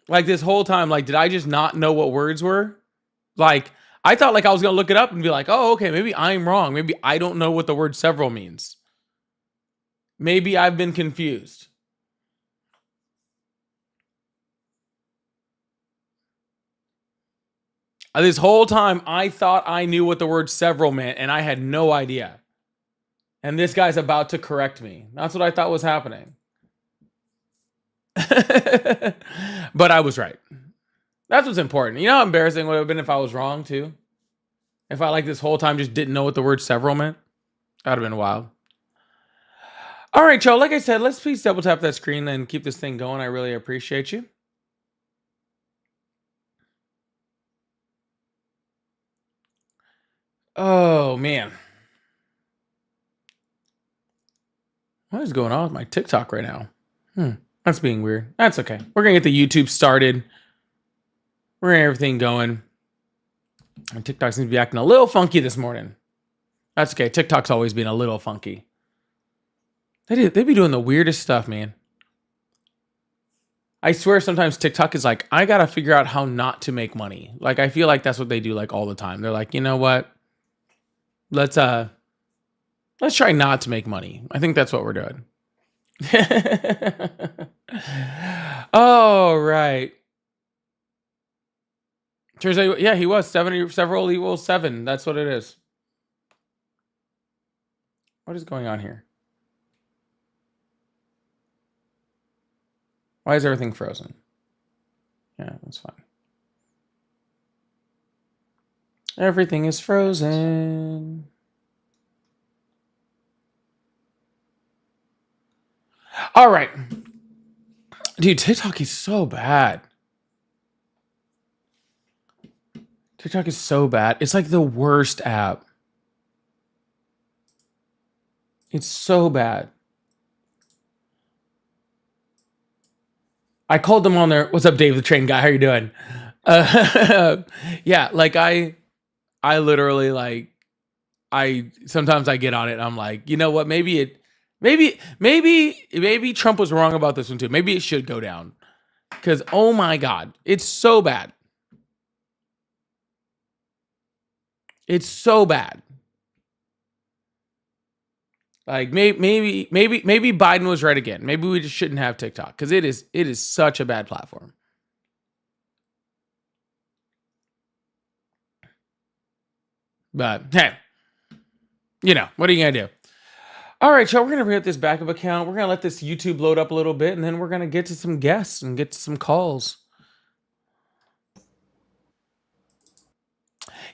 Like this whole time, like, did I just not know what words were? Like, I thought like I was gonna look it up and be like, oh, okay, maybe I'm wrong. Maybe I don't know what the word several means. Maybe I've been confused. This whole time, I thought I knew what the word several meant, and I had no idea. And this guy's about to correct me. That's what I thought was happening. But I was right. That's what's important. You know how embarrassing it would have been if I was wrong, too? If I, like, this whole time just didn't know what the word several meant? That would have been wild. All right, y'all. Like I said, let's please double tap that screen and keep this thing going. I really appreciate you. Oh, man. What is going on with my TikTok right now? That's being weird. That's okay. We're going to get the YouTube started. We're going to get everything going. And TikTok seems to be acting a little funky this morning. That's okay. TikTok's always been a little funky. They be doing the weirdest stuff, man. I swear sometimes TikTok is like, I got to figure out how not to make money. Like, I feel like that's what they do like all the time. They're like, you know what? Let's try not to make money. I think that's what we're doing. Oh, right. Thursday, yeah, he was 70, several equals 7. That's what it is. What is going on here? Why is everything frozen? Yeah, that's fine. Everything is frozen. All right. Dude, TikTok is so bad. TikTok is so bad. It's like the worst app. It's so bad. I called them on there. What's up, Dave the Train Guy? How you doing? Yeah, like I literally like sometimes I get on it and I'm like, you know what? Maybe Trump was wrong about this one too. Maybe it should go down. Because oh my God, it's so bad. It's so bad. Like maybe Biden was right again. Maybe we just shouldn't have TikTok because it is such a bad platform. But hey, you know, what are you gonna do? All right, y'all, we're gonna bring up this backup account. We're gonna let this YouTube load up a little bit, and then we're gonna get to some guests and get to some calls.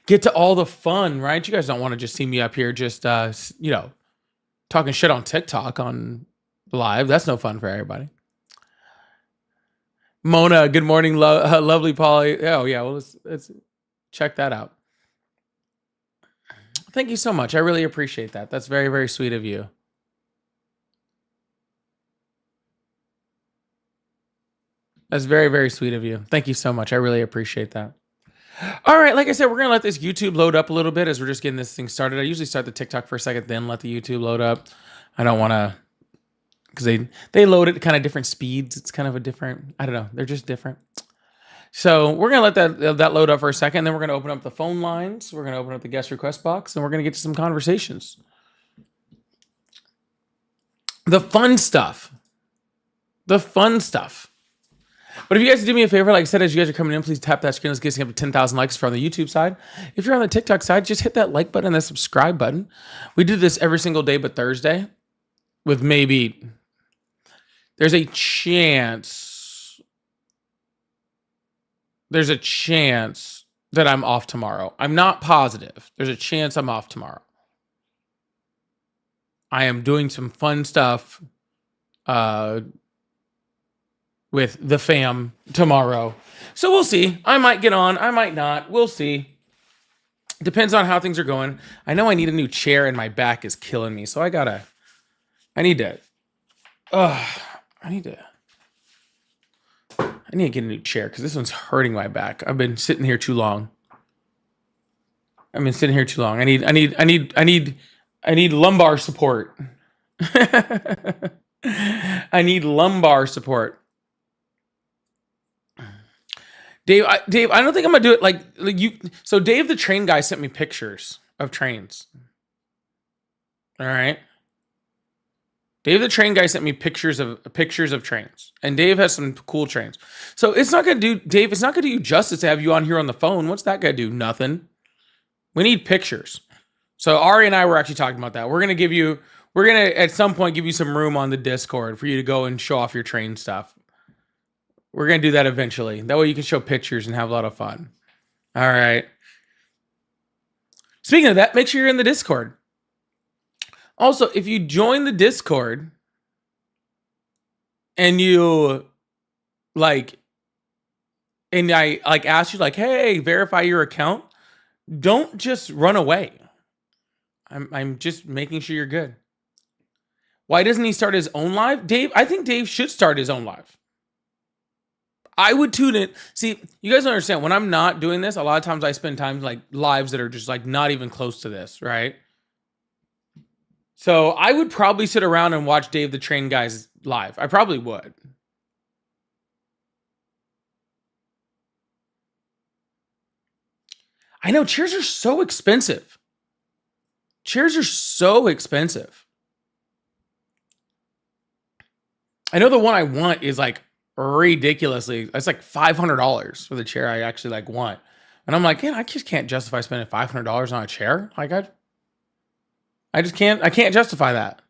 Get to all the fun, right? You guys don't want to just see me up here just you know, talking shit on TikTok on live. That's no fun for everybody. Mona, good morning, lovely Polly. Oh yeah, well let's check that out. Thank you so much. I really appreciate that. That's very, very sweet of you. That's very, very sweet of you. Thank you so much. I really appreciate that. All right, like I said, we're gonna let this YouTube load up a little bit as we're just getting this thing started. I usually start the TikTok for a second, then let the YouTube load up. I don't want to, because they load it at kind of different speeds. It's kind of a different, I don't know, they're just different. So we're gonna let that load up for a second. Then we're gonna open up the phone lines. We're gonna open up the guest request box, and we're gonna get to some conversations. The fun stuff. The fun stuff. But if you guys do me a favor, like I said, as you guys are coming in, please tap that screen. Let's get up to 10,000 likes for on the YouTube side. If you're on the TikTok side, just hit that like button and the subscribe button. We do this every single day but Thursday with maybe, there's a chance that I'm off tomorrow. I'm not positive. There's a chance I'm off tomorrow. I am doing some fun stuff with the fam tomorrow. So we'll see. I might get on. I might not. We'll see. Depends on how things are going. I know I need a new chair and my back is killing me. So I need to get a new chair because this one's hurting my back. I've been sitting here too long. I need lumbar support. I need lumbar support. Dave, Dave, I don't think I'm gonna do it like you. So Dave, the train guy, sent me pictures of trains. All right. Dave, the train guy, sent me pictures of trains, and Dave has some cool trains. So it's not gonna do, Dave. It's not gonna do you justice to have you on here on the phone. What's that gonna do? Nothing. We need pictures. So Ari and I were actually talking about that. We're gonna at some point give you some room on the Discord for you to go and show off your train stuff. We're gonna do that eventually. That way you can show pictures and have a lot of fun. All right. Speaking of that, make sure you're in the Discord. Also, if you join the Discord and you and I ask you hey, verify your account, don't just run away. I'm just making sure you're good. Why doesn't he start his own live? Dave, I think Dave should start his own live. I would tune in. See, you guys don't understand. When I'm not doing this, a lot of times I spend time lives that are just not even close to this, right? So I would probably sit around and watch Dave the Train Guys live. I probably would. I know chairs are so expensive. Chairs are so expensive. I know the one I want is ridiculously. It's $500 for the chair I actually want. And I'm man, I just can't justify spending $500 on a chair. I just can't. I can't justify that.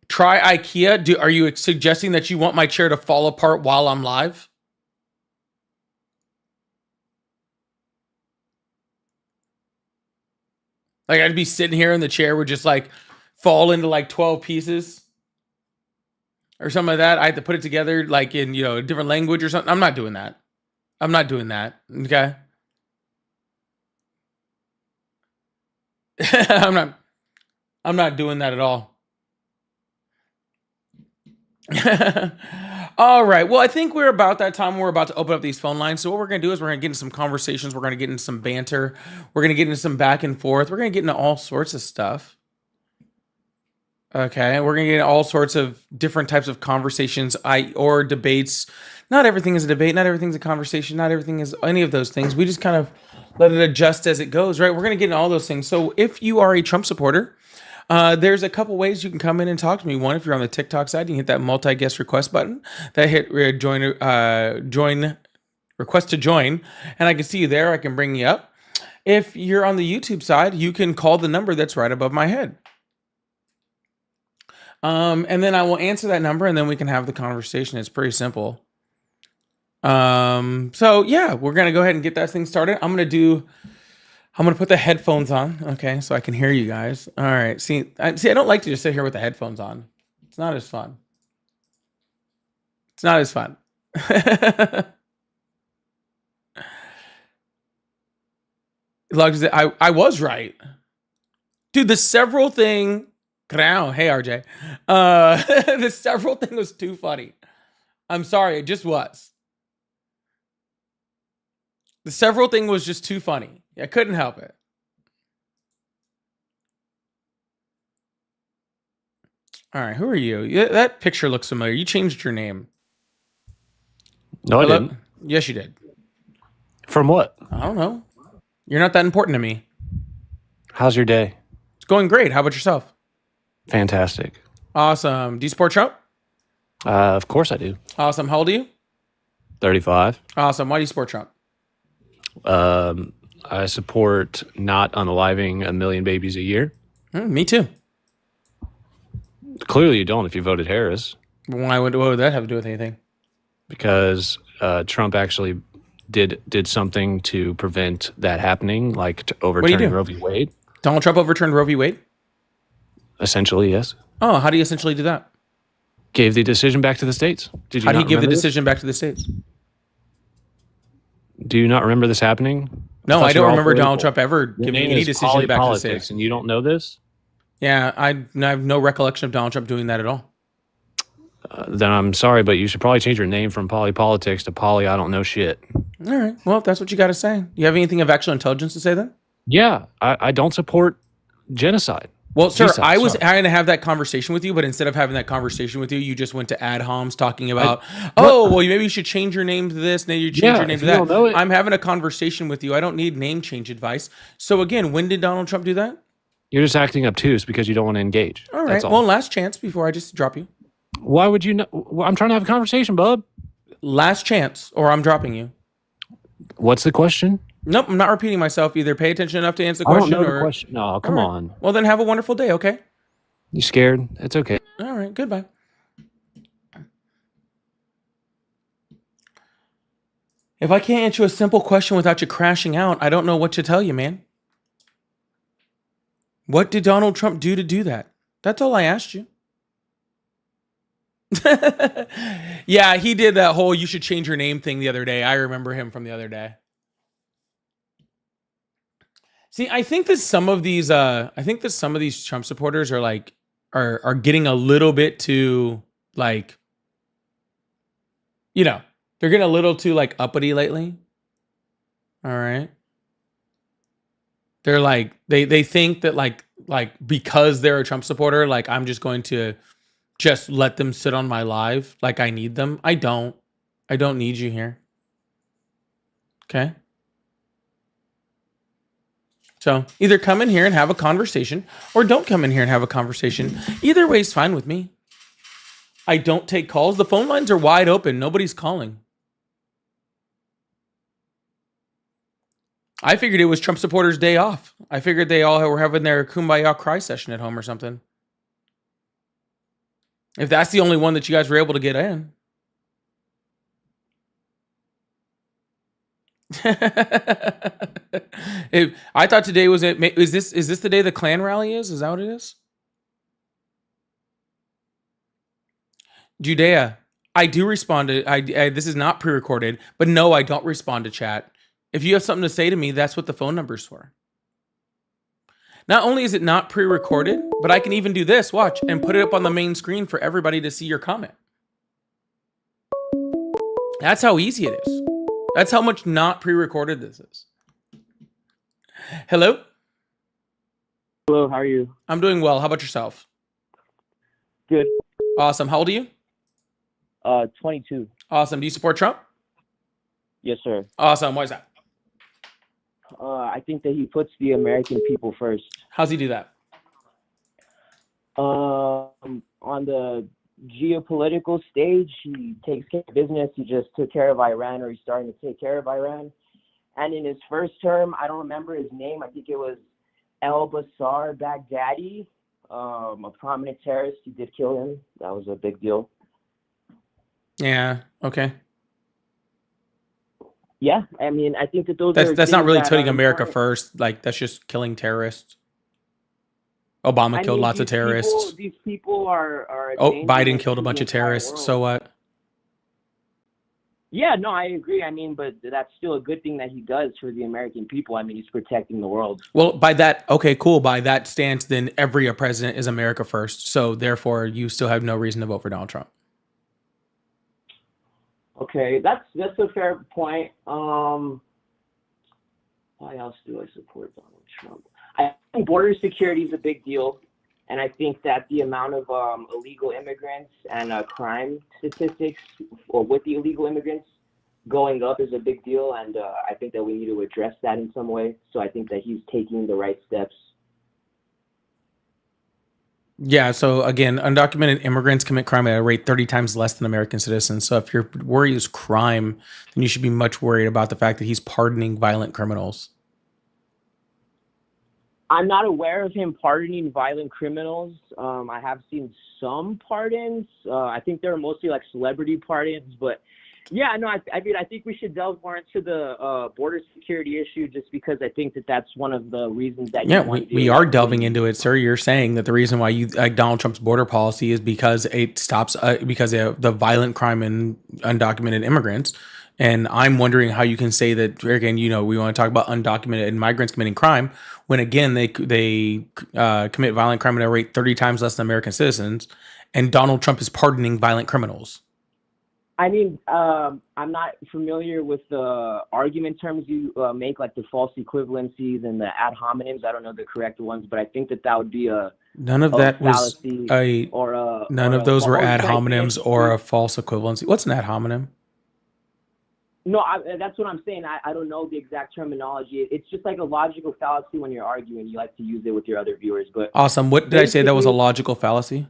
Try IKEA. Are you suggesting that you want my chair to fall apart while I'm live? I'd be sitting here and the chair would just fall into 12 pieces or something like that. I had to put it together in a different language or something. I'm not doing that. I'm not doing that. Okay. I'm not doing that at all. All right. Well, I think we're about that time. We're about to open up these phone lines. So what we're going to do is we're going to get into some conversations. We're going to get into some banter. We're going to get into some back and forth. We're going to get into all sorts of stuff. Okay. We're going to get into all sorts of different types of conversations or debates. Not everything is a debate. Not everything's a conversation. Not everything is any of those things. We just kind of let it adjust as it goes, right? We're going to get into all those things. So if you are a Trump supporter, there's a couple ways you can come in and talk to me. One, if you're on the TikTok side, you can hit that multi-guest request button. That hit join request to join, and I can see you there. I can bring you up. If you're on the YouTube side, you can call the number that's right above my head. And then I will answer that number, and then we can have the conversation. It's pretty simple. So yeah, we're gonna go ahead and get that thing started. I'm gonna put the headphones on, okay, so I can hear you guys. All right. See, I don't like to just sit here with the headphones on. It's not as fun. It's not as fun. I was right, dude. The several thing. Hey, RJ. The several thing was too funny. I'm sorry, it just was. The several thing was just too funny. I couldn't help it. All right, who are you? Yeah, that picture looks familiar. You changed your name. No, I didn't. Yes, you did. From what? I don't know. You're not that important to me. How's your day? It's going great. How about yourself? Fantastic. Awesome. Do you support Trump? Of course I do. Awesome. How old are you? 35. Awesome. Why do you support Trump? I support not unaliving 1 million babies a year. Me too. Clearly you don't if you voted Harris. Why what would that have to do with anything? Because Trump actually did something to prevent that happening, like to overturning Roe v. Wade. Donald Trump overturned Roe v. Wade? Essentially, yes. Oh, how do you essentially do that? Gave the decision back to the states. Did you How do you give the this? decision back to the states? Do you not remember this happening? No, I don't remember Donald Trump ever giving any decision back to the states. And you don't know this? Yeah, I have no recollection of Donald Trump doing that at all. Then I'm sorry, but you should probably change your name from Polly Politics to Polly I don't know shit. All right. Well, if that's what you got to say. You have anything of actual intelligence to say then? Yeah, I don't support genocide. Well, G sir, side. I was Sorry. trying to have that conversation with you, but instead of having that conversation with you, you just went to ad homs talking about, What? oh, well, maybe you should change your name to this, maybe you change your Yeah, name if to you don't that. know it, I'm having a conversation with you. I don't need name change advice. So again, when did Donald Trump do that? you're just acting obtuse because you don't want to engage. All That's right. Well, all. last chance before I just drop you. Why would you know? Well, I'm trying to have a conversation, bub. Last chance, or I'm dropping you. What's the question? Nope, I'm not repeating myself either. Pay attention enough to answer the I don't question, know the or question. No, all come right. on. Well, then have a wonderful day. Okay. You scared? It's okay. All right. Goodbye. If I can't answer a simple question without you crashing out, I don't know what to tell you, man. What did Donald Trump do to do that? That's all I asked you. Yeah, he did that whole you should change your name thing the other day. I remember him from the other day. See, I think that some of these Trump supporters are like are getting a little bit too like, you know, they're getting a little too like uppity lately. All right. They're like they think that like because they're a Trump supporter, like I'm just going to just let them sit on my live like I need them. I don't. I don't need you here. Okay? So, either come in here and have a conversation or don't come in here and have a conversation. Either way is fine with me. I don't take calls. The phone lines are wide open. Nobody's calling. I figured it was Trump supporters' day off. I figured they all were having their kumbaya cry session at home or something. If that's the only one that you guys were able to get in. I thought today was it. Is this the day the Klan rally is? Is that what it is? Judea, I do respond to. I this is not pre-recorded, but no, I don't respond to chat. If you have something to say to me, that's what the phone number's for. Not only is it not pre-recorded, but I can even do this. Watch and put it up on the main screen for everybody to see your comment. That's how easy it is. That's how much not pre-recorded this is. Hello? Hello, how are you? I'm doing well. How about yourself? Good. Awesome. How old are you? 22. Awesome. Do you support Trump? Yes, sir. Awesome. Why is that? I think that he puts the American people first. How's he do that? On the geopolitical stage, he takes care of business. He just took care of Iran, or he's starting to take care of Iran. And in his first term, I don't remember his name. I think it was El-Bassar Baghdadi, a prominent terrorist. He did kill him. That was a big deal. Yeah. Okay. Yeah, I mean, I think that that's not really putting America first. Like that's just killing terrorists. Obama killed lots of terrorists. These people are. Oh, Biden killed a bunch of terrorists. So what? Yeah, no, I agree. I mean, but that's still a good thing that he does for the American people. I mean, he's protecting the world. Well, by that, okay, cool. By that stance, then every president is America first. So therefore, you still have no reason to vote for Donald Trump. Okay, that's a fair point. Why else do I support Donald Trump? I think border security is a big deal, and I think that the amount of illegal immigrants and crime statistics with the illegal immigrants going up is a big deal, and I think that we need to address that in some way. So I think that he's taking the right steps. Yeah, so again, undocumented immigrants commit crime at a rate 30 times less than American citizens. So if your worry is crime, then you should be much worried about the fact that he's pardoning violent criminals. I'm not aware of him pardoning violent criminals. I have seen some pardons. I think they're mostly like celebrity pardons, but yeah, no, I mean, I think we should delve more into the border security issue just because I think that that's one of the reasons that. Yeah, we are delving into it, sir. You're saying that the reason why you like Donald Trump's border policy is because it stops because of the violent crime and undocumented immigrants. And I'm wondering how you can say that, again, you know, we want to talk about undocumented migrants committing crime when, again, they commit violent crime at a rate 30 times less than American citizens. And Donald Trump is pardoning violent criminals. I mean, I'm not familiar with the argument terms you make, like the false equivalencies and the ad hominems. I don't know the correct ones, but I think that would be None of a that was fallacy a. or a None of those were oh, you're ad trying to say hominems or a false equivalency. What's an ad hominem? No, that's what I'm saying. I don't know the exact terminology. It's just like a logical fallacy when you're arguing. You like to use it with your other viewers, but Awesome. What did I say that was a logical fallacy?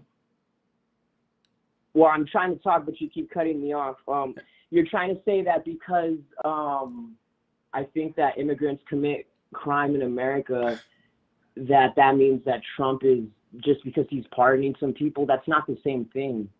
Well, I'm trying to talk, but you keep cutting me off. You're trying to say that because I think that immigrants commit crime in America, that means that Trump is, just because he's pardoning some people. That's not the same thing.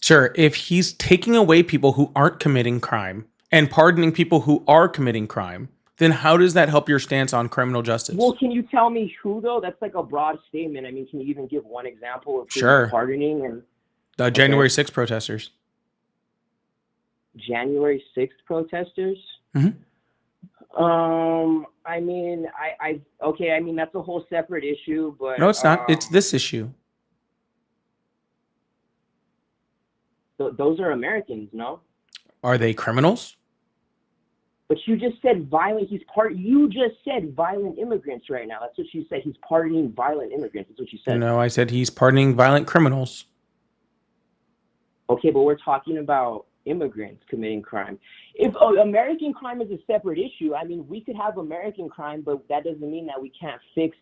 Sure. If he's taking away people who aren't committing crime and pardoning people who are committing crime, then how does that help your stance on criminal justice? Well, can you tell me who, though? That's like a broad statement. I mean, can you even give one example of who Sure. he's pardoning? And the January 6th protesters. January 6th protesters? Mm-hmm. I mean, okay, I mean, that's a whole separate issue, but... No, it's not. It's this issue. Those are Americans, no? Are they criminals? But you just said violent. You just said violent immigrants right now. That's what you said. He's pardoning violent immigrants. That's what you said. No, I said he's pardoning violent criminals. Okay, but we're talking about immigrants committing crime. If American crime is a separate issue, I mean, we could have American crime, but that doesn't mean that we can't fix.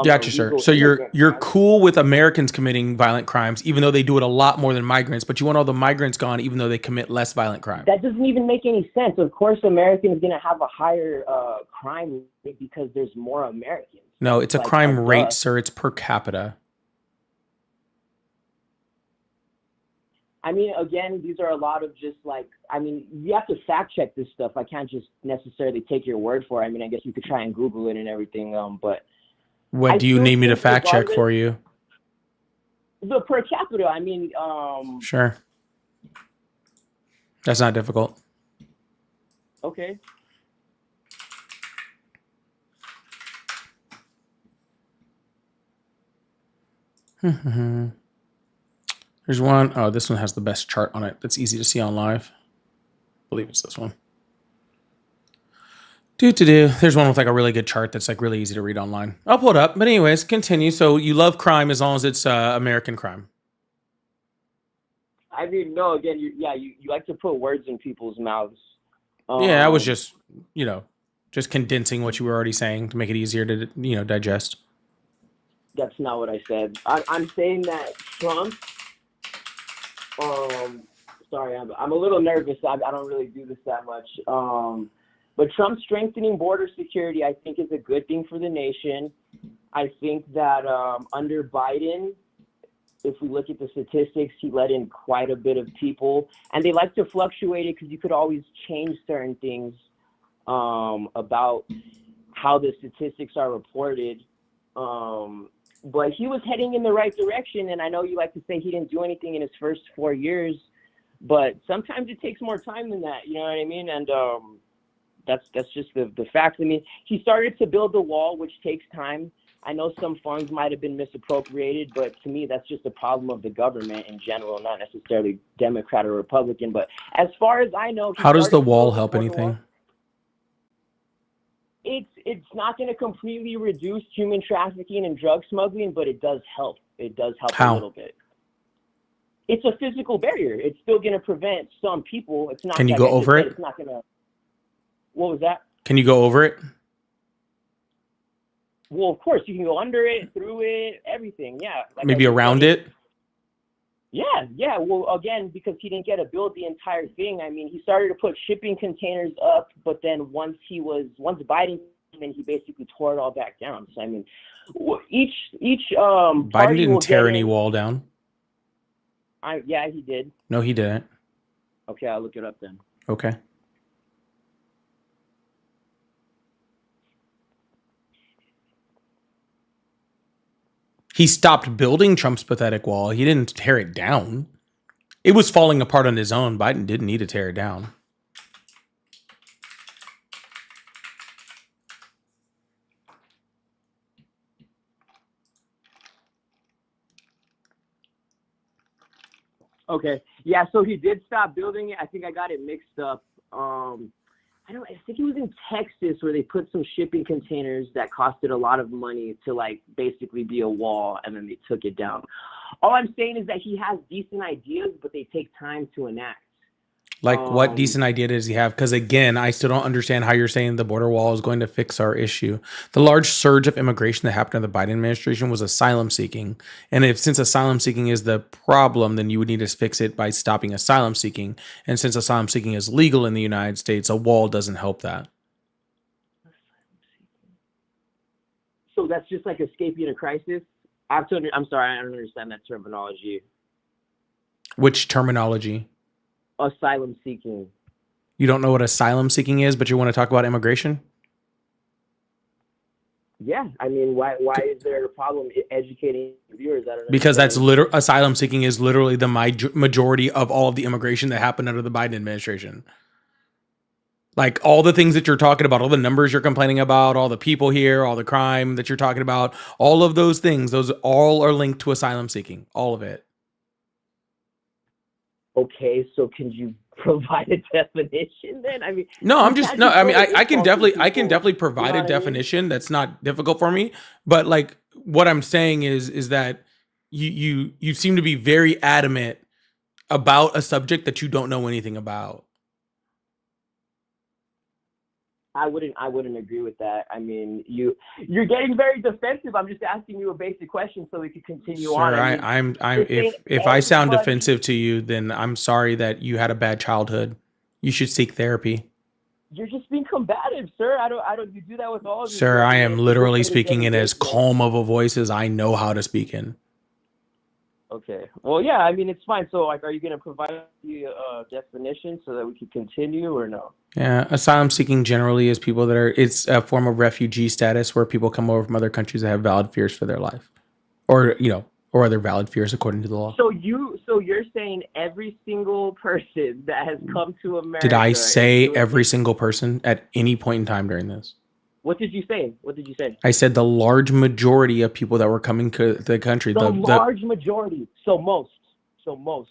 Gotcha, sir. So you're cool with Americans committing violent crimes, even though they do it a lot more than migrants, but you want all the migrants gone, even though they commit less violent crime. That doesn't even make any sense. Of course, American is going to have a higher crime rate because there's more Americans. No, it's a crime rate, sir. It's per capita. I mean, again, these are a lot of just like, I mean, you have to fact check this stuff. I can't just necessarily take your word for it. I mean, I guess you could try and Google it and everything, but. What do you need me to fact check for you? The per capita, I mean. Sure. That's not difficult. Okay. There's one. Oh, this one has the best chart on it. That's easy to see on live. I believe it's this one. There's one with like a really good chart that's like really easy to read online. I'll pull it up. But anyways, continue. So you love crime as long as it's American crime. I mean, no, again, you like to put words in people's mouths. Yeah, I was just, just condensing what you were already saying to make it easier to, digest. That's not what I said. I'm saying that Trump, sorry, I'm a little nervous. I don't really do this that much. But Trump strengthening border security, I think, is a good thing for the nation. I think that under Biden, if we look at the statistics, he let in quite a bit of people. And they like to fluctuate it because you could always change certain things about how the statistics are reported. But he was heading in the right direction. And I know you like to say he didn't do anything in his first 4 years, but sometimes it takes more time than that. You know what I mean? And that's just the fact. I mean, he started to build the wall, which takes time. I know some funds might have been misappropriated, but to me, that's just a problem of the government in general, not necessarily Democrat or Republican. But as far as I know, how does the wall help anything? It's not going to completely reduce human trafficking and drug smuggling, but it does help. It does help a little bit. It's a physical barrier. It's still going to prevent some people. It's not. Can you go over it? It's not going to. What was that? Can you go over it? Well, of course, you can go under it, through it, everything. Yeah. Like maybe around it? Yeah. Well, again, because he didn't get to build the entire thing. I mean, he started to put shipping containers up, but then once Biden came in, he basically tore it all back down. So, I mean, each Biden didn't tear any wall down. Yeah, he did. No, he didn't. Okay, I'll look it up then. Okay. He stopped building Trump's pathetic wall. He didn't tear it down. It was falling apart on his own. Biden didn't need to tear it down. Okay. Yeah, so he did stop building it. I think I got it mixed up. I think it was in Texas where they put some shipping containers that costed a lot of money to like basically be a wall, and then they took it down. All I'm saying is that he has decent ideas, but they take time to enact. Like, what decent idea does he have? Because again, I still don't understand how you're saying the border wall is going to fix our issue. The large surge of immigration that happened in the Biden administration was asylum seeking. And since asylum seeking is the problem, then you would need to fix it by stopping asylum seeking. And since asylum seeking is legal in the United States, a wall doesn't help that. So that's just like escaping a crisis? I'm sorry, I don't understand that terminology. Which terminology? Asylum seeking. You don't know what asylum seeking is, but you want to talk about immigration? Yeah, I mean, why is there a problem educating viewers? I don't know. Because that's asylum seeking is literally the majority of all of the immigration that happened under the Biden administration. Like all the things that you're talking about, all the numbers you're complaining about, all the people here, all the crime that you're talking about, all of those things, those all are linked to asylum seeking, all of it. Okay, so can you provide a definition then? I mean, no, I'm just no. I mean, I can definitely provide a definition that's not difficult for me. But like, what I'm saying is that you seem to be very adamant about a subject that you don't know anything about. I wouldn't agree with that. I mean, you're getting very defensive. I'm just asking you a basic question so we can continue on. If I sound defensive to you, then I'm sorry that you had a bad childhood. You should seek therapy. You're just being combative, sir. I don't. You do that with all of you. Sir, I am literally speaking in as calm of a voice as I know how to speak in. Okay. Well, yeah. I mean, it's fine. So, like, are you going to provide the definition so that we can continue, or no? Yeah, asylum seeking generally is people that it's a form of refugee status where people come over from other countries that have valid fears for their life, or other valid fears according to the law. So you're saying every single person that has come to America? Did I say every single person at any point in time during this? What did you say? I said the large majority of people that were coming to the country. The large majority. So most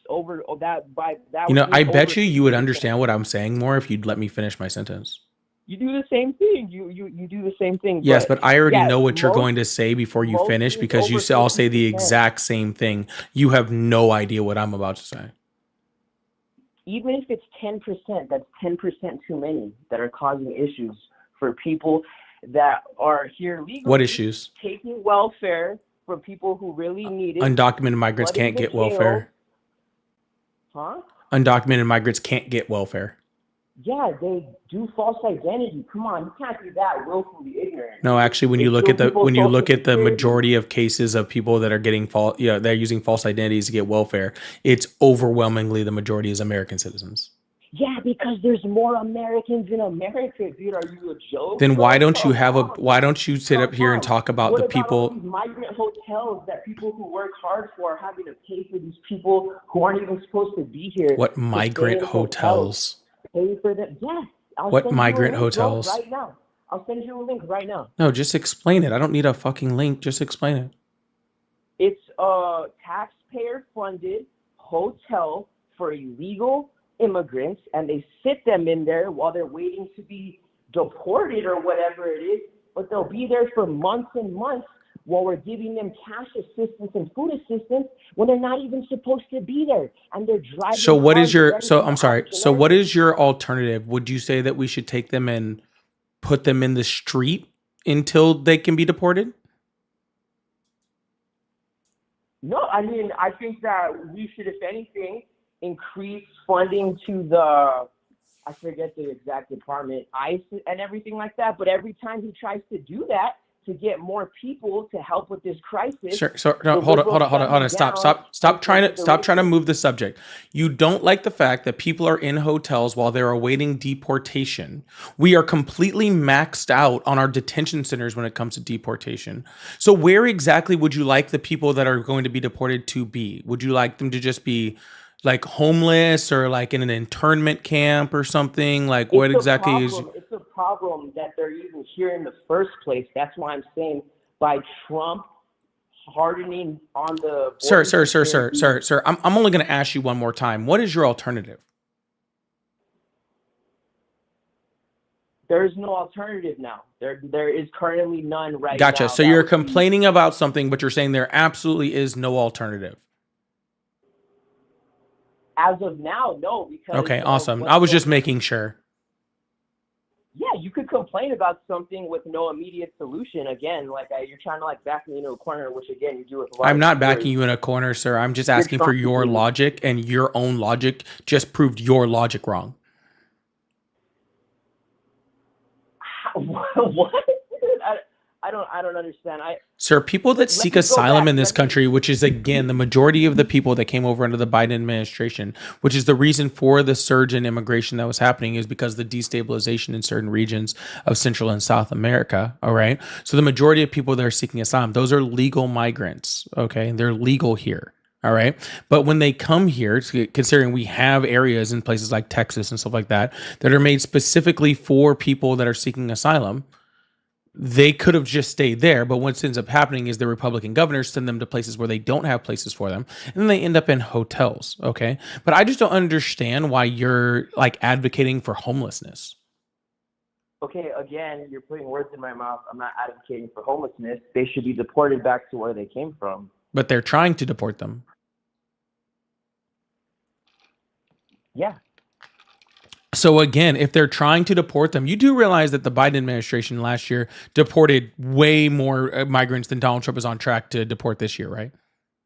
over that by that. I bet you would understand what I'm saying more if you'd let me finish my sentence. You do the same thing. You do the same thing. Yes, but I already know what you're going to say before you finish because you all say the exact same thing. You have no idea what I'm about to say. Even if it's 10%, that's 10% too many that are causing issues for people that are here legally. What issues? Taking welfare from people who really need it. Undocumented migrants can't get welfare. Huh? Undocumented migrants can't get welfare. Yeah, they do false identity. Come on, you can't be that willfully ignorant. No, actually, when you look at the majority of cases of people that are getting they're using false identities to get welfare, it's overwhelmingly the majority is American citizens. Yeah, because there's more Americans in America, dude. Are you a joke? Then why don't you sit up here and talk about the people? All these migrant hotels that people who work hard for are having to pay for these people who aren't even supposed to be here. What migrant hotels? Pay for them. Yes. What migrant hotels? Right now. I'll send you a link right now. No, just explain it. I don't need a fucking link. Just explain it. It's a taxpayer-funded hotel for illegal immigrants, and they sit them in there while they're waiting to be deported or whatever it is, but they'll be there for months and months while we're giving them cash assistance and food assistance when they're not even supposed to be there, and they're driving. So what is your what is your alternative? Would you say that we should take them and put them in the street until they can be deported? No, I mean, I think that we should, if anything, increase funding to the, I forget the exact department, ICE and everything like that. But every time he tries to do that to get more people to help with this crisis. Sure. So no, hold on. Stop trying to move the subject. You don't like the fact that people are in hotels while they're awaiting deportation. We are completely maxed out on our detention centers when it comes to deportation. So where exactly would you like the people that are going to be deported to be? Would you like them to just be like homeless or like in an internment camp or something? Like what exactly is? It's a problem that they're even here in the first place. That's why I'm saying by Trump hardening on the Sir, border sir, sir, sir, security. sir. I'm only going to ask you one more time. What is your alternative? There's no alternative now. There is currently none right now. Gotcha. So you're complaining about something, but you're saying there absolutely is no alternative. As of now, no. Because okay, awesome. I was just making sure. Yeah, you could complain about something with no immediate solution. Again, like you're trying to like back me into a corner, which again you do with a lot. I'm not backing you in a corner, sir. I'm just asking for your logic, and your own logic just proved your logic wrong. What? I don't understand. Sir, people that seek asylum in this country, which is again the majority of the people that came over under the Biden administration, which is the reason for the surge in immigration that was happening, is because the destabilization in certain regions of Central and South America. All right. So the majority of people that are seeking asylum, those are legal migrants. Okay. They're legal here. All right. But when they come here, considering we have areas in places like Texas and stuff like that are made specifically for people that are seeking asylum, they could have just stayed there. But what ends up happening is the Republican governors send them to places where they don't have places for them. And then they end up in hotels. Okay. But I just don't understand why you're like advocating for homelessness. Okay, again, you're putting words in my mouth. I'm not advocating for homelessness. They should be deported back to where they came from. But they're trying to deport them. Yeah. So again, if they're trying to deport them, you do realize that the Biden administration last year deported way more migrants than Donald Trump is on track to deport this year, right?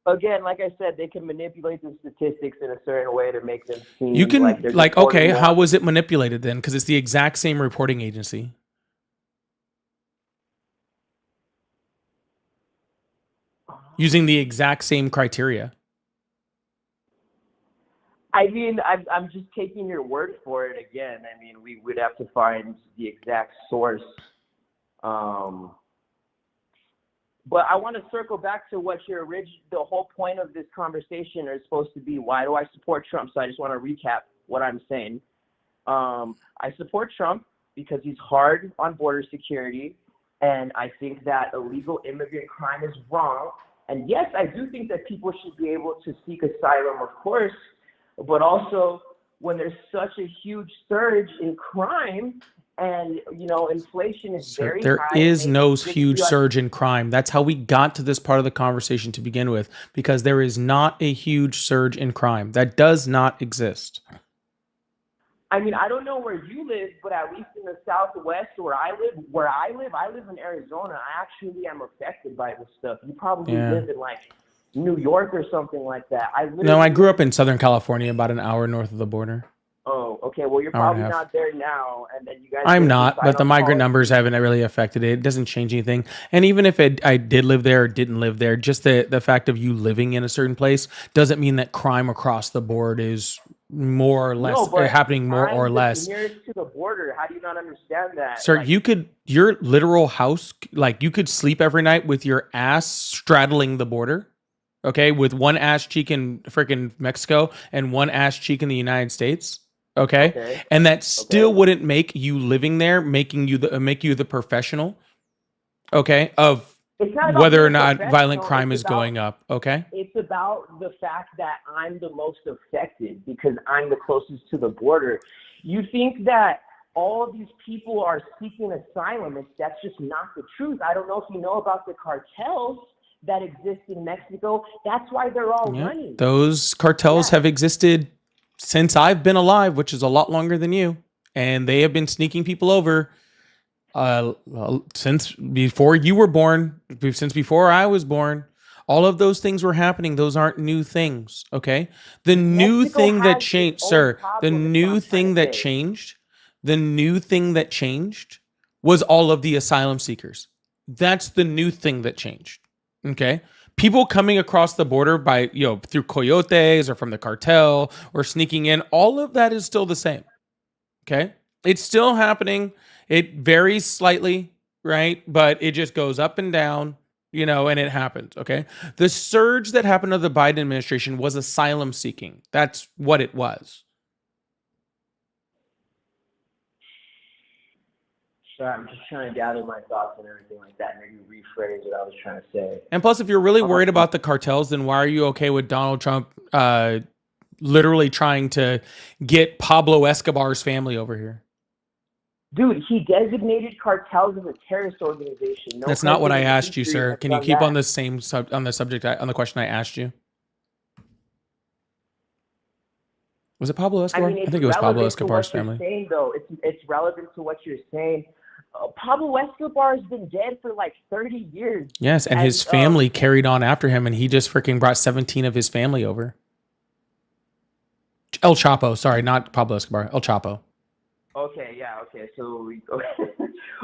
Again, like I said, they can manipulate the statistics in a certain way to make them seem you can like they're okay, more. how was it manipulated then? Because it's the exact same reporting agency. Using the exact same criteria. I mean, I'm just taking your word for it again. I mean, we would have to find the exact source. But I want to circle back to what the whole point of this conversation is supposed to be. Why do I support Trump? So I just want to recap what I'm saying. I support Trump because he's hard on border security, and I think that illegal immigrant crime is wrong. And yes, I do think that people should be able to seek asylum, of course. But also, when there's such a huge surge in crime and, inflation is very high. There is no huge surge in crime. That's how we got to this part of the conversation to begin with, because there is not a huge surge in crime. That does not exist. I mean, I don't know where you live, but at least in the Southwest where I live in Arizona. I actually am affected by this stuff. You probably live in New York or something like that. I grew up in Southern California, about an hour north of the border. Oh, okay. Well, you're probably not there now, and then you guys. I'm not, but the migrant numbers haven't really affected it. It doesn't change anything. And even if I did live there or didn't live there, just the fact of you living in a certain place doesn't mean that crime across the board is more or less happening more or less. Nearest to the border. How do you not understand that? Sir, your literal house, you could sleep every night with your ass straddling the border. Okay, with one ass cheek in freaking Mexico and one ass cheek in the United States. Okay, and that still wouldn't make you living there make you the professional. Okay, of whether or not violent crime is going up. Okay, it's about the fact that I'm the most affected because I'm the closest to the border. You think that all of these people are seeking asylum? That's just not the truth. I don't know if you know about the cartels that exist in Mexico. That's why they're all running. Those cartels have existed since I've been alive, which is a lot longer than you. And they have been sneaking people over since before you were born, since before I was born. All of those things were happening. Those aren't new things, okay? The new thing that changed, sir, the new thing that changed was all of the asylum seekers. That's the new thing that changed. Okay. People coming across the border by, through coyotes or from the cartel or sneaking in, all of that is still the same. Okay. It's still happening. It varies slightly, right? But it just goes up and down, and it happens. Okay. The surge that happened under the Biden administration was asylum seeking. That's what it was. Sorry, I'm just trying to gather my thoughts and everything like that. Maybe rephrase what I was trying to say. And plus, if you're really worried about the cartels, then why are you okay with Donald Trump literally trying to get Pablo Escobar's family over here? Dude, he designated cartels as a terrorist organization. No, that's not what I asked you, sir. Can you keep on the same on the subject on the question I asked you? Was it Pablo Escobar? I think it was Pablo Escobar's family. Saying, though, it's relevant to what you're saying. Pablo Escobar has been dead for like 30 years. Yes, and his family carried on after him, and he just freaking brought 17 of his family over. El Chapo, sorry, not Pablo Escobar. El Chapo. Okay, yeah, okay. So,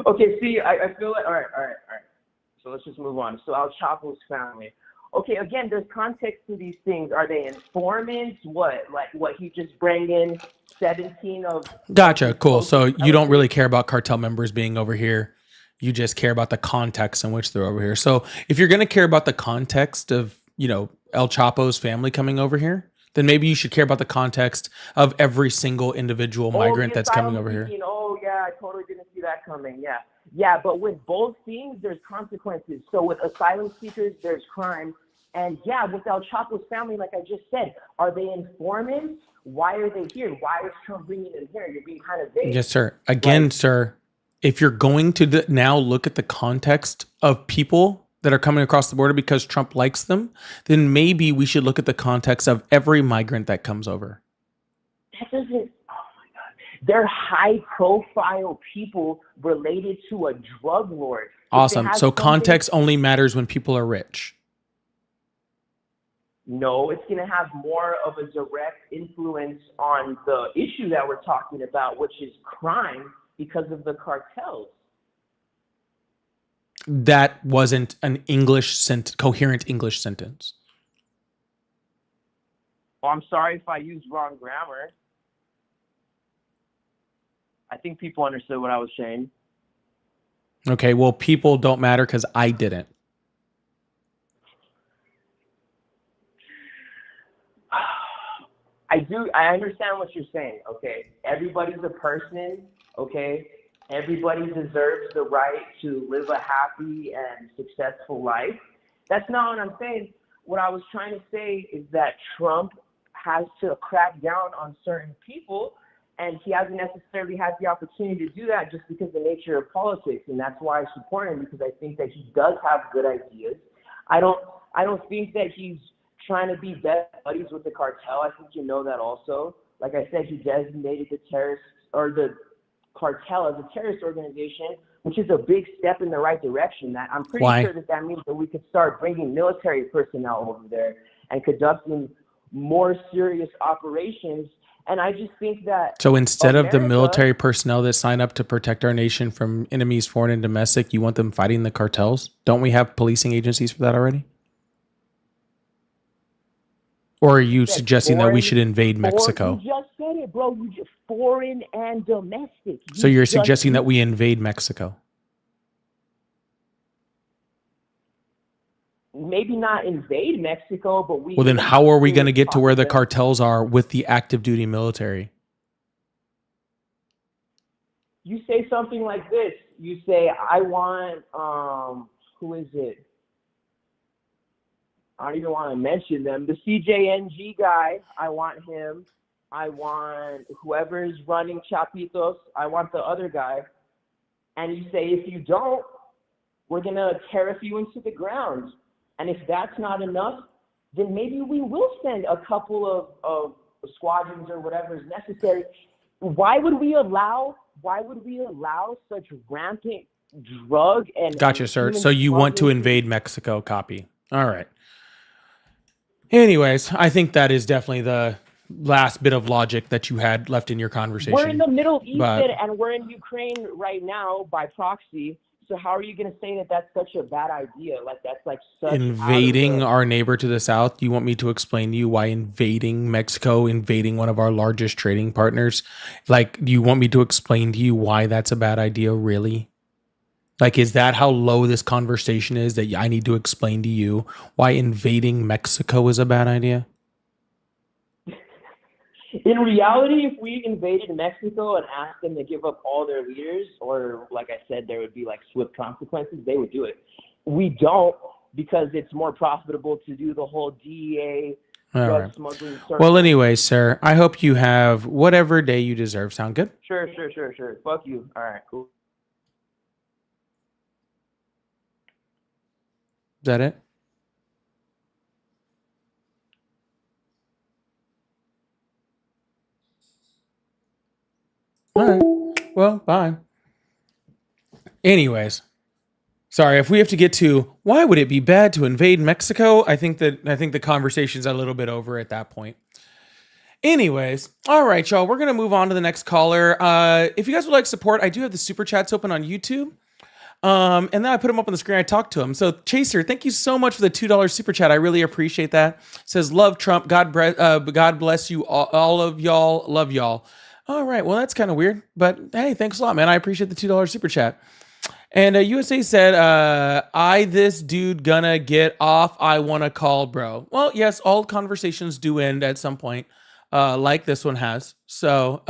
okay, see, I feel like, all right. So let's just move on. So El Chapo's family. Okay, again, there's context to these things. Are they informants? What he just bring in 17 of... Gotcha, cool. So you don't really care about cartel members being over here. You just care about the context in which they're over here. So if you're going to care about the context of, El Chapo's family coming over here, then maybe you should care about the context of every single individual migrant that's coming over here. Oh, yeah, I totally didn't see that coming, yeah. Yeah, but with both things, there's consequences. So with asylum seekers, there's crime. And yeah, with El Chapo's family, like I just said, are they informants? Why are they here? Why is Trump bringing them here? You're being kind of vague. Yes, sir. Again, sir, if you're going to now look at the context of people that are coming across the border because Trump likes them, then maybe we should look at the context of every migrant that comes over. That doesn't... Oh, my God. They're high-profile people related to a drug lord. Awesome. So context only matters when people are rich. No, it's going to have more of a direct influence on the issue that we're talking about, which is crime because of the cartels. That wasn't an coherent English sentence. Oh, I'm sorry if I used wrong grammar. I think people understood what I was saying. Okay, well, people don't matter because I didn't. I understand what you're saying, okay? Everybody's a person, okay? Everybody deserves the right to live a happy and successful life. That's not what I'm saying. What I was trying to say is that Trump has to crack down on certain people, and he hasn't necessarily had the opportunity to do that just because of the nature of politics, and that's why I support him, because I think that he does have good ideas. I don't think that he's trying to be best buddies with the cartel. I think you know that also. Like I said, he designated the terrorists or the cartel as a terrorist organization, which is a big step in the right direction. That I'm pretty sure that means that we could start bringing military personnel over there and conducting more serious operations. And I just think that... So instead of the military personnel that sign up to protect our nation from enemies, foreign and domestic, you want them fighting the cartels? Don't we have policing agencies for that already? Or are you suggesting that we should invade Mexico? You just said it, bro. You just foreign and domestic. So you're suggesting that we invade Mexico? Maybe not invade Mexico, but we... Well, then how are we going to get to where the cartels are with the active duty military? You say something like this. You say, I want, who is it? I don't even want to mention them. The CJNG guy, I want him. I want whoever's running Chapitos. I want the other guy. And you say, if you don't, we're going to tariff you into the ground. And if that's not enough, then maybe we will send a couple of squadrons or whatever is necessary. Why would we allow such rampant drug and... Gotcha, sir. So you want to invade Mexico, copy. All right. Anyways, I think that is definitely the last bit of logic that you had left in your conversation. We're in the Middle East and we're in Ukraine right now by proxy. So how are you going to say that that's such a bad idea? Like that's like such invading our neighbor to the south. Do you want me to explain to you why invading Mexico, invading one of our largest trading partners? Like, do you want me to explain to you why that's a bad idea? Really? Like, is that how low this conversation is that I need to explain to you why invading Mexico is a bad idea? In reality, if we invaded Mexico and asked them to give up all their leaders, or like I said, there would be like swift consequences, they would do it. We don't, because it's more profitable to do the whole DEA drug smuggling circle. Well, anyway, sir, I hope you have whatever day you deserve. Sound good? Sure. Fuck you. All right, cool. Is that it? All right. Well, bye. Anyways, sorry if we have to get to why would it be bad to invade Mexico? I think the conversation's a little bit over at that point. Anyways, all right, y'all. We're gonna move on to the next caller. If you guys would like support, I do have the super chats open on YouTube. And then I put them up on the screen. I talked to him. So Chaser, thank you so much for the $2 super chat. I really appreciate that. Says love Trump. God bless you all of y'all. Love y'all. All right. Well, that's kind of weird, but hey, thanks a lot, man. I appreciate the $2 super chat. And USA said, this dude gonna get off. I want to call bro. Well, yes, all conversations do end at some point, like this one has. So,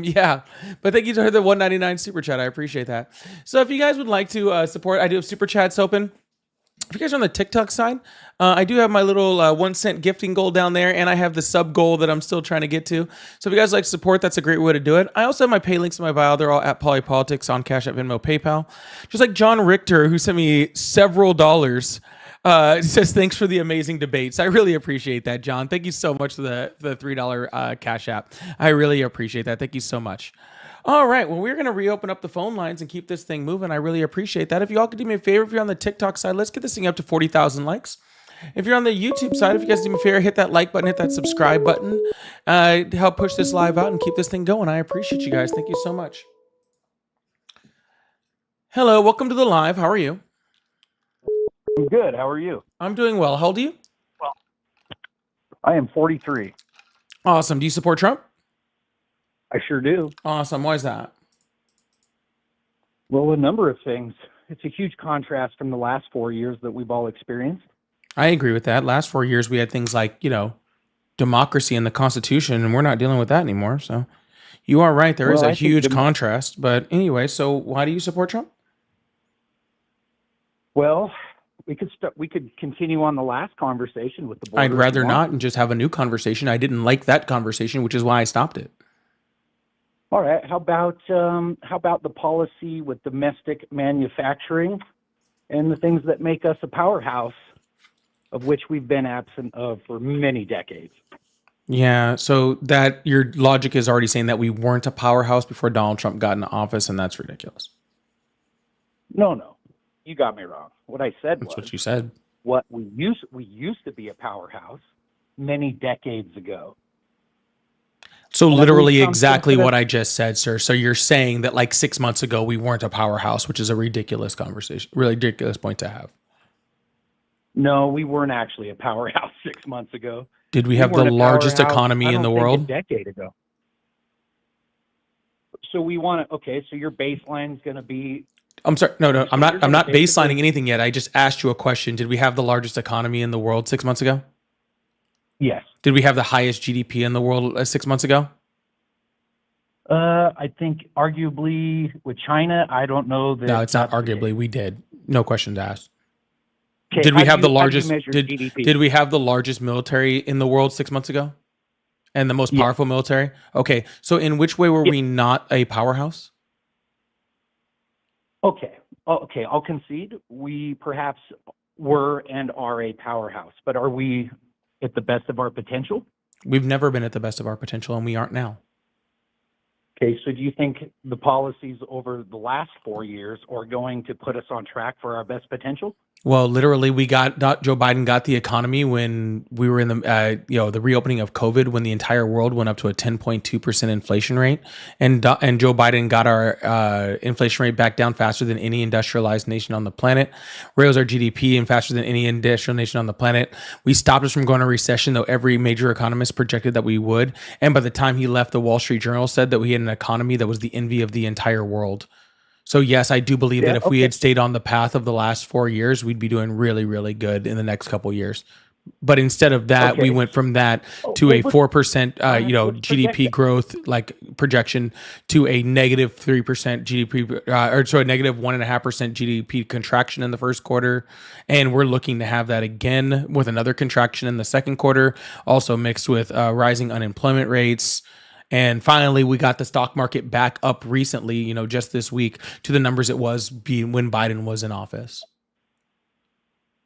yeah. But thank you to the $1.99 super chat. I appreciate that. So if you guys would like to support, I do have super chats open. If you guys are on the TikTok side, I do have my little 1 cent gifting goal down there, and I have the sub goal that I'm still trying to get to. So if you guys like to support, that's a great way to do it. I also have my pay links in my bio. They're all at Polypolitics on Cash App, Venmo, PayPal. Just like John Richter, who sent me several dollars, says thanks for the amazing debates. I really appreciate that, John. Thank you so much for the $3 Cash App. I really appreciate that. Thank you so much. All right, well, we're going to reopen up the phone lines and keep this thing moving. I really appreciate that. If you all could do me a favor, if you're on the TikTok side, let's get this thing up to 40,000 likes. If you're on the YouTube side, if you guys do me a favor, hit that like button, hit that subscribe button to help push this live out and keep this thing going. I appreciate you guys. Thank you so much. Hello, welcome to the live. How are you? I'm good. How are you? I'm doing well. How old are you? Well, I am 43. Awesome. Do you support Trump? I sure do. Awesome. Why is that? Well, a number of things. It's a huge contrast from the last 4 years that we've all experienced. I agree with that. Last 4 years, we had things like, democracy and the Constitution, and we're not dealing with that anymore. So you are right. There is a huge contrast. But anyway, so why do you support Trump? Well, we could continue on the last conversation with the border. I'd rather not and just have a new conversation. I didn't like that conversation, which is why I stopped it. All right. How about the policy with domestic manufacturing and the things that make us a powerhouse, of which we've been absent of for many decades? Yeah. So that your logic is already saying that we weren't a powerhouse before Donald Trump got into office, and that's ridiculous. No, you got me wrong. What I said was that's what you said. What we used to be a powerhouse many decades ago. So literally exactly what I just said, sir. So you're saying that like 6 months ago, we weren't a powerhouse, which is a ridiculous conversation, really ridiculous point to have. No, we weren't actually a powerhouse 6 months ago. Did we have the largest economy in the world? A decade ago. So we want to, okay, so your baseline is going to be. I'm sorry. No, I'm not baselining anything yet. I just asked you a question. Did we have the largest economy in the world 6 months ago? Yes. Did we have the highest GDP in the world 6 months ago? I think arguably with China, I don't know that. No, it's not arguably. We did. No questions asked. Okay, did we have the largest? GDP? Did we have the largest military in the world 6 months ago, and the most powerful military? Okay, so in which way were we not a powerhouse? Okay, I'll concede we perhaps were and are a powerhouse, but are we at the best of our potential? We've never been at the best of our potential, and we aren't now. Okay, so do you think the policies over the last 4 years are going to put us on track for our best potential? Well, literally, Joe Biden got the economy when we were in the reopening of COVID, when the entire world went up to a 10.2% inflation rate, and Joe Biden got our inflation rate back down faster than any industrialized nation on the planet, raised our GDP and faster than any industrial nation on the planet. We stopped us from going to recession, though every major economist projected that we would. And by the time he left, the Wall Street Journal said that we had an economy that was the envy of the entire world. So yes, I do believe that if we had stayed on the path of the last 4 years, we'd be doing really, really good in the next couple of years. But instead of that, we Okay. went from that Oh, to a well, 4%, let's project GDP it. growth like projection to a negative 3% GDP, or so a negative 1.5% GDP contraction in the first quarter, and we're looking to have that again with another contraction in the second quarter, also mixed with rising unemployment rates. And finally, we got the stock market back up recently, just this week to the numbers it was when Biden was in office.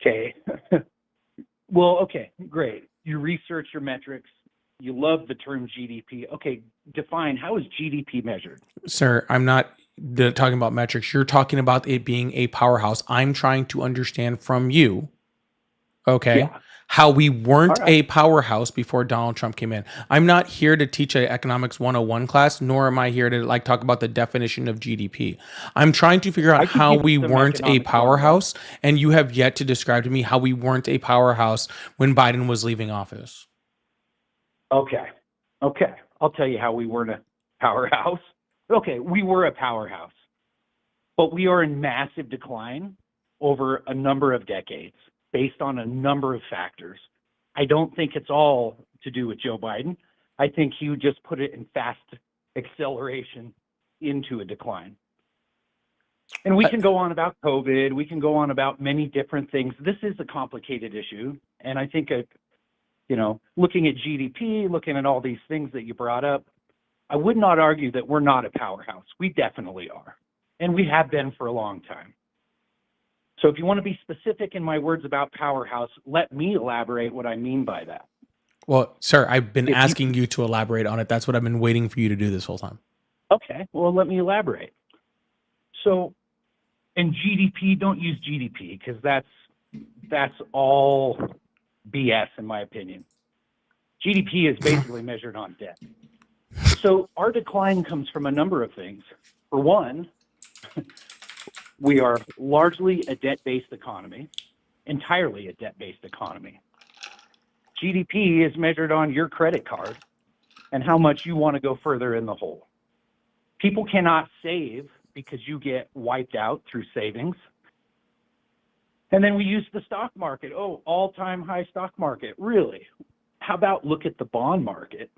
Okay. Well, okay, great. You research your metrics. You love the term GDP. Okay, define, how is GDP measured? Sir, I'm not talking about metrics. You're talking about it being a powerhouse. I'm trying to understand from you, okay, Yeah. how we All weren't right. a powerhouse before Donald Trump came in. I'm not here to teach an economics 101 class, nor am I here to talk about the definition of GDP. I'm trying to figure out I could how give you we some weren't a economics 101. powerhouse, and you have yet to describe to me how we weren't a powerhouse when Biden was leaving office. Okay. I'll tell you how we weren't a powerhouse. Okay, we were a powerhouse, but we are in massive decline over a number of decades based on a number of factors. I don't think it's all to do with Joe Biden. I think you just put it in fast acceleration into a decline. And we can go on about COVID. We can go on about many different things. This is a complicated issue. And I think, looking at GDP, looking at all these things that you brought up, I would not argue that we're not a powerhouse. We definitely are. And we have been for a long time. So if you want to be specific in my words about powerhouse, let me elaborate what I mean by that. Well, sir, I've been asking you to elaborate on it. That's what I've been waiting for you to do this whole time. Okay, well, let me elaborate. So in GDP, don't use GDP because that's all BS in my opinion. GDP is basically measured on debt. So our decline comes from a number of things. For one, we are largely a debt-based economy, entirely a debt-based economy. GDP is measured on your credit card and how much you want to go further in the hole. People cannot save because you get wiped out through savings. And then we use the stock market. Oh, all-time high stock market. Really? How about look at the bond market?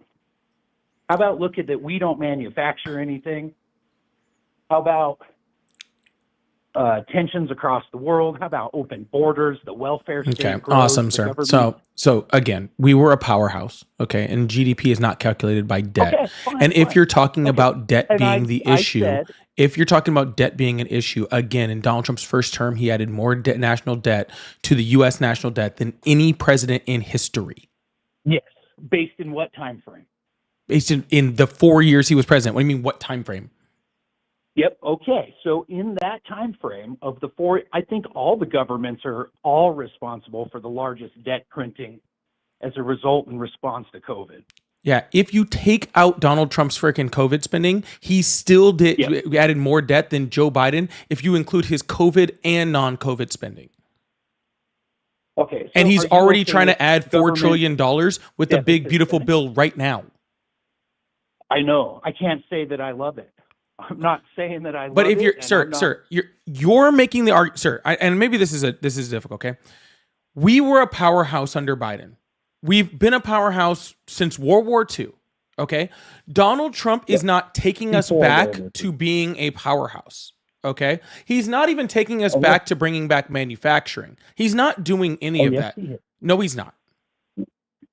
How about look at that we don't manufacture anything? How about tensions across the world? How about open borders, the welfare state Okay, grows, awesome, the sir. government? So again, we were a powerhouse, okay, and GDP is not calculated by debt. Okay, fine, And if fine. you're talking Okay. about debt And being the issue, said, if you're talking about debt being an issue, again, in Donald Trump's first term, he added more national debt to the U.S. national debt than any president in history. yes, based in what time frame? Based in the 4 years he was president. What do you mean, what time frame? Yep. Okay. So in that time frame of the four, I think all the governments are all responsible for the largest debt printing as a result in response to COVID. Yeah, if you take out Donald Trump's freaking COVID spending, he still added more debt than Joe Biden if you include his COVID and non-COVID spending. Okay. So and he's already trying to add $4 trillion with the big, beautiful bill right now. I know. I can't say that I love it. I'm not saying that I love it. But if you're, sir, you're making the argument, sir, and maybe this is difficult, okay? We were a powerhouse under Biden. We've been a powerhouse since World War II, okay? Donald Trump is not taking us back to being a powerhouse, okay? He's not even taking us back to bringing back manufacturing. He's not doing any of that. No, he's not.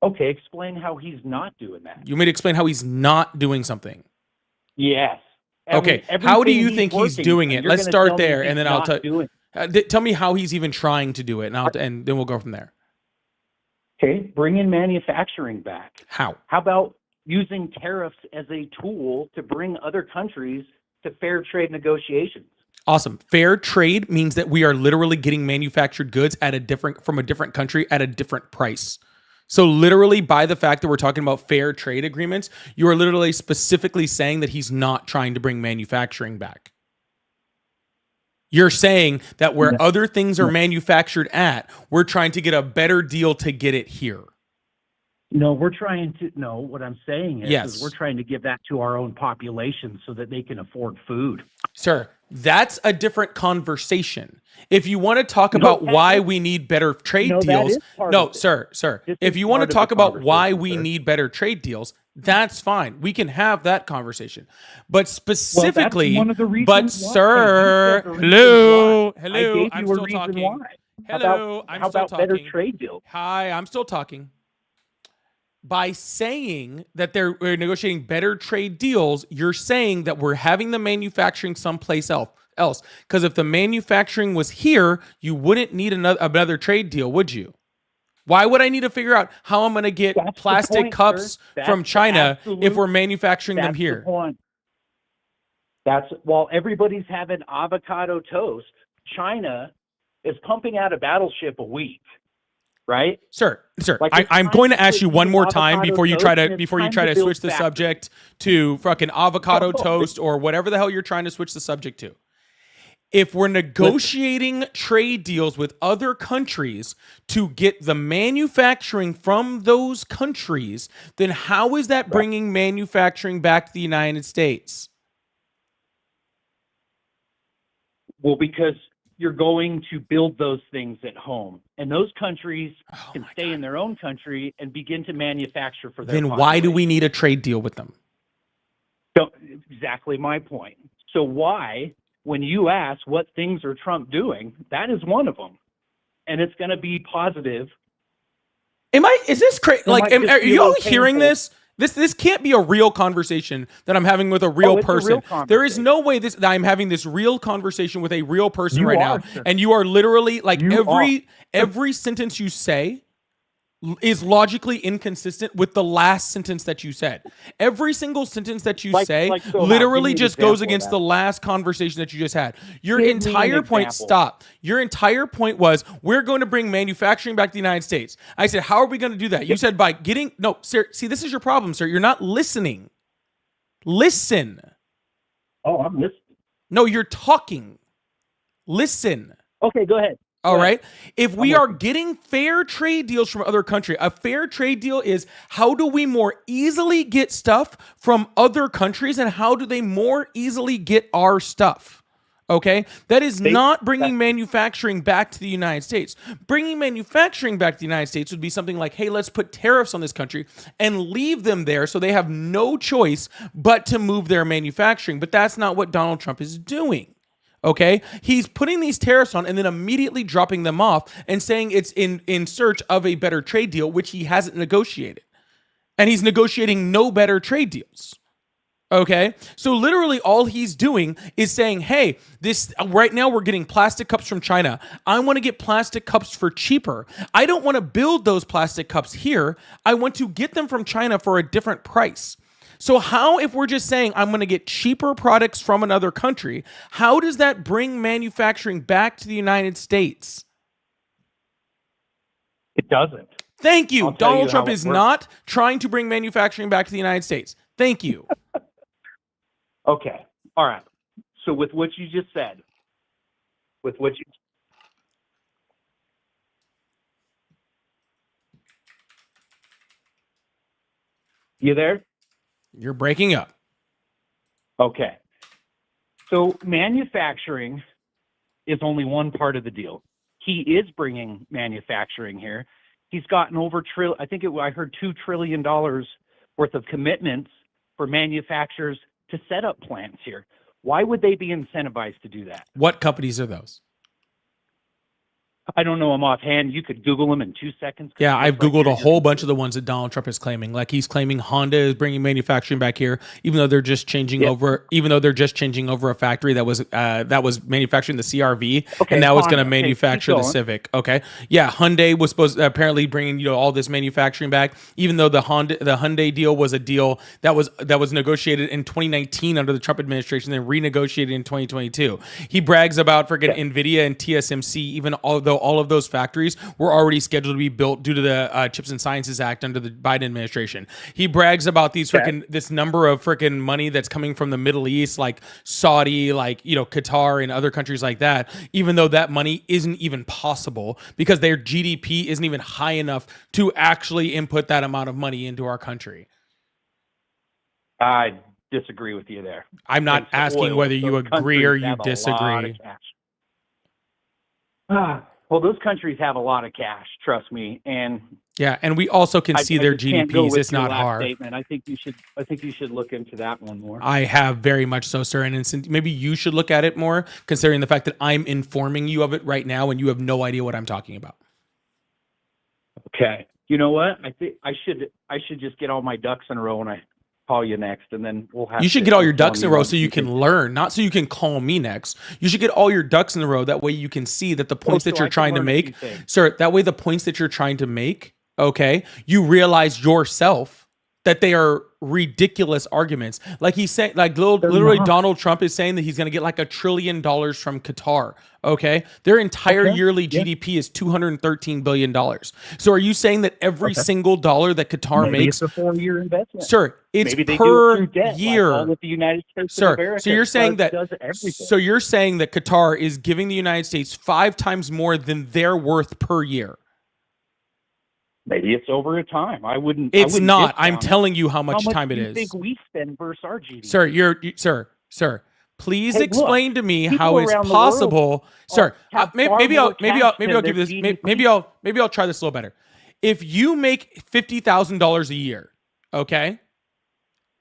Okay, explain how he's not doing that. You may explain how he's not doing something. Yes. Okay, how do you think he's doing it? Let's start there, and then I'll tell you. Tell me how he's even trying to do it, and then we'll go from there. Okay, bring in manufacturing back. How? How about using tariffs as a tool to bring other countries to fair trade negotiations? Awesome. Fair trade means that we are literally getting manufactured goods from a different country at a different price. So literally, by the fact that we're talking about fair trade agreements, you are literally specifically saying that he's not trying to bring manufacturing back. You're saying that where other things are manufactured at, we're trying to get a better deal to get it here. No, what I'm saying is we're trying to give that to our own population so that they can afford food. Sir, that's a different conversation. If you want to talk about why we need better trade deals, sir. If you want to talk about why we need better trade deals, that's fine. We can have that conversation. But specifically, one of the reasons but why. sir, You said the reason why. I gave I'm you a still reason talking. why. Hello, I'm how still about better talking. trade deals? Hi, I'm still talking. By saying that we're negotiating better trade deals, you're saying that we're having the manufacturing someplace else. Because if the manufacturing was here, you wouldn't need another trade deal, would you? Why would I need to figure out how I'm going to get plastic cups from China if we're manufacturing them here? While everybody's having avocado toast, China is pumping out a battleship a week. Right, sir. Like I'm going to ask you one more time before you try to switch the subject to fucking avocado toast or whatever the hell you're trying to switch the subject to. If we're negotiating trade deals with other countries to get the manufacturing from those countries, then how is that bringing manufacturing back to the United States? Well, because you're going to build those things at home, and those countries can stay in their own country and begin to manufacture for their Then why do we need a trade deal with them? Exactly my point. So why, when you ask what things are Trump doing, that is one of them, and it's going to be positive. Is this crazy? Like, are you all hearing this? This can't be a real conversation that I'm having with a real person. There is no way that I'm having this real conversation with a real person right now. And you are literally like every sentence you say is logically inconsistent with the last sentence that you said. Every single sentence that you say literally just goes against the last conversation that you just had. Your entire point, stop. Your entire point was, we're going to bring manufacturing back to the United States. I said, how are we going to do that? You said by getting, no, sir, see, this is your problem, sir. You're not listening. Listen. Oh, I'm listening. No, you're talking. Listen. Okay, go ahead. All right. If we are getting fair trade deals from other countries, a fair trade deal is how do we more easily get stuff from other countries and how do they more easily get our stuff? Okay. That is not bringing manufacturing back to the United States. Bringing manufacturing back to the United States would be something like, hey, let's put tariffs on this country and leave them there so they have no choice but to move their manufacturing. But that's not what Donald Trump is doing. Okay, he's putting these tariffs on and then immediately dropping them off and saying it's in search of a better trade deal, which he hasn't negotiated. And he's negotiating no better trade deals. Okay, so literally all he's doing is saying, hey, this right now we're getting plastic cups from China. I want to get plastic cups for cheaper. I don't want to build those plastic cups here. I want to get them from China for a different price. So how, if we're just saying I'm going to get cheaper products from another country, how does that bring manufacturing back to the United States? It doesn't. Thank you. Donald Trump is not trying to bring manufacturing back to the United States. Thank you. Okay. All right. So with what you just said, you there? You're breaking up. Okay. So manufacturing is only one part of the deal. He is bringing manufacturing here. He's gotten over I heard $2 trillion worth of commitments for manufacturers to set up plants here. Why would they be incentivized to do that? What companies are those? I don't know them offhand. You could Google them in 2 seconds. Yeah, I've Googled a whole bunch of the ones that Donald Trump is claiming. Like he's claiming Honda is bringing manufacturing back here, even though they're just changing over. Even though they're just changing over a factory that was manufacturing the CRV, and now it's going to manufacture the Civic. Okay, yeah, Hyundai was supposed to apparently bringing all this manufacturing back, even though the Hyundai deal was a deal that was negotiated in 2019 under the Trump administration, then renegotiated in 2022. He brags about freaking Nvidia and TSMC, even although all of those factories were already scheduled to be built due to the Chips and Sciences Act under the Biden administration. He brags about this number of freaking money that's coming from the Middle East, like Saudi, like Qatar and other countries like that, even though that money isn't even possible because their GDP isn't even high enough to actually input that amount of money into our country. I disagree with you there. I'm not Thanks to asking oil, whether you those agree or countries you have a lot of disagree. cash. Well, those countries have a lot of cash, trust me, and Yeah, and we also can see their just can't go GDPs. with It's your not last hard. statement. I think you should look into that one more. I have very much so, sir. And maybe you should look at it more, considering the fact that I'm informing you of it right now and you have no idea what I'm talking about. Okay. You know what? I think I should just get all my ducks in a row when I call you next, and then we'll have. You should to get all your inform ducks in a you row on so you can future- learn, not so you can call me next. You should get all your ducks in a row. That way you can see that the points that so you're I can trying to learn a make, few things. sir, that way the points that you're trying to make, okay, you realize yourself that they are ridiculous arguments. Like he's saying, like literally not. Donald Trump is saying that he's going to get like $1 trillion from Qatar. Okay. Their entire yearly GDP is $213 billion. So are you saying that every single dollar that Qatar Maybe makes, it's a 4-year investment. sir, it's Maybe they do per it through debt, year. like all with the United States Sir, of America. so you're saying that does everything. so you're saying that Qatar is giving the United States 5 times more than their worth per year. Maybe it's over a time. I wouldn't. It's not. discount I'm it. telling you how How much time do it you is. think we spend versus our GDP? Sir, sir, please Hey, look, explain to me people how it's around the possible. Sir, have maybe far more I'll cash give you than this. their Maybe I'll try this a little better. If you make $50,000 a year, okay,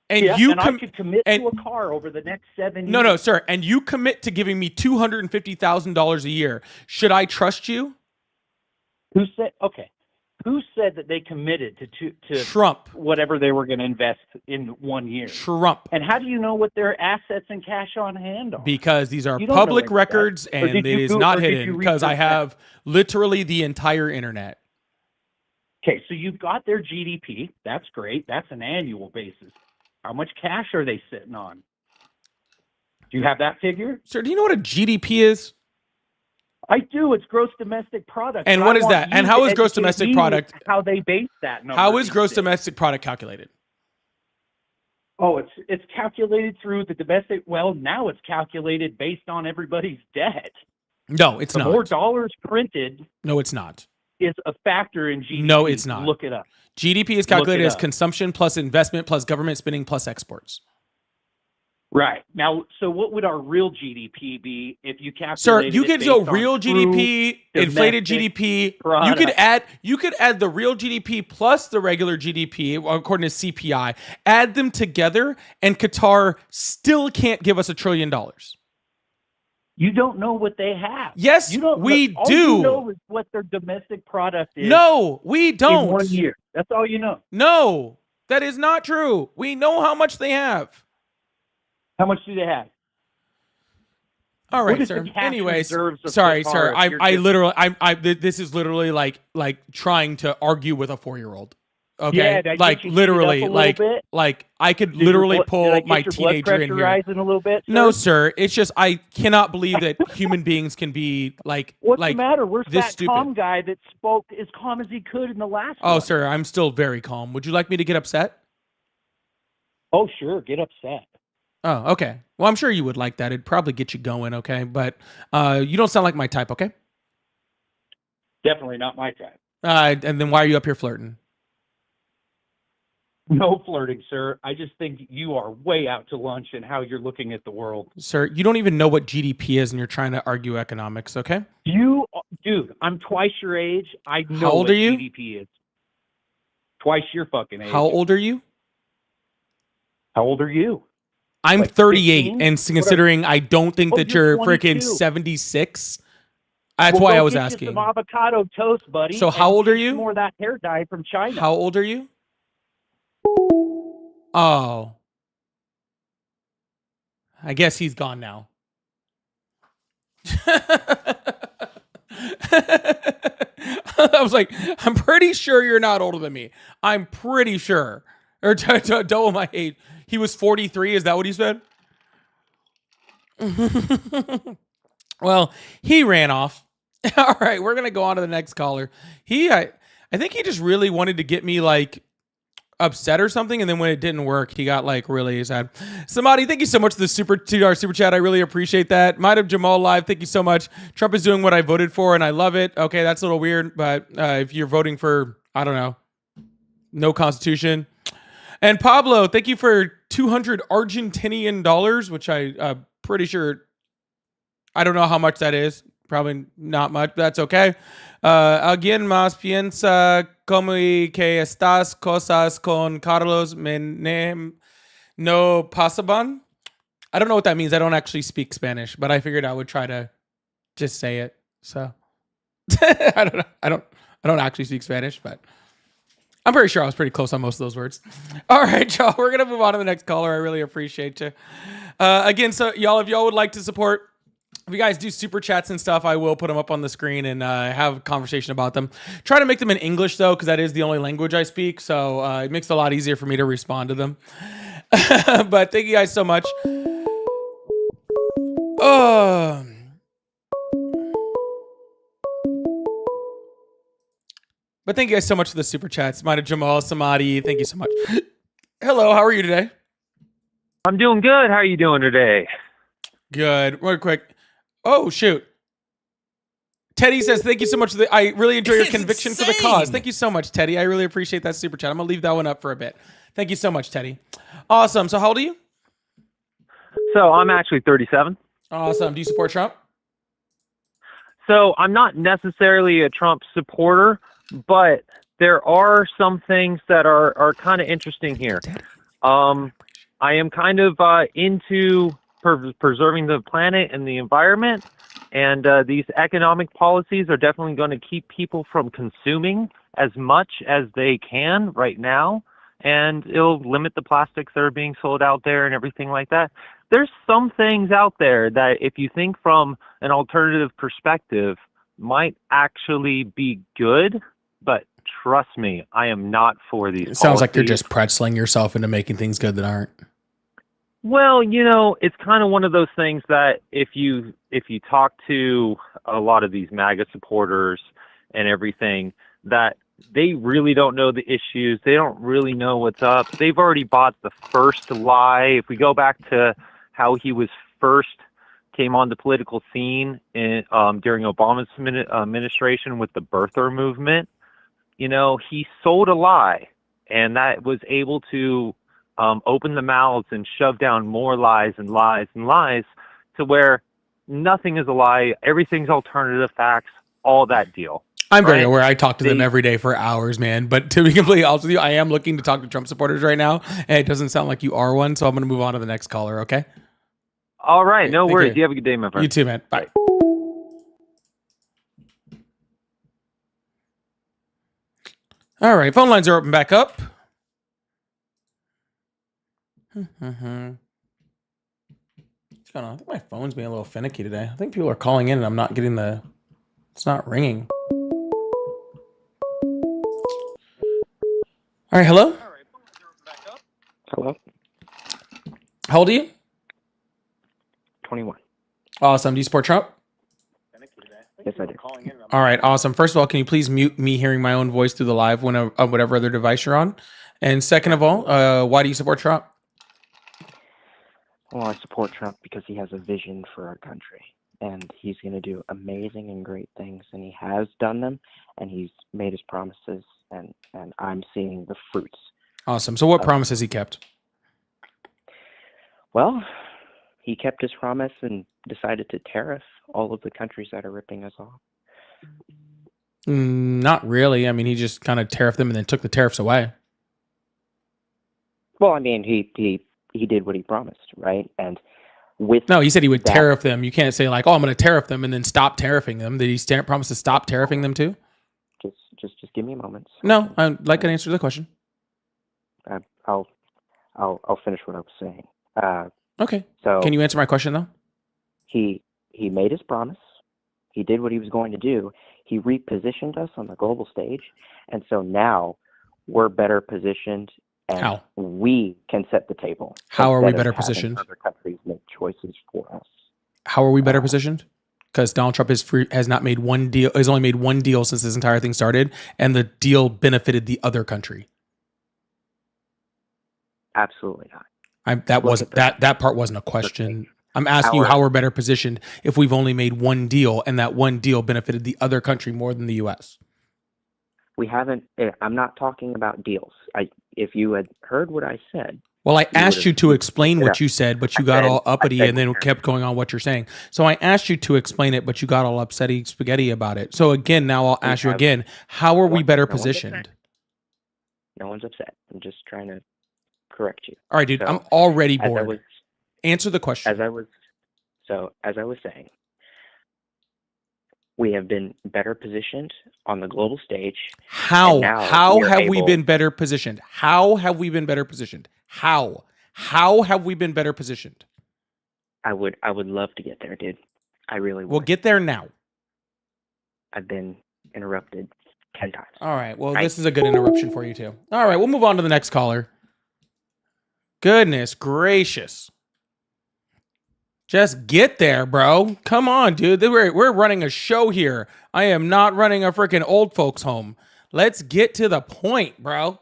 and you I could commit and- to a car over the next 7 years. no, sir, and you commit to giving me $250,000 a year, should I trust you? Who said? Okay. Who said that they committed to Trump. whatever they were going to invest in 1 year? Trump. And how do you know what their assets and cash on hand are? Because these are You don't know public any of that. records Or and did it you is go- not or did you hidden because I research that? have literally the entire internet. Okay, so you've got their GDP. That's great. That's an annual basis. How much cash are they sitting on? Do you have that figure? Sir, do you know what a GDP is? I do. It's gross domestic product. And But what I is want that? you And to how is gross educate domestic me product- How they base that number? How is these gross days. domestic product calculated? Oh, it's calculated through the domestic. Well, now it's calculated based on everybody's debt. No, it's The more not. dollars printed No, it's not. is a factor in GDP. No, it's not. Look it up. GDP is calculated as up. consumption plus investment plus government spending plus exports. Right. Now, so what would our real GDP be if you calculated Sir, you it could based go on real GDP, true inflated domestic GDP. product? You could add the real GDP plus the regular GDP according to CPI. Add them together, and Qatar still can't give us $1 trillion. You don't know what they have. Yes, you don't, we all do. You know is what their domestic product is. No, we don't. In 1 year. That's all you know. No, that is not true. We know how much they have. How much do they have? All What right, is sir. the cash Anyways, reserves of sorry, Qatar sir. if you're I just- literally, this is literally like trying to argue with a 4-year-old. Okay, Yeah, did I like get you heated literally, up a little bit? like I could Did your literally blood- pull did I get my your blood teenager in pressure here. rising a little bit, sir? No, sir. It's just I cannot believe that human beings can be like What's like the matter? Where's this that stupid. calm guy that spoke as calm as he could in the last Oh, one? sir, I'm still very calm. Would you like me to get upset? Oh, sure. Get upset. Oh, okay. Well, I'm sure you would like that. It'd probably get you going, okay? But you don't sound like my type, okay? Definitely not my type. And then why are you up here flirting? No flirting, sir. I just think you are way out to lunch in how you're looking at the world. Sir, you don't even know what GDP is and you're trying to argue economics, okay? Dude, I'm twice your age. I know How old what are you? GDP is. Twice your fucking age. How old are you? How old are you? I'm Like 38, 15? and considering I don't think Oh, that you're you're freaking 22. 76, that's Well, why go I was get you asking. some avocado toast, buddy. So and how old are get you? some more of that hair dye from China. How old are you? Oh. I guess he's gone now. I was like, I'm pretty sure you're not older than me. I'm pretty sure. Or double my age. He was 43. Is that what he said? Well, he ran off. All right, we're gonna go on to the next caller. I think he just really wanted to get me like upset or something, and then when it didn't work, he got like really sad. Samadi, thank you so much for the $2 super chat. I really appreciate that. Might have Jamal live. Thank you so much. Trump is doing what I voted for, and I love it. Okay, that's a little weird, but if you're voting for, I don't know, no constitution. And Pablo, thank you for 200 Argentinian dollars, which I'm pretty sure, I don't know how much that is. Probably not much, but that's okay. Alguien más piensa como que estas cosas con Carlos Menem no pasaban? I don't know what that means. I don't actually speak Spanish, but I figured I would try to just say it. So I don't know. I don't actually speak Spanish, but I'm pretty sure I was pretty close on most of those words. All right, y'all. We're gonna move on to the next caller. I really appreciate you. Again, so y'all, if y'all would like to support, if you guys do super chats and stuff, I will put them up on the screen and have a conversation about them. Try to make them in English though, because that is the only language I speak. So it makes it a lot easier for me to respond to them. But thank you guys so much. But thank you guys so much for the super chats. Mida Jamal, Samadi, thank you so much. Hello, how are you today? I'm doing good. How are you doing today? Good. Real quick. Oh, shoot. Teddy says, thank you so much. I really enjoy your conviction for the cause. Thank you so much, Teddy. I really appreciate that super chat. I'm going to leave that one up for a bit. Thank you so much, Teddy. Awesome. So how old are you? So I'm actually 37. Awesome. Do you support Trump? So I'm not necessarily a Trump supporter, but there are some things that are kind of interesting here. I am kind of into preserving the planet and the environment, and these economic policies are definitely going to keep people from consuming as much as they can right now, and it'll limit the plastics that are being sold out there and everything like that. There's some things out there that, if you think from an alternative perspective, might actually be good, but trust me, I am not for these. It sounds like you're just pretzeling yourself into making things good that aren't. Well, you know, it's kind of one of those things that if you talk to a lot of these MAGA supporters and everything, that they really don't know the issues. They don't really know what's up. They've already bought the first lie. If we go back to how he was first came on the political scene during Obama's administration with the birther movement, you know, he sold a lie, and that was able to open the mouths and shove down more lies and lies and lies to where nothing is a lie. Everything's alternative facts, all that deal. I'm very aware. I talk to them every day for hours, man. But to be completely honest with you, I am looking to talk to Trump supporters right now, and it doesn't sound like you are one. So I'm going to move on to the next caller. Okay. All right. No worries. You have a good day, my friend. You too, man. Bye. All right. Phone lines are open back up. What's going on? I think my phone's being a little finicky today. I think people are calling in and I'm not getting it's not ringing. All right. Hello? Hello? How old are you? 21. Awesome. Do you support Trump? Yes, I do. All right. Awesome. First of all, can you please mute me hearing my own voice through the live on whatever other device you're on? And second of all, why do you support Trump? Well, I support Trump because he has a vision for our country, and he's going to do amazing and great things, and he has done them, and he's made his promises, and I'm seeing the fruits. Awesome. So what promises he kept? Well, he kept his promise and decided to tariff all of the countries that are ripping us off. Not really. I mean, he just kind of tariffed them and then took the tariffs away. Well, I mean, he did what he promised, right? And no, he said he would tariff them. You can't say like, oh, I'm going to tariff them and then stop tariffing them. Did he promise to stop tariffing them too? Just give me a moment. No, I'd like an answer to the question. I'll finish what I was saying. Okay. So can you answer my question though? He made his promise. He did what he was going to do. He repositioned us on the global stage, and so now we're better positioned, and How? We can set the table. How are we better positioned? Other countries make choices for us. How are we better positioned? Because Donald Trump has not made one deal. Has only made one deal since this entire thing started, and the deal benefited the other country. Absolutely not. That part wasn't a question. I'm asking you how we're better positioned if we've only made one deal and that one deal benefited the other country more than the U.S. We haven't. I'm not talking about deals. If you had heard what I said. Well, I asked you to explain Yeah. what you said, but you got all uppity and then kept going on what you're saying. So I asked you to explain it, but you got all upsetty spaghetti about it. So again, now I'll ask you again, how are we better positioned? No one's upset. I'm just trying to correct you. All right, dude, So, I'm already as I bored. was, Answer the question. as I was saying, we have been better positioned on the global stage. How? now How we are have we able- been better positioned? How have we been better positioned? How? How have we been better positioned? I would love to get there, dude. I really would. We'll get there now. I've been interrupted 10 times. All right. Well, Right. this is a good interruption for you too. All right, we'll move on to the next caller. Goodness gracious. Just get there, bro. Come on, dude. We're running a show here. I am not running a freaking old folks home. Let's get to the point, bro.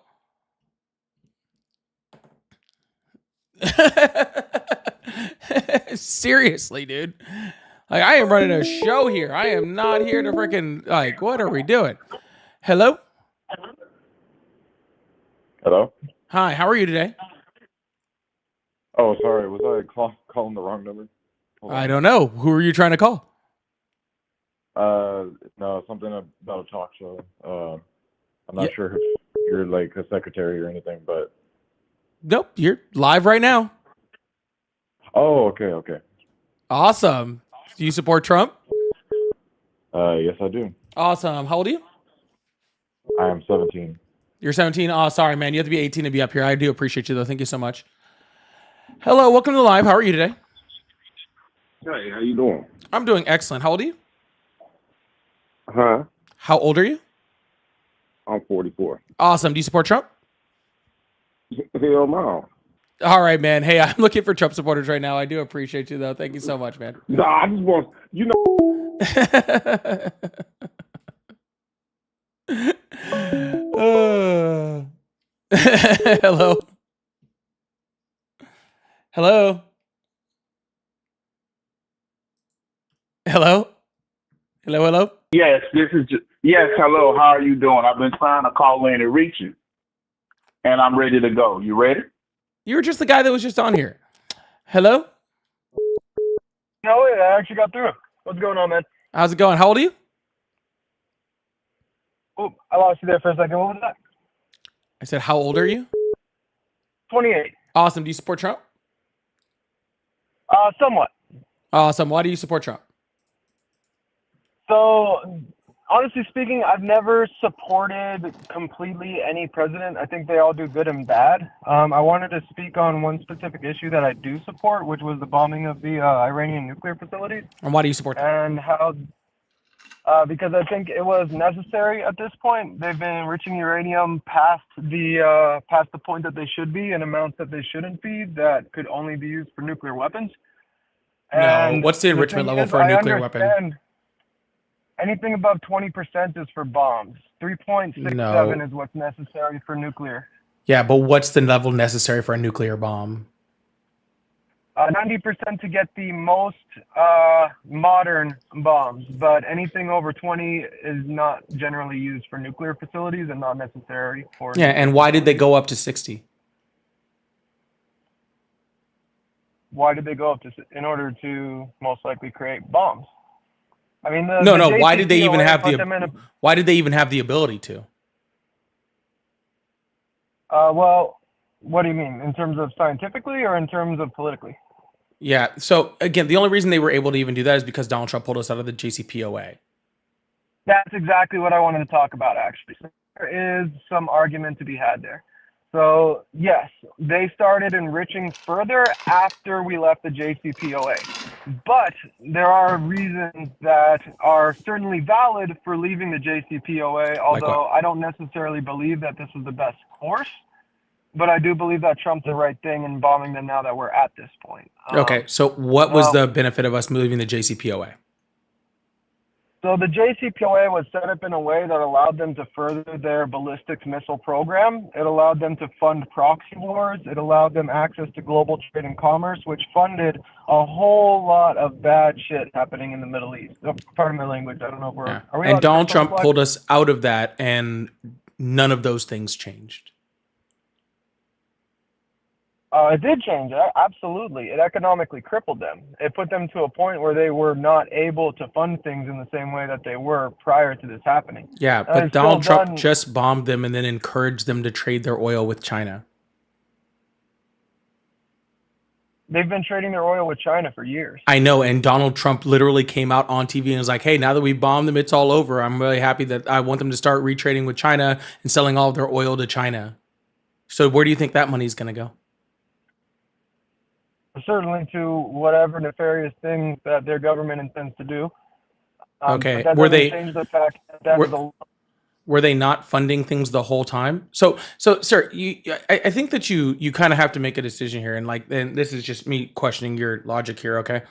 Seriously, dude. Like, I am running a show here. I am not here to freaking, like, what are we doing? Hello? Hello? Hi, how are you today? Oh, sorry. Was I calling the wrong number? I don't know. Who are you trying to call? No, something about a talk show. I'm not sure if you're like a secretary or anything, but. Nope, you're live right now. Oh, okay. Awesome. Do you support Trump? Yes, I do. Awesome. How old are you? I am 17. You're 17? Oh, sorry, man. You have to be 18 to be up here. I do appreciate you, though. Thank you so much. Hello, welcome to the live. How are you today? Hey, how you doing? I'm doing excellent. How old are you? Huh? How old are you? I'm 44. Awesome. Do you support Trump? Hell no. All right, man. Hey, I'm looking for Trump supporters right now. I do appreciate you, though. Thank you so much, man. Nah, I just want, you know. Hello. Hello. Hello. Hello. Yes, yes, hello, how are you doing? I've been trying to call in and reach you. And I'm ready to go. You ready? You were just the guy that was just on here. Hello? No, wait, I actually got through. What's going on, man? How's it going? How old are you? Oh, I lost you there for a second. What was that? I said, how old are you? 28. Awesome. Do you support Trump? Somewhat. Awesome. Why do you support Trump? So, honestly speaking, I've never supported completely any president. I think they all do good and bad. I wanted to speak on one specific issue that I do support, which was the bombing of the Iranian nuclear facilities. And why do you support that? And how, because I think it was necessary at this point. They've been enriching uranium past the point that they should be, in amounts that they shouldn't be, that could only be used for nuclear weapons. No, what's the enrichment level for a nuclear weapon? Anything above 20% is for bombs. 3.67 is what's necessary for nuclear. Yeah, but what's the level necessary for a nuclear bomb? 90% to get the most modern bombs, but anything over 20 is not generally used for nuclear facilities and not necessary for. Yeah, and why did they go up to 60? Why did they go up to? In order to most likely create bombs. I mean, no. Why did they even have Why did they even have the ability to? Well, what do you mean? In terms of scientifically or in terms of politically? Yeah. So again, the only reason they were able to even do that is because Donald Trump pulled us out of the JCPOA. That's exactly what I wanted to talk about, actually. So there is some argument to be had there. So yes, they started enriching further after we left the JCPOA. But there are reasons that are certainly valid for leaving the JCPOA, although I don't necessarily believe that this was the best course. But I do believe that Trump's the right thing in bombing them now that we're at this point. Okay, so what was the benefit of us moving the JCPOA? So the JCPOA was set up in a way that allowed them to further their ballistic missile program. It allowed them to fund proxy wars. It allowed them access to global trade and commerce, which funded a whole lot of bad shit happening in the Middle East. Oh, pardon my language. I don't know if we're... Yeah. Are we and Donald Trump pulled us out of that, and none of those things changed. It did change. Absolutely. It economically crippled them. It put them to a point where they were not able to fund things in the same way that they were prior to this happening. Yeah, but Donald Trump just bombed them and then encouraged them to trade their oil with China. They've been trading their oil with China for years. I know, and Donald Trump literally came out on TV and was like, hey, now that we bombed them, it's all over. I'm really happy that I want them to start retrading with China and selling all of their oil to China. So where do you think that money's going to go? Certainly to whatever nefarious thing that their government intends to do. Okay, were they change the fact that were they not funding things the whole time? So, sir, I think that you kind of have to make a decision here, and this is just me questioning your logic here. Okay,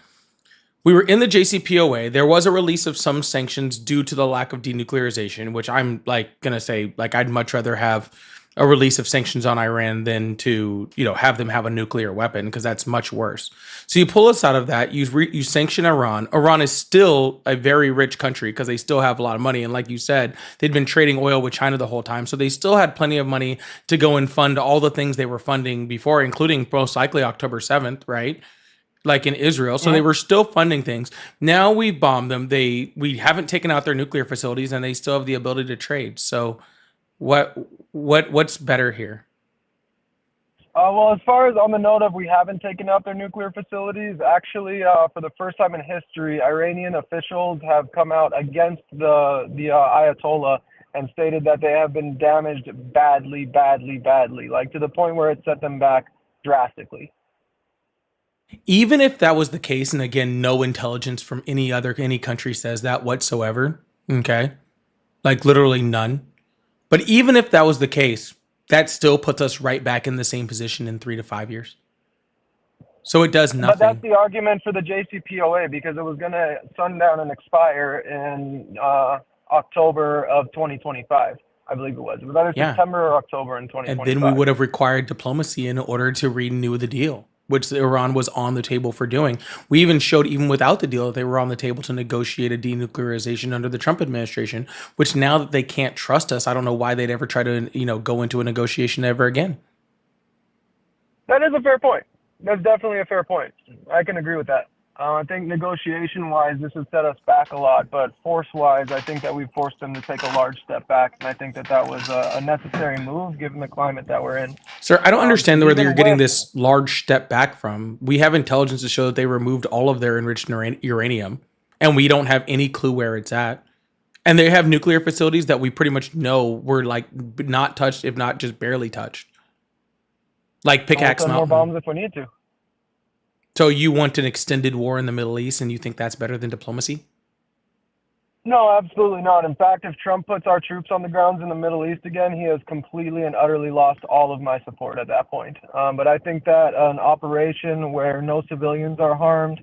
we were in the JCPOA. There was a release of some sanctions due to the lack of denuclearization, which I'm gonna say I'd much rather have a release of sanctions on Iran than to have them have a nuclear weapon, because that's much worse. So you pull us out of that. You sanction Iran. Iran is still a very rich country because they still have a lot of money, and like you said, they'd been trading oil with China the whole time, so they still had plenty of money to go and fund all the things they were funding before, including most likely October 7th, right? Like in Israel. So they were still funding things. Now we've bombed them. We haven't taken out their nuclear facilities, and they still have the ability to trade. So what's better here? Well, as far as on the note of we haven't taken out their nuclear facilities, actually, for the first time in history, Iranian officials have come out against the Ayatollah and stated that they have been damaged badly, like to the point where it set them back drastically. Even if that was the case, and again, no intelligence from any country says that whatsoever, okay? Like literally none. But even if that was the case, that still puts us right back in the same position in 3 to 5 years. So it does nothing. But that's the argument for the JCPOA, because it was going to sundown and expire in October of 2025, I believe it was. It was either September or October in 2025. And then we would have required diplomacy in order to renew the deal, which Iran was on the table for doing. We even showed, even without the deal, that they were on the table to negotiate a denuclearization under the Trump administration, which now that they can't trust us, I don't know why they'd ever try to, go into a negotiation ever again. That is a fair point. That's definitely a fair point. I can agree with that. I think negotiation-wise, this has set us back a lot, but force-wise, I think that we've forced them to take a large step back, and I think that was a necessary move given the climate that we're in. Sir, I don't understand where you're getting this large step back from. We have intelligence to show that they removed all of their enriched uranium, and we don't have any clue where it's at. And they have nuclear facilities that we pretty much know were not touched, if not just barely touched. Like Pickaxe Mountain. More bombs if we need to. So you want an extended war in the Middle East, and you think that's better than diplomacy? No, absolutely not. In fact, if Trump puts our troops on the grounds in the Middle East again, he has completely and utterly lost all of my support at that point. But I think that an operation where no civilians are harmed,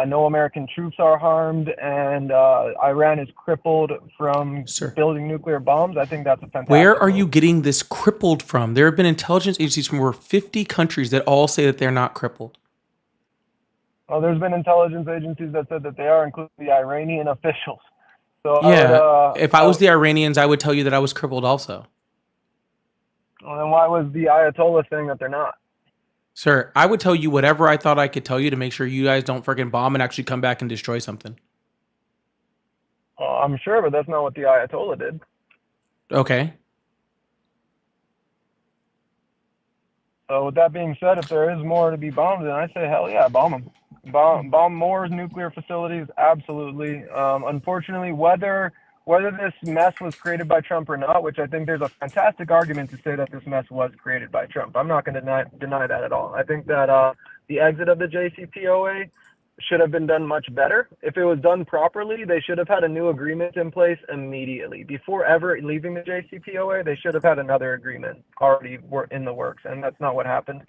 no American troops are harmed, and Iran is crippled from building nuclear bombs, I think that's a fantastic Where are move. you getting this crippled from? There have been intelligence agencies from over 50 countries that all say that they're not crippled. Well, there's been intelligence agencies that said that they are, including the Iranian officials. So yeah, if I was the Iranians, I would tell you that I was crippled also. Well, then why was the Ayatollah saying that they're not? Sir, I would tell you whatever I thought I could tell you to make sure you guys don't freaking bomb and actually come back and destroy something. I'm sure, but that's not what the Ayatollah did. Okay. So with that being said, if there is more to be bombed, then I say, hell yeah, bomb them. Bomb more nuclear facilities, absolutely. Unfortunately, whether this mess was created by Trump or not, which I think there's a fantastic argument to say that this mess was created by Trump. I'm not going to deny that at all. I think that the exit of the JCPOA should have been done much better. If it was done properly, they should have had a new agreement in place immediately. Before ever leaving the JCPOA, they should have had another agreement already in the works, and that's not what happened.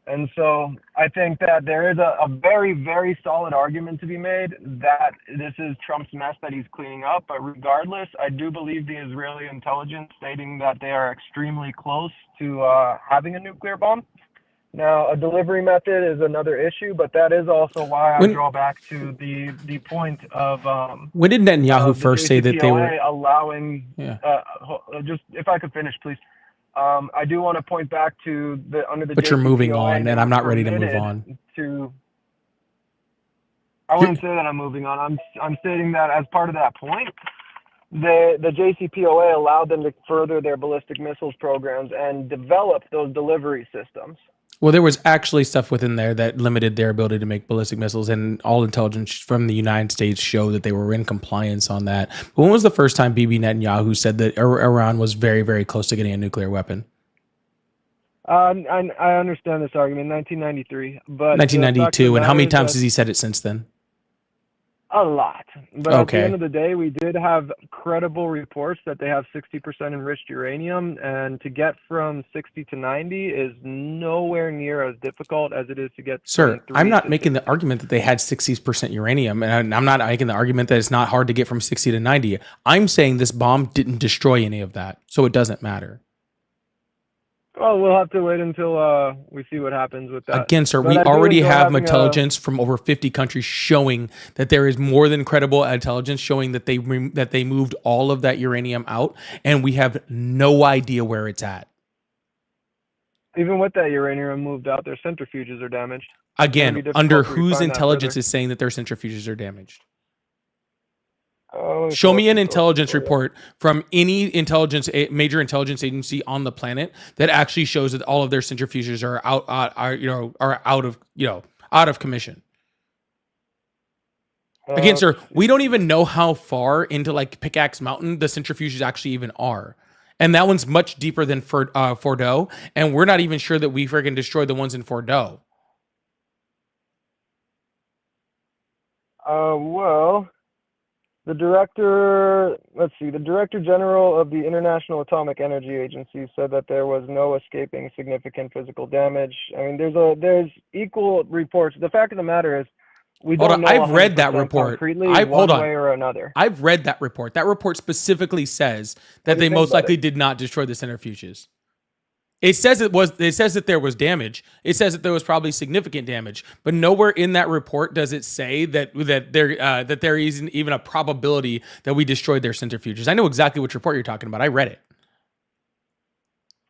And so I think that there is a very, very solid argument to be made that this is Trump's mess that he's cleaning up. But regardless, I do believe the Israeli intelligence stating that they are extremely close to having a nuclear bomb. Now, a delivery method is another issue, but that is also why I draw back to the point of when did Netanyahu first say that they were allowing? Yeah. Just if I could finish, please. I do want to point back to under the But you're moving JCPOA, on, they and were I'm not ready to move permitted on. I wouldn't say that I'm moving on. I'm stating that as part of that point, the JCPOA allowed them to further their ballistic missiles programs and develop those delivery systems. Well, there was actually stuff within there that limited their ability to make ballistic missiles, and all intelligence from the United States show that they were in compliance on that. But when was the first time Bibi Netanyahu said that Iran was very, very close to getting a nuclear weapon? I understand this argument, 1993, but 1992, and how many times has he said it since then? A lot. But Okay. at the end of the day, we did have credible reports that they have 60% enriched uranium, and to get from 60 to 90 is nowhere near as difficult as it is to get. Sir, I'm not making the argument that they had 60% uranium, and I'm not making the argument that it's not hard to get from 60 to 90. I'm saying this bomb didn't destroy any of that, so it doesn't matter. Well, we'll have to wait until we see what happens with that. Again, sir, But we I do already enjoy have having intelligence from over 50 countries showing that there is more than credible intelligence showing that they moved all of that uranium out, and we have no idea where it's at. Even with that uranium moved out, their centrifuges are damaged. Again, under whose intelligence is saying that their centrifuges are damaged? Show me an intelligence report from any major intelligence agency on the planet that actually shows that all of their centrifuges are out of commission. Again, sir, we don't even know how far into like Pickaxe Mountain the centrifuges actually even are. And that one's much deeper than Fordo, and we're not even sure that we freaking destroyed the ones in Fordo. Well, the director general of the International Atomic Energy Agency said that there was no escaping significant physical damage. I mean, there's equal reports. The fact of the matter is, we don't know. I've read that report. One way or another. I've read that report. That report specifically says that they most likely did not destroy the centrifuges. It says that there was damage. It says that there was probably significant damage, but nowhere in that report does it say that there isn't even a probability that we destroyed their centrifuges. I know exactly which report you're talking about. I read it.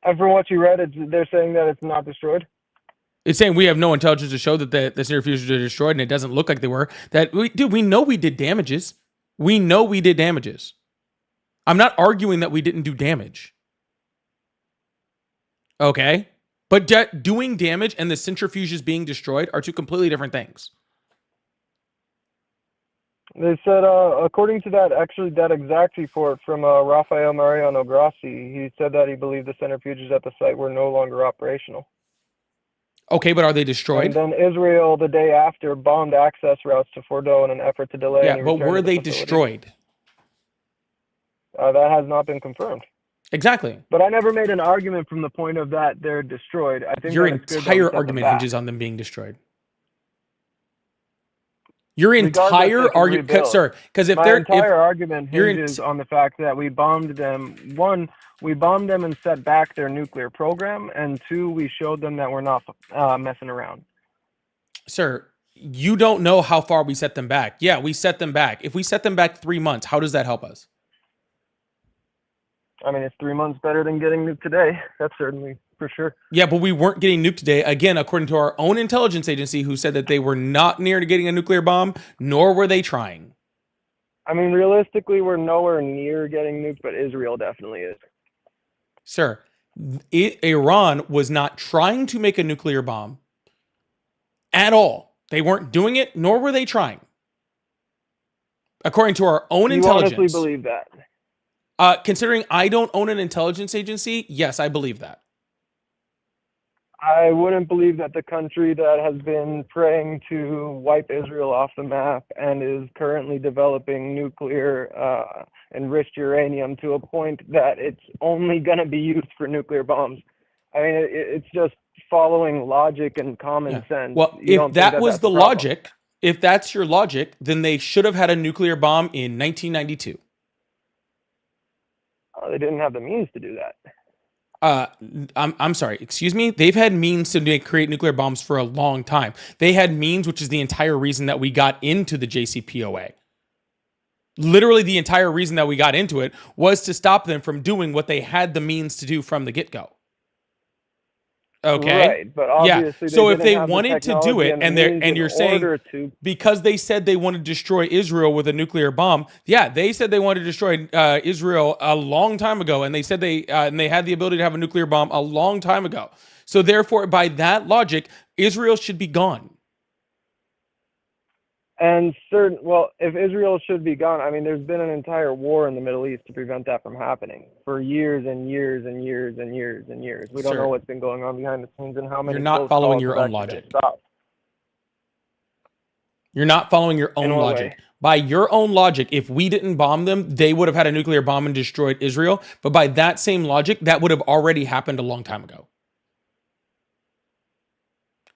And from what you read, they're saying that it's not destroyed. It's saying we have no intelligence to show that the centrifuges are destroyed, and it doesn't look like they were. We know we did damages. We know we did damages. I'm not arguing that we didn't do damage. Okay, but doing damage and the centrifuges being destroyed are two completely different things. They said, according to that exact report from Rafael Mariano Grassi, he said that he believed the centrifuges at the site were no longer operational. Okay, but are they destroyed? And then Israel, the day after, bombed access routes to Fordo in an effort to delay. Yeah, but were they destroyed? That has not been confirmed. Exactly. But I never made an argument from the point of that they're destroyed. I think your entire argument hinges on them being destroyed. Your entire argument, sir, because if my entire argument hinges on the fact that we bombed them. One, we bombed them and set back their nuclear program, and two, we showed them that we're not messing around. Sir, you don't know how far we set them back. Yeah, we set them back. If we set them back 3 months, how does that help us? I mean, it's 3 months better than getting nuked today. That's certainly for sure. Yeah, but we weren't getting nuked today. Again, according to our own intelligence agency, who said that they were not near to getting a nuclear bomb, nor were they trying. I mean, realistically, we're nowhere near getting nuked, but Israel definitely is. Sir, Iran was not trying to make a nuclear bomb at all. They weren't doing it, nor were they trying. According to our own intelligence. You honestly believe that? Considering I don't own an intelligence agency, yes, I believe that. I wouldn't believe that the country that has been praying to wipe Israel off the map and is currently developing nuclear enriched uranium to a point that it's only going to be used for nuclear bombs. I mean, it's just following logic and common sense. Well, if that was the logic, if that's your logic, then they should have had a nuclear bomb in 1992. They didn't have the means to do that. I'm sorry, excuse me. They've had means to create nuclear bombs for a long time. They had means, which is the entire reason that we got into the JCPOA. Literally, the entire reason that we got into it was to stop them from doing what they had the means to do from the get-go. Okay. Right, but Yeah. obviously So they if didn't they have the wanted to do technology it, and and the they're means and in you're saying order to, because they said they wanted to destroy Israel with a nuclear bomb, yeah, they said they wanted to destroy Israel a long time ago, and they said they had the ability to have a nuclear bomb a long time ago. So therefore, by that logic, Israel should be gone. and if Israel should be gone, I mean, there's been an entire war in the Middle East to prevent that from happening for years and years and years and years and years. We don't Sir, know what's been going on behind the scenes and how many you're not close following calls your have own actually been logic. stopped. You're not following your own In what logic. way? By your own logic, if we didn't bomb them, they would have had a nuclear bomb and destroyed Israel. But by that same logic, that would have already happened a long time ago.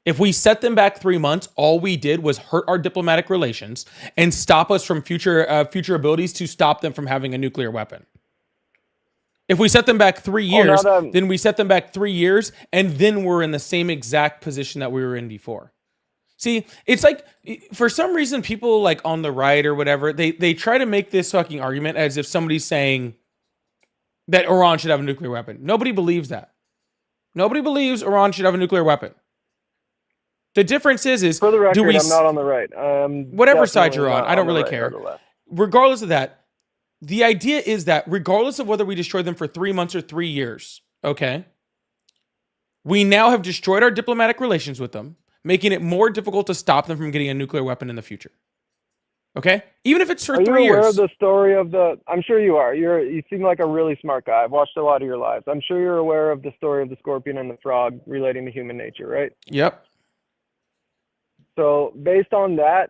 If we set them back 3 months, all we did was hurt our diplomatic relations and stop us from future abilities to stop them from having a nuclear weapon. If we set them back 3 years, then we set them back 3 years, and then we're in the same exact position that we were in before. See, it's like, for some reason, people like on the right or whatever, they try to make this fucking argument as if somebody's saying that Iran should have a nuclear weapon. Nobody believes that. Nobody believes Iran should have a nuclear weapon. The difference is For the record, do we, I'm not on the right. whatever side you're on, I don't really care. Regardless of that, the idea is that regardless of whether we destroy them for 3 months or 3 years, okay, we now have destroyed our diplomatic relations with them, making it more difficult to stop them from getting a nuclear weapon in the future. Okay? Even if it's for 3 years. Are you aware of the story of I'm sure you are. You seem like a really smart guy. I've watched a lot of your lives. I'm sure you're aware of the story of the scorpion and the frog relating to human nature, right? Yep. So based on that,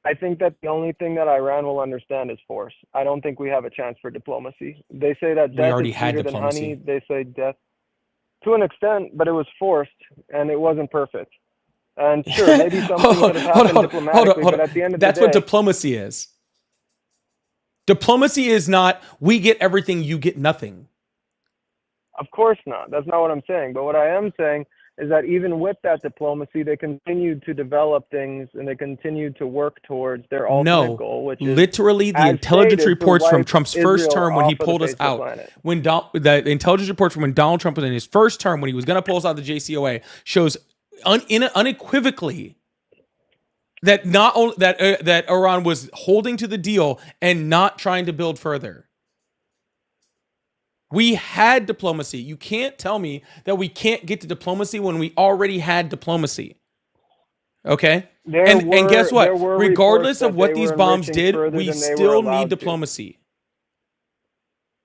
I think that the only thing that Iran will understand is force. I don't think we have a chance for diplomacy. They say that death is sweeter than honey. They say death to an extent, but it was forced and it wasn't perfect. And sure, maybe something could have happened diplomatically, but at the end of the day... That's what diplomacy is. Diplomacy is not, we get everything, you get nothing. Of course not. That's not what I'm saying. But what I am saying is that even with that diplomacy, they continued to develop things and they continued to work towards their ultimate goal, which is literally the intelligence reports from Trump's first term when he pulled us out. When the intelligence reports from when Donald Trump was in his first term, when he was going to pull us out of the JCPOA, shows unequivocally that not only that Iran was holding to the deal and not trying to build further. We had diplomacy. You can't tell me that we can't get to diplomacy when we already had diplomacy. Okay? And guess what? Regardless of what these bombs did, we still need diplomacy.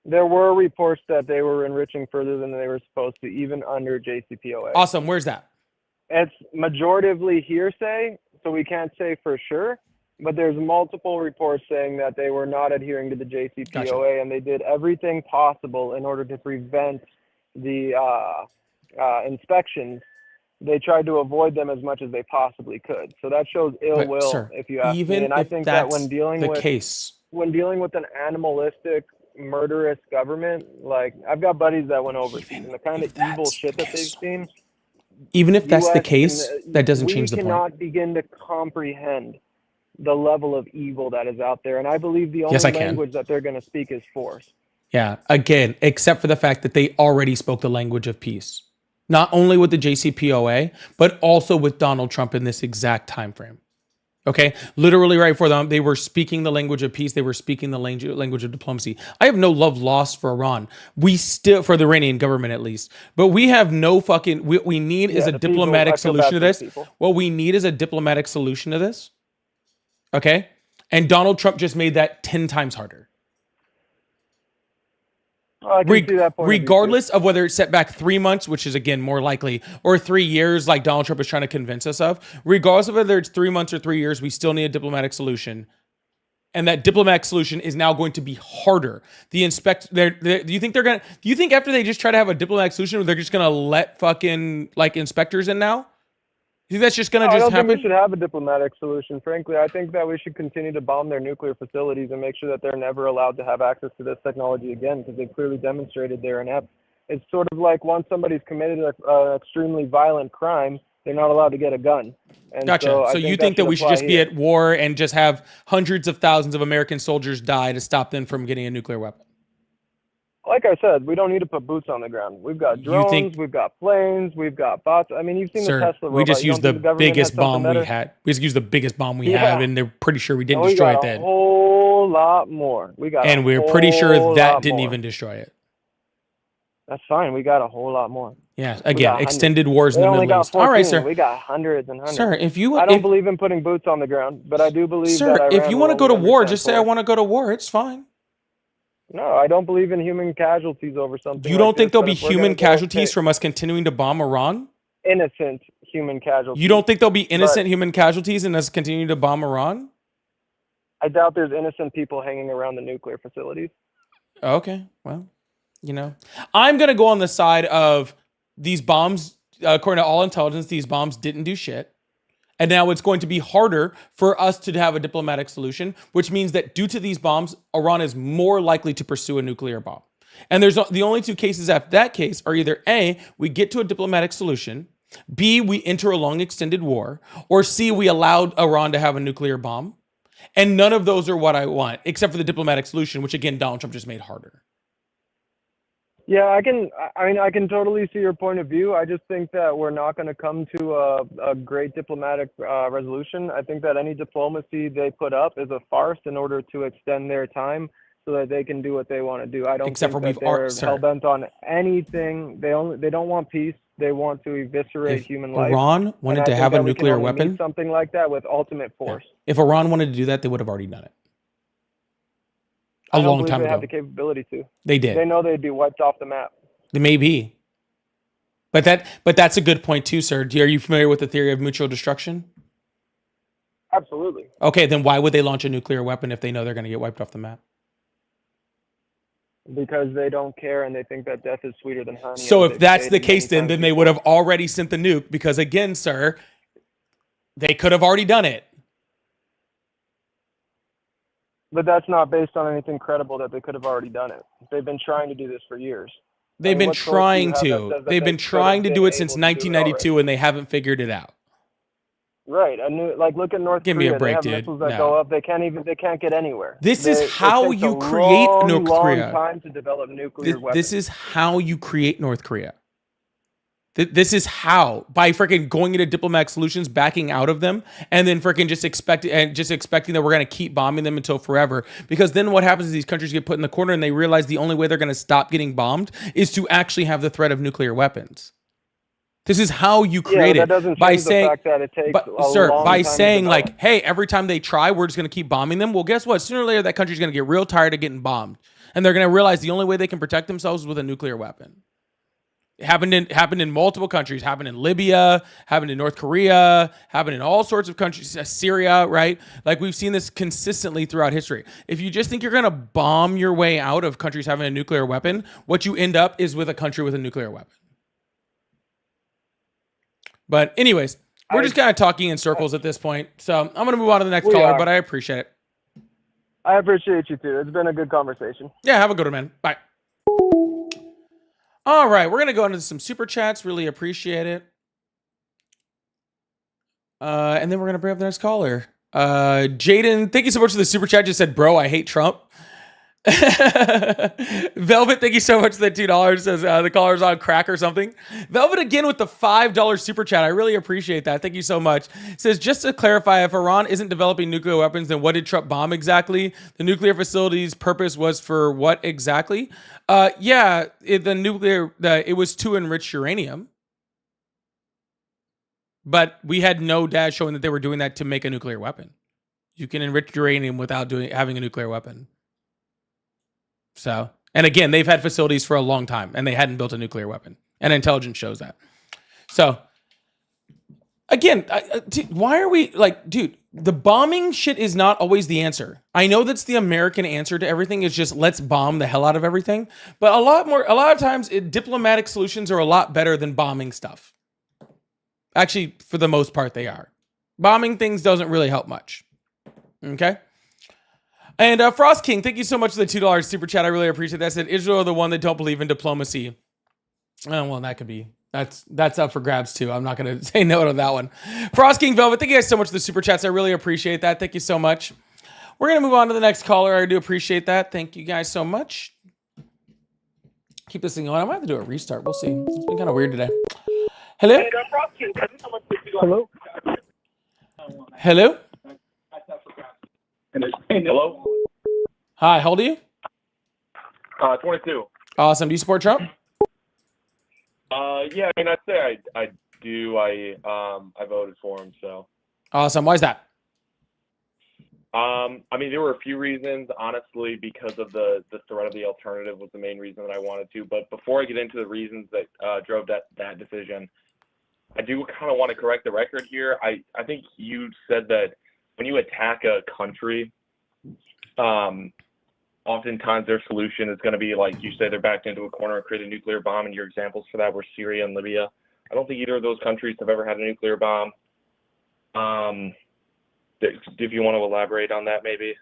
There were reports that they were enriching further than they were supposed to, even under JCPOA. Awesome. Where's that? It's majoritively hearsay, so we can't say for sure. But there's multiple reports saying that they were not adhering to the JCPOA, and they did everything possible in order to prevent the inspections. They tried to avoid them as much as they possibly could. So that shows ill will, if you ask me. And I think that when dealing with an animalistic, murderous government, like I've got buddies that went overseas, and the kind of evil shit that they've seen. Even if that's the case, that doesn't change the point. We cannot begin to comprehend the level of evil that is out there. And I believe the only language that they're going to speak is force. Yeah, again, except for the fact that they already spoke the language of peace. Not only with the JCPOA, but also with Donald Trump in this exact time frame. Okay? Literally right before them, they were speaking the language of peace. They were speaking the language of diplomacy. I have no love lost for Iran. We still, for the Iranian government at least, but we have no fucking, what we need is a diplomatic solution to this. What we need is a diplomatic solution to this. Okay? And Donald Trump just made that 10 times harder. Regardless of whether it's set back 3 months, which is again more likely, or 3 years like Donald Trump is trying to convince us of, regardless of whether it's 3 months or 3 years, we still need a diplomatic solution. And that diplomatic solution is now going to be harder. Do you think after they just try to have a diplomatic solution, they're just going to let fucking like inspectors in now? You think that's just going to just happen? I don't think we should have a diplomatic solution, frankly. I think that we should continue to bomb their nuclear facilities and make sure that they're never allowed to have access to this technology again, because they've clearly demonstrated they're inept. It's sort of like once somebody's committed an extremely violent crime, They're not allowed to get a gun. And Gotcha. So you think that we should just be here. at war and just have hundreds of thousands of American soldiers die to stop them from getting a nuclear weapon? Like I said, we don't need to put boots on the ground. We've got drones, we've got planes, we've got bots. I mean, you've seen the Tesla robot. We just used the biggest bomb we better? had. We just used the biggest bomb we Yeah. have, and they're pretty sure we didn't And we destroy got it then. a whole lot more. We got, And a we're pretty sure whole that lot didn't more. even destroy it. That's fine. We got a whole lot more. Yeah. We Again, got extended hundreds. wars in They the only Middle got East. 14. All right, sir. We got hundreds and hundreds. Sir, if you I don't believe in putting boots on the ground, but I do believe that sir, if Iran you will want to go to only war, understand just say I force. want to go to war. It's fine. No, I don't believe in human casualties over something. You like don't think this, there'll but be if we're human gonna go casualties take from us continuing to bomb Iran? innocent human casualties? You don't think there'll be innocent But human casualties in us continuing to bomb Iran? I doubt there's innocent people hanging around the nuclear facilities. Okay, well, I'm going to go on the side of these bombs, according to all intelligence, these bombs didn't do shit. And now it's going to be harder for us to have a diplomatic solution, which means that due to these bombs, Iran is more likely to pursue a nuclear bomb. And there's the only two cases after that case are either A, we get to a diplomatic solution, B, we enter a long extended war, or C, we allowed Iran to have a nuclear bomb. And none of those are what I want, except for the diplomatic solution, which again, Donald Trump just made harder. Yeah, I can totally see your point of view. I just think that we're not going to come to a great diplomatic resolution. I think that any diplomacy they put up is a farce in order to extend their time so that they can do what they want to do. I don't Except think for that they're hell bent on anything. They don't want peace. They want to eviscerate human life. Iran wanted to have a nuclear weapon, something like that with ultimate force. Yeah. If Iran wanted to do that, they would have already done it. A long time they ago. have the capability to. They did. They know they'd be wiped off the map. They may be. But that's a good point too, sir. Are you familiar with the theory of mutual destruction? Absolutely. Okay, then why would they launch a nuclear weapon if they know they're going to get wiped off the map? Because they don't care and they think that death is sweeter than honey. So if that's the case, then they would have already sent the nuke because again, sir, they could have already done it. But that's not based on anything credible that they could have already done it. They've been trying to do this for years. They've been trying to. They've been trying to do it since 1992 and they haven't figured it out. Right. Look at North Korea. Give me a break, they have dude. missiles that No. go up. They can't get anywhere. This is how you create North Korea. Long time to develop nuclear weapons. This is how you create North Korea. This is how, by freaking going into diplomatic solutions, backing out of them, and then freaking just expecting that we're going to keep bombing them until forever. Because then what happens is these countries get put in the corner and they realize the only way they're going to stop getting bombed is to actually have the threat of nuclear weapons. This is how you create that it doesn't by change saying, the fact that it takes by saying like, hey, every time they try, we're just going to keep bombing them. Well, guess what? Sooner or later, that country's going to get real tired of getting bombed, and they're going to realize the only way they can protect themselves is with a nuclear weapon. It happened in multiple countries. Happened in Libya. Happened in North Korea. Happened in all sorts of countries. Syria, right? Like we've seen this consistently throughout history. If you just think you're going to bomb your way out of countries having a nuclear weapon, what you end up is with a country with a nuclear weapon. But anyways, we're just kind of talking in circles at this point. So I'm going to move on to the next caller, but I appreciate it. I appreciate you too. It's been a good conversation. Yeah, have a good one, man. Bye. All right, we're going to go into some super chats. Really appreciate it. And then we're going to bring up the next caller. Jaden, thank you so much for the super chat. Just said, bro, I hate Trump. Velvet, thank you so much for the $2. Says the caller's on crack or something. Velvet again with the $5 super chat. I really appreciate that. Thank you so much. Says, just to clarify, if Iran isn't developing nuclear weapons, then what did Trump bomb exactly? The nuclear facility's purpose was for what exactly? It was to enrich uranium. But we had no data showing that they were doing that to make a nuclear weapon. You can enrich uranium without having a nuclear weapon. So, and again, they've had facilities for a long time and they hadn't built a nuclear weapon, and intelligence shows that. So again, why are we like, dude, the bombing shit is not always the answer. I know that's the American answer to everything is just let's bomb the hell out of everything. But a lot of times diplomatic solutions are a lot better than bombing stuff. Actually, for the most part, they are. Bombing things doesn't really help much. Okay. And Frost King, thank you so much for the $2 super chat. I really appreciate that. Said Israel are the one that don't believe in diplomacy. Oh, well, that could be That's up for grabs too. I'm not going to say no to that one. Frost King Velvet, thank you guys so much for the super chats. I really appreciate that. Thank you so much. We're going to move on to the next caller. I do appreciate that. Thank you guys so much. Keep this thing going. I might have to do a restart. We'll see. It's been kind of weird today. Hello? Hello? Hello? Hello? Hi, how old are you? 22. Awesome. Do you support Trump? Yeah, I mean, I'd say I do. I voted for him, so. Awesome. Why is that? I mean, there were a few reasons, honestly, because of the threat of the alternative was the main reason that I wanted to. But before I get into the reasons that drove that decision, I do kind of want to correct the record here. I think you said that when you attack a country, oftentimes their solution is going to be like you say they're backed into a corner and create a nuclear bomb, and your examples for that were Syria and Libya. I don't think either of those countries have ever had a nuclear bomb. If you want to elaborate on that, maybe.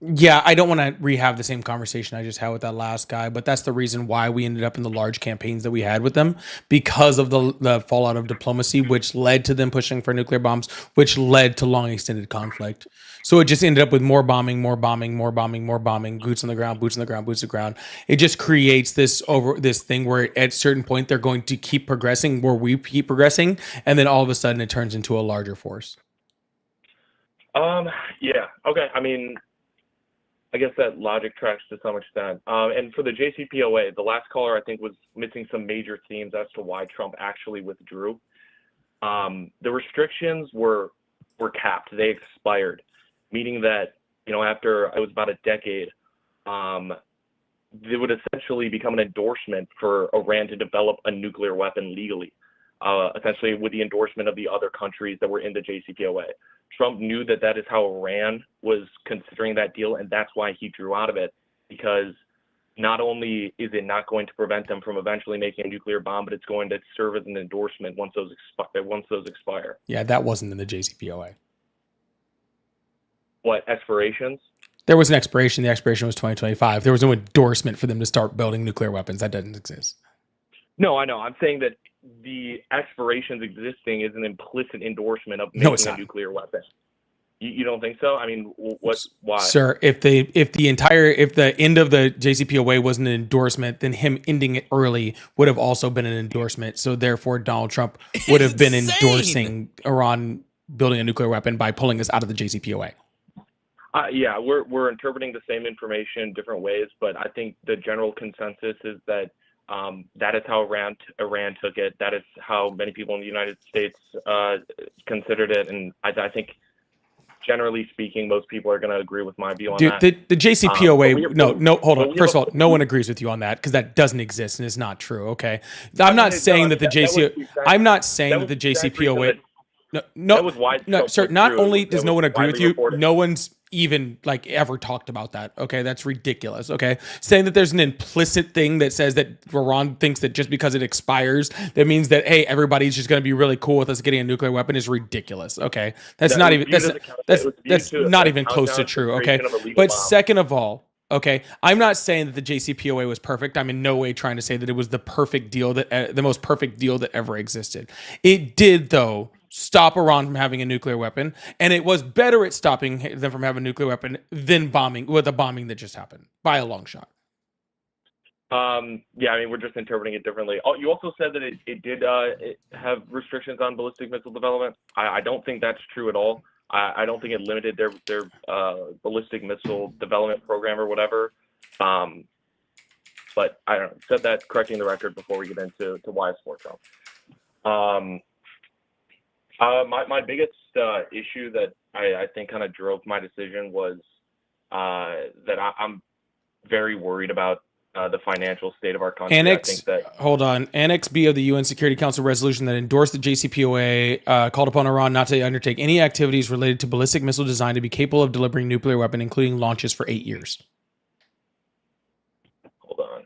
Yeah, I don't want to rehab the same conversation I just had with that last guy, but that's the reason why we ended up in the large campaigns that we had with them, because of the fallout of diplomacy, which led to them pushing for nuclear bombs, which led to long extended conflict. So it just ended up with more bombing, boots on the ground, boots on the ground. It just creates this thing where at a certain point they're going to keep progressing, where we keep progressing, and then all of a sudden it turns into a larger force. Yeah. Okay. I mean, I guess that logic tracks to some extent. And for the JCPOA, the last caller I think was missing some major themes as to why Trump actually withdrew. The restrictions were capped; they expired, meaning that after it was about a decade, it would essentially become an endorsement for Iran to develop a nuclear weapon legally, essentially with the endorsement of the other countries that were in the JCPOA. Trump knew that is how Iran was considering that deal, and that's why he drew out of it, because not only is it not going to prevent them from eventually making a nuclear bomb, but it's going to serve as an endorsement once those expire. Yeah, that wasn't in the JCPOA. What, expirations? There was an expiration. The expiration was 2025. There was no endorsement for them to start building nuclear weapons. That doesn't exist. No, I know. I'm saying that the expirations existing is an implicit endorsement of making a nuclear weapon. You don't think so? I mean, why? Sir, if the end of the JCPOA was an endorsement, then him ending it early would have also been an endorsement. So therefore, Donald Trump would have been endorsing Iran building a nuclear weapon by pulling us out of the JCPOA. Yeah, we're interpreting the same information different ways, but I think the general consensus is that that is how Iran took it. That is how many people in the United States considered it, and I think, generally speaking, most people are going to agree with my view on that. The JCPOA, hold on. First of all, no one agrees with you on that because that doesn't exist and it's not true. Okay, I'm not saying that the JCPOA. No, sir. Not only does no one agree with you, no one's even ever talked about that. Okay, that's ridiculous. Okay, saying that there's an implicit thing that says that Iran thinks that just because it expires, that means that hey, everybody's just going to be really cool with us getting a nuclear weapon is ridiculous. Okay, that's not even close to true. Okay, but second of all. Okay, I'm not saying that the JCPOA was perfect. I'm in no way trying to say that it was the perfect deal the most perfect deal that ever existed. It did, though, stop Iran from having a nuclear weapon, and it was better at stopping them from having a nuclear weapon than the bombing that just happened by a long shot. Yeah, I mean, we're just interpreting it differently. Oh, you also said that it did have restrictions on ballistic missile development. I don't think that's true at all. I don't think it limited their ballistic missile development program or whatever. But I don't know, said that, correcting the record before we get into why I support Trump. My biggest issue that I think kind of drove my decision was that I'm very worried about the financial state of our country. Annex B of the UN Security Council resolution that endorsed the JCPOA called upon Iran not to undertake any activities related to ballistic missile design to be capable of delivering nuclear weapon, including launches for 8 years. Hold on.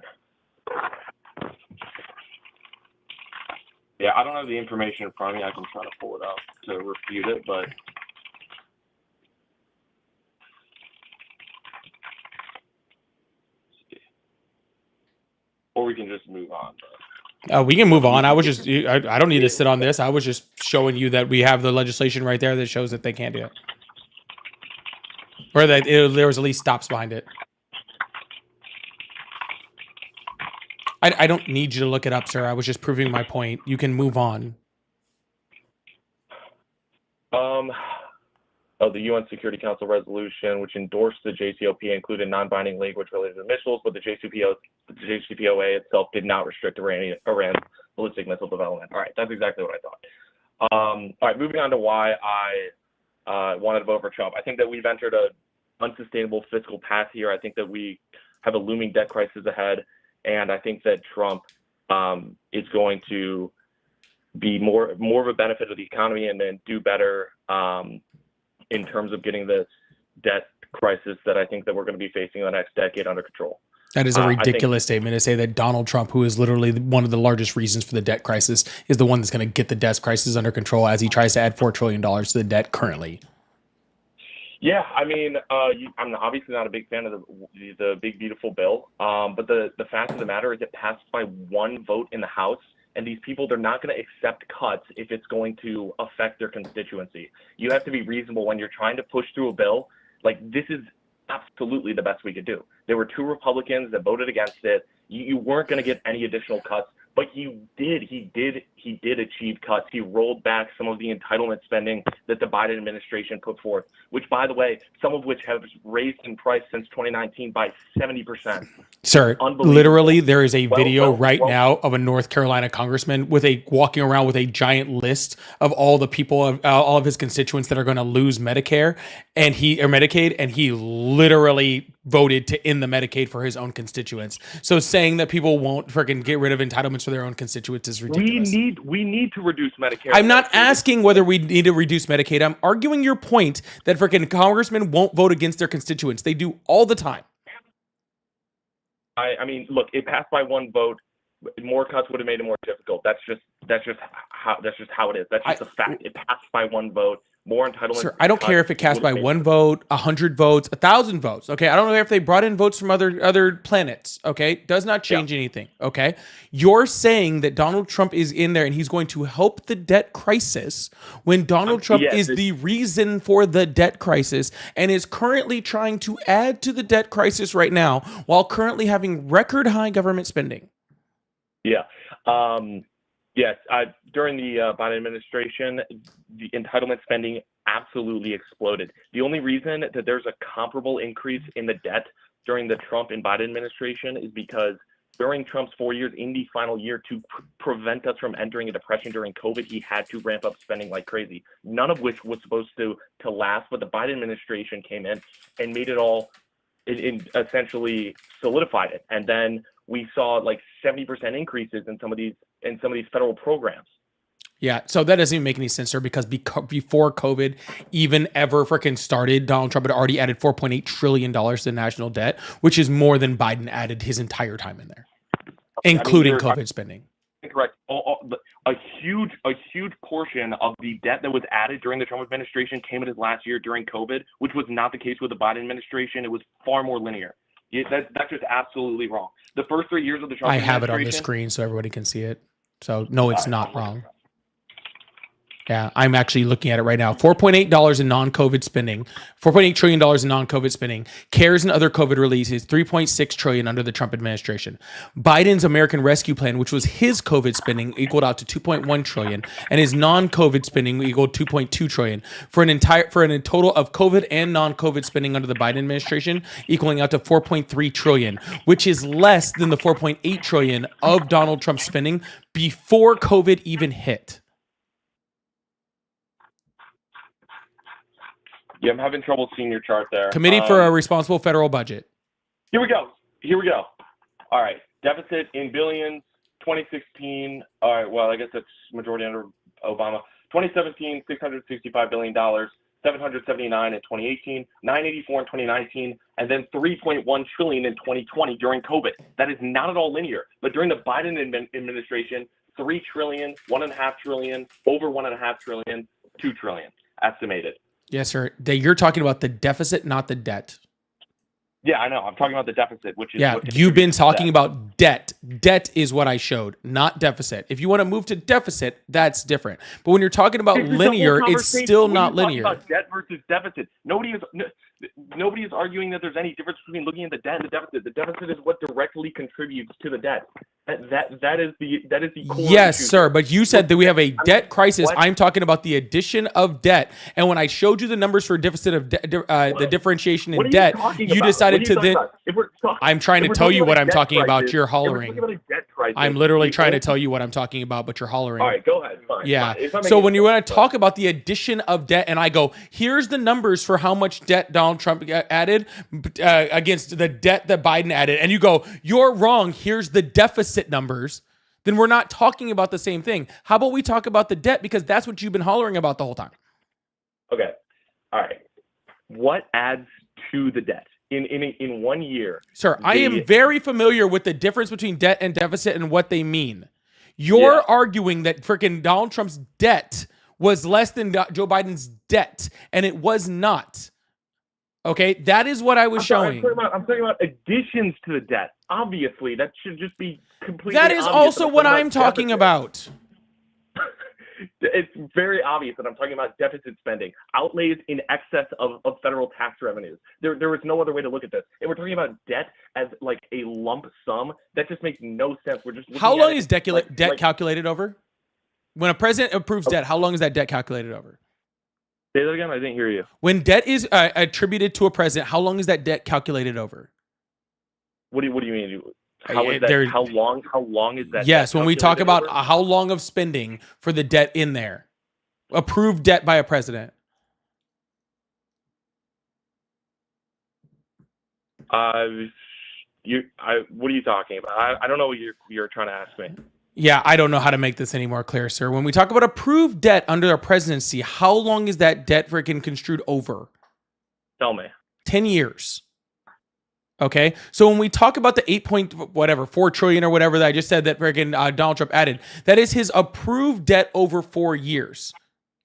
Yeah, I don't have the information in front of me. I can try to pull it up to refute it, but or we can just move on. We can move on. I was just, I don't need to sit on this. I was just showing you that we have the legislation right there that shows that they can't do it. Or that there was at least stops behind it. I don't need you to look it up, sir. I was just proving my point. You can move on. The UN Security Council resolution, which endorsed the JCPOA, included non-binding language related to missiles, but the JCPOA itself did not restrict Iran's ballistic missile development. All right, that's exactly what I thought. All right, moving on to why I wanted to vote for Trump. I think that we've entered an unsustainable fiscal path here. I think that we have a looming debt crisis ahead, and I think that Trump is going to be more of a benefit of the economy and then do better in terms of getting this debt crisis that I think that we're going to be facing in the next decade under control. That is a ridiculous statement to say that Donald Trump, who is literally one of the largest reasons for the debt crisis, is the one that's going to get the debt crisis under control as he tries to add $4 trillion to the debt currently. Yeah, I mean, I'm obviously not a big fan of the big, beautiful bill, but the fact of the matter is it passed by one vote in the House. And these people, they're not going to accept cuts if it's going to affect their constituency. You have to be reasonable when you're trying to push through a bill. Like, this is absolutely the best we could do. There were 2 Republicans that voted against it. You weren't going to get any additional cuts, but he did achieve cuts. He rolled back some of the entitlement spending that the Biden administration put forth, which, by the way, some of which have raised in price since 2019 by 70%. Sir, literally, there is a video right now of a North Carolina congressman walking around with a giant list of all the people, all of his constituents that are going to lose Medicare or Medicaid, and he literally voted to end the Medicaid for his own constituents. So saying that people won't freaking get rid of entitlements for their own constituents is ridiculous. We need to reduce Medicare. I'm not asking whether we need to reduce Medicaid. I'm arguing your point that freaking congressmen won't vote against their constituents. They do all the time. I mean, look, it passed by one vote. More cuts would have made it more difficult. That's just how it is. That's just a fact. It passed by one vote. More entitlements. Sir, I don't care if it cast by one vote, 100 votes, 1,000 votes. Okay, I don't know if they brought in votes from other planets. Okay, does not change anything. Okay, you're saying that Donald Trump is in there and he's going to help the debt crisis when Donald Trump is the reason for the debt crisis and is currently trying to add to the debt crisis right now while currently having record high government spending. Yeah. Yes, during the Biden administration, the entitlement spending absolutely exploded. The only reason that there's a comparable increase in the debt during the Trump and Biden administration is because during Trump's 4 years, in the final year, to prevent us from entering a depression during COVID, he had to ramp up spending like crazy, none of which was supposed to last. But the Biden administration came in and made it all, essentially solidified it. And then we saw like 70% increases in some of these federal programs. Yeah, so that doesn't even make any sense, sir, because before COVID even ever freaking started, Donald Trump had already added $4.8 trillion to the national debt, which is more than Biden added his entire time in there, including COVID spending. Correct. A huge portion of the debt that was added during the Trump administration came in his last year during COVID, which was not the case with the Biden administration. It was far more linear. That's just absolutely wrong. The first 3 years of the Trump administration... I have it on the screen so everybody can see it. So, no, it's not wrong. Yeah, I'm actually looking at it right now. $4.8 in non-COVID spending, $4.8 trillion in non-COVID spending, CARES and other COVID releases, $3.6 trillion under the Trump administration. Biden's American Rescue Plan, which was his COVID spending, equaled out to $2.1 trillion, and his non-COVID spending equaled $2.2 trillion for a total of COVID and non-COVID spending under the Biden administration, equaling out to $4.3 trillion, which is less than the $4.8 trillion of Donald Trump's spending before COVID even hit. Yeah, I'm having trouble seeing your chart there. Committee for a Responsible Federal Budget. Here we go. All right. Deficit in billions, 2016. All right. Well, I guess that's majority under Obama. 2017, $665 billion, 779 in 2018, 984 in 2019, and then 3.1 trillion in 2020 during COVID. That is not at all linear. But during the Biden administration, 3 trillion, 1.5 trillion, over 1.5 trillion, 2 trillion estimated. Yes, sir. You're talking about the deficit, not the debt. Yeah, I know. I'm talking about the deficit, which is Yeah, what you've been contributes to talking that. about debt. Debt is what I showed, not deficit. If you want to move to deficit, that's different. But when you're talking about This is the whole linear, it's conversation. still What are not you talking linear. about debt versus deficit. Nobody is arguing that there's any difference between looking at the debt and the deficit. The deficit is what directly contributes to the debt. That is the core Yes, issue. sir. But you said that we have a debt crisis. What? I'm talking about the addition of debt. And when I showed you the numbers for deficit of the differentiation What in are debt, talking you about? decided What are to then. talking about? If we're talk- I'm trying if to we're tell talking you what a I'm debt talking about. crisis- You're if we're hollering. talking about a debt crisis, I'm literally the trying to only- tell you what I'm talking about, but you're hollering. All right, go ahead. Fine. Yeah. Fine. It's not So making when you sense, want to talk about the addition of debt, and I go, here's the numbers for how much debt Donald Trump added against the debt that Biden added, and you go, you're wrong. Here's the deficit numbers. Then we're not talking about the same thing. How about we talk about the debt, because that's what you've been hollering about the whole time. Okay. All right. What adds to the debt in 1 year? Sir, I am very familiar with the difference between debt and deficit and what they mean. You're arguing that freaking Donald Trump's debt was less than Joe Biden's debt, and it was not. Okay, that is what I was showing. I'm talking about additions to the debt. Obviously, that should just be completely. That is obvious also what I'm talking about. It's very obvious that I'm talking about deficit spending, outlays in excess of federal tax revenues. There is no other way to look at this. If we're talking about debt as like a lump sum, that just makes no sense. We're just how long is debt calculated over? When a president approves debt, how long is that debt calculated over? Say that again. I didn't hear you. When debt is attributed to a president, how long is that debt calculated over? What do you mean? How is that? How long is that? Yes, when we talk about how long of spending for the debt in there, approved debt by a president. What are you talking about? I don't know what you're trying to ask me. Yeah, I don't know how to make this any more clear, sir. When we talk about approved debt under a presidency, how long is that debt freaking construed over? Tell me. 10 years. Okay, so when we talk about the 4 trillion or whatever that I just said that freaking Donald Trump added, that is his approved debt over 4 years,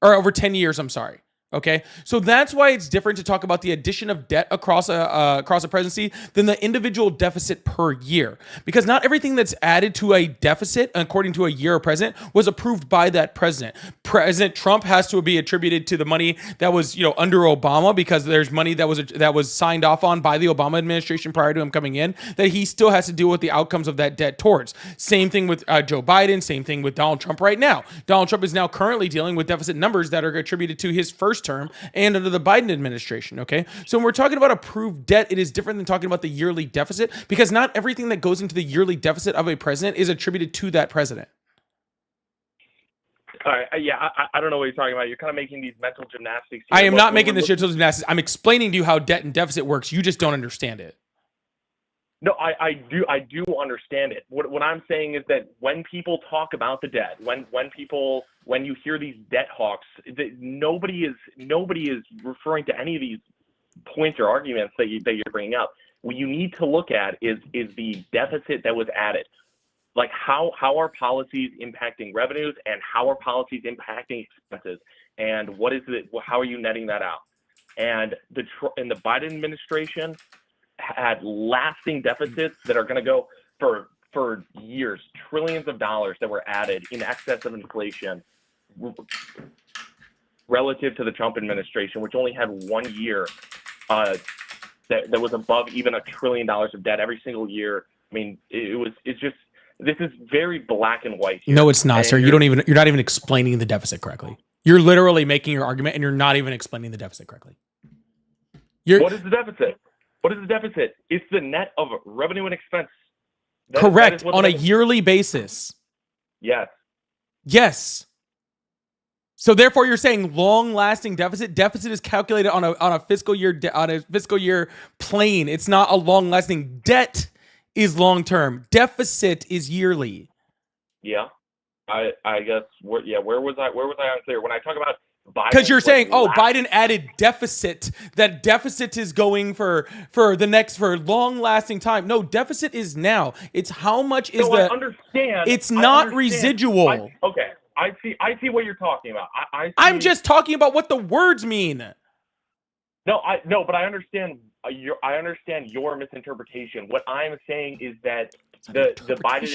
or over 10 years. I'm sorry. Okay, so that's why it's different to talk about the addition of debt across a presidency than the individual deficit per year, because not everything that's added to a deficit according to a year of president was approved by that president. President Trump has to be attributed to the money that was under Obama, because there's money that was signed off on by the Obama administration prior to him coming in that he still has to deal with the outcomes of that debt towards. Same thing with Joe Biden. Same thing with Donald Trump right now. Donald Trump is now currently dealing with deficit numbers that are attributed to his first term and under the Biden administration. Okay, so when we're talking about approved debt, it is different than talking about the yearly deficit, because not everything that goes into the yearly deficit of a president is attributed to that president. All right, I don't know what you're talking about. You're kind of making these mental gymnastics here. I am not making this mental gymnastics. I'm explaining to you how debt and deficit works. You just don't understand it. No, I do understand it. What I'm saying is that when people talk about the debt, when you hear these debt hawks, nobody is referring to any of these points or arguments that you're bringing up. What you need to look at is the deficit that was added. Like how are policies impacting revenues, and how are policies impacting expenses, and what is it? How are you netting that out? And the Biden administration had lasting deficits that are going to go for years, trillions of dollars that were added in excess of inflation relative to the Trump administration, which only had 1 year that was above even $1 trillion of debt every single year. I mean, this is very black and white here. No, it's not, sir. You're not even explaining the deficit correctly. You're literally making your argument and you're not even explaining the deficit correctly. What is the deficit? What is the deficit? It's the net of revenue and expense. Correct. On a yearly basis. Yes. Yes. So therefore, you're saying long-lasting deficit. Deficit is calculated on a fiscal year plane. It's not a long-lasting. Debt is long-term. Deficit is yearly. Yeah. I guess. Where was I unclear when I talk about Biden? Because you're saying, Biden added deficit. That deficit is going for long-lasting time. No, deficit is now. It's how much is I understand. It's not residual. Okay. I see what you're talking about. I'm just talking about what the words mean. No, but I understand. I understand your misinterpretation. What I'm saying is that the Biden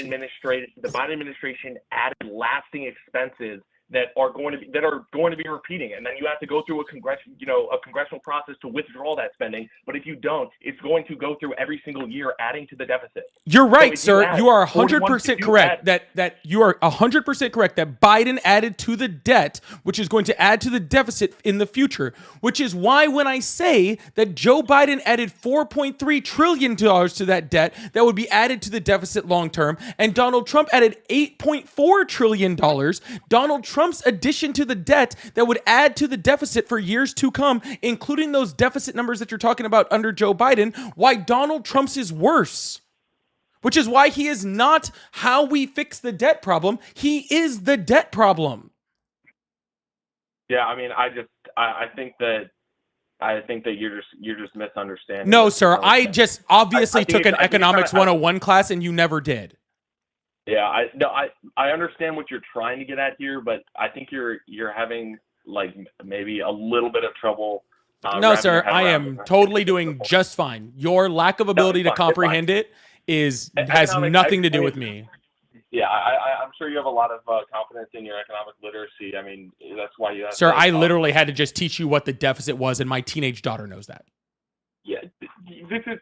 administration added lasting expenses that are going to be repeating, and then you have to go through a congressional process to withdraw that spending. But if you don't, it's going to go through every single year, adding to the deficit. You're right, sir. You are 100% correct. That you are 100% correct that Biden added to the debt, which is going to add to the deficit in the future. Which is why when I say that Joe Biden added $4.3 trillion to that debt, that would be added to the deficit long term, and Donald Trump added $8.4 trillion. Donald Trump's addition to the debt that would add to the deficit for years to come, including those deficit numbers that you're talking about under Joe Biden, why Donald Trump's is worse. Which is why he is not how we fix the debt problem. He is the debt problem. Yeah, I mean, I think that you're just misunderstanding. No, sir. I just obviously took an economics 101 class and you never did. Yeah, I understand what you're trying to get at here, but I think you're having like maybe a little bit of trouble. No, sir, I am totally doing just fine. Your lack of ability to comprehend it has nothing to do with me. Yeah, I'm sure you have a lot of confidence in your economic literacy. I mean, that's why you have. Sir, I literally had to just teach you what the deficit was, and my teenage daughter knows that. Yeah,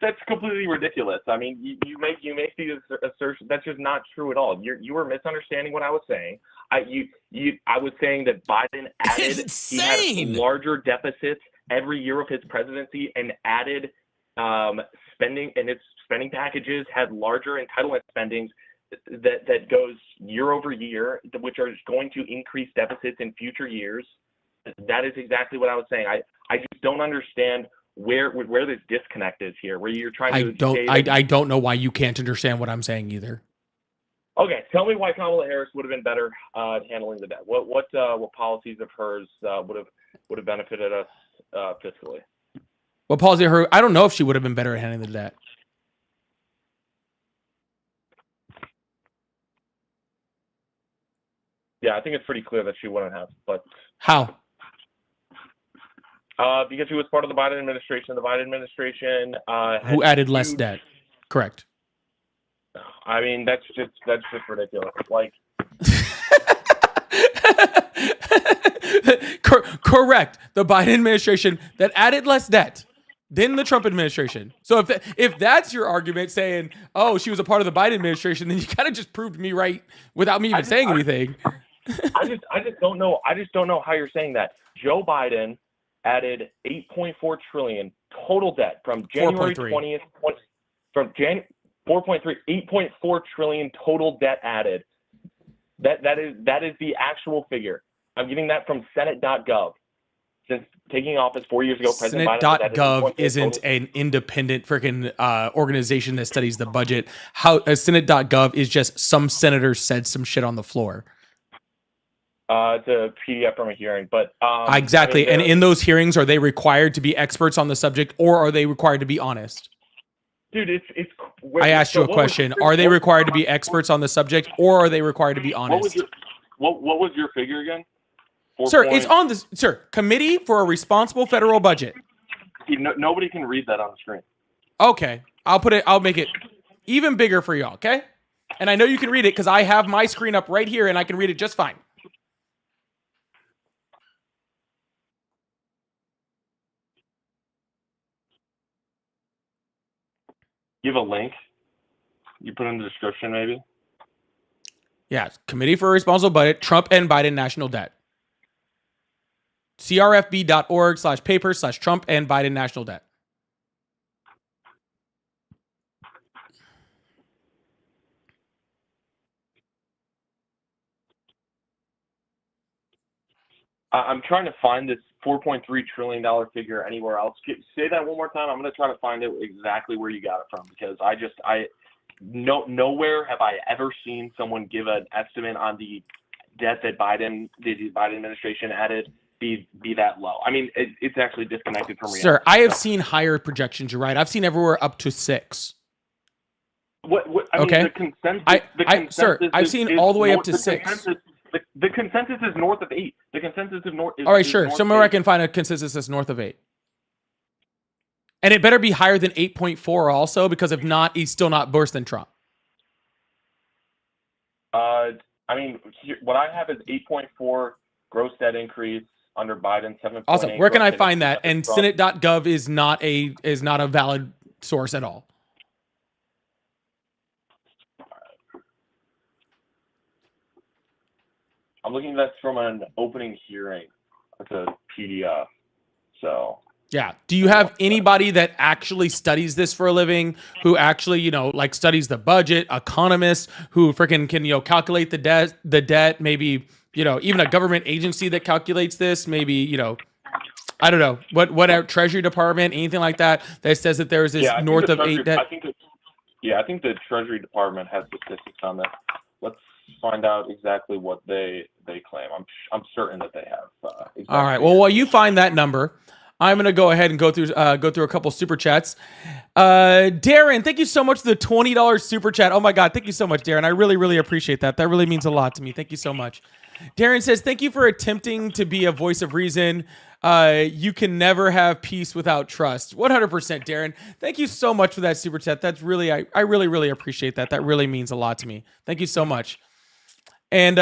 that's completely ridiculous. I mean, you make these assertions. That's just not true at all. You were misunderstanding what I was saying. I was saying that Biden added. He had larger deficits every year of his presidency and added spending, and its spending packages had larger entitlement spendings that goes year over year, which are going to increase deficits in future years. That is exactly what I was saying. I just don't understand where this disconnect is here, where you're trying to. I don't know why you can't understand what I'm saying either. Okay, tell me why Kamala Harris would have been better at handling the debt. What policies of hers would have benefited us fiscally? What policy of her? I don't know if she would have been better at handling the debt. Yeah, I think it's pretty clear that she wouldn't have. But how? Because she was part of the Biden administration. The Biden administration who added less debt. Correct. I mean, that's just ridiculous. Like, correct. The Biden administration that added less debt than the Trump administration. So if that's your argument, saying, "Oh, she was a part of the Biden administration," then you kind of just proved me right without me even saying anything. I just don't know. I just don't know how you're saying that. Joe Biden added $8.4 trillion total debt from January 20th, from 4.3, 8.4 trillion total debt added. That is the actual figure. I'm getting that from Senate.gov. Since taking office 4 years ago, President Biden. Senate.gov isn't an independent freaking organization that studies the budget. Senate.gov is just some senator said some shit on the floor. It's a PDF from a hearing, but exactly. And in those hearings, are they required to be experts on the subject, or are they required to be honest? Dude, it's. I asked you a question. Are they required to be experts on the subject, or are they required to be honest? What was your figure again? Sir, it's on this. Sir, Committee for a Responsible Federal Budget. Nobody can read that on the screen. Okay, I'll make it even bigger for y'all. Okay, and I know you can read it because I have my screen up right here, and I can read it just fine. You have a link? You put in the description, maybe? Yeah, Committee for a Responsible Budget, Trump and Biden National Debt. crfb.org/paper/Trump and Biden National Debt. I'm trying to find this $4.3 trillion figure anywhere else. Say that one more time. I'm going to try to find it exactly where you got it from, because nowhere have I ever seen someone give an estimate on the debt that the Biden administration added be that low. I mean, it's actually disconnected from reality. Sir, I have seen higher projections. You're right. I've seen everywhere up to 6. The consensus. Sir, I've seen all the way up to 6. The consensus is north of 8. The consensus is north. All right, sure. Somewhere I can find a consensus that's north of 8. And it better be higher than 8.4 also, because if not, he's still not worse than Trump. I mean, what I have is 8.4 gross debt increase under Biden, 7.8. Awesome. Where can gross I debt find that? increase And under Trump. Senate.gov is not a valid source at all. I'm looking at that from an opening hearing. It's a PDF. So Yeah. Do you have anybody that actually studies this for a living, who actually, you know, like studies the budget, economists who freaking can, you know, calculate the debt, maybe, you know, even a government agency that calculates this, maybe, you know, I don't know, what our Treasury Department, anything like that says that there is this north of 8 debt? I think the Treasury Department has statistics on that. Let's find out exactly what they claim. I'm certain that they have. Exactly. All right. Well, while you find that number, I'm going to go ahead and go through a couple super chats. Darren, thank you so much for the $20 super chat. Oh my God. Thank you so much, Darren. I really, really appreciate that. That really means a lot to me. Thank you so much. Darren says, thank you for attempting to be a voice of reason. You can never have peace without trust. 100%, Darren. Thank you so much for that super chat. That's really, I really, really appreciate that. That really means a lot to me. Thank you so much. And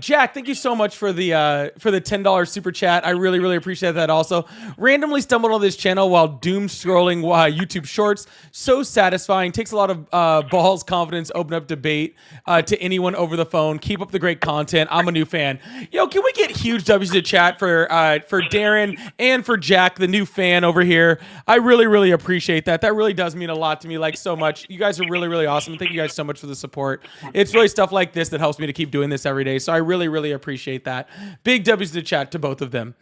Jack, thank you so much for the $10 super chat. I really, really appreciate that also. Randomly stumbled on this channel while doom scrolling YouTube shorts. So satisfying. Takes a lot of balls, confidence, open up debate to anyone over the phone. Keep up the great content. I'm a new fan. Yo, can we get huge W's to chat for Darren and for Jack, the new fan over here? I really, really appreciate that. That really does mean a lot to me, like so much. You guys are really, really awesome. Thank you guys so much for the support. It's really stuff like this that helps me to keep doing this every day. So I really, really appreciate that. Big W's to chat to both of them.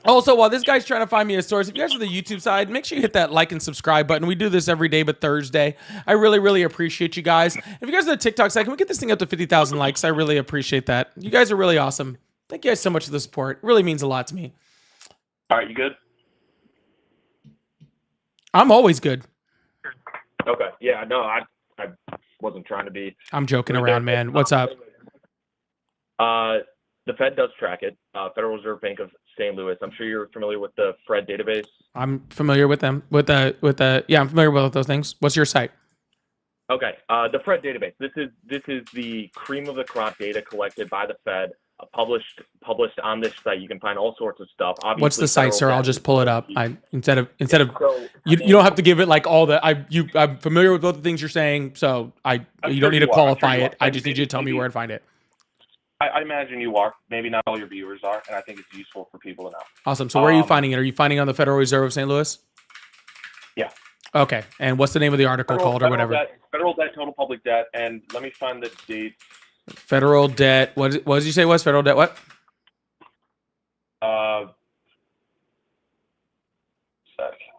Also, while this guy's trying to find me a source, if you guys are the YouTube side, make sure you hit that like and subscribe button. We do this every day but Thursday. I really, really appreciate you guys. If you guys are the TikTok side, can we get this thing up to 50,000 likes? I really appreciate that. You guys are really awesome. Thank you guys so much for the support. It really means a lot to me. All right, you good? I'm always good. Okay. Yeah, no, I wasn't trying to be. I'm joking around, man. What's up? The Fed does track it. Federal Reserve Bank of St. Louis. I'm sure you're familiar with the FRED database. I'm familiar with them. Yeah, I'm familiar with those things. What's your site? Okay. The FRED database. This is the cream of the crop data collected by the Fed, published on this site. You can find all sorts of stuff. Obviously, what's the site, sir? I'll just pull it up. Instead of so, you don't have to give it like all the I'm familiar with both the things you're saying, so you don't need to qualify it. I just need you to tell me where to find it. I imagine you are. Maybe not all your viewers are, and I think it's useful for people to know. Awesome. So where are you finding it? Are you finding it on the Federal Reserve of St. Louis? Yeah. Okay. And what's the name of the article called or whatever? Federal debt, total public debt, and let me find the date. Federal debt. What did you say was federal debt? What? Let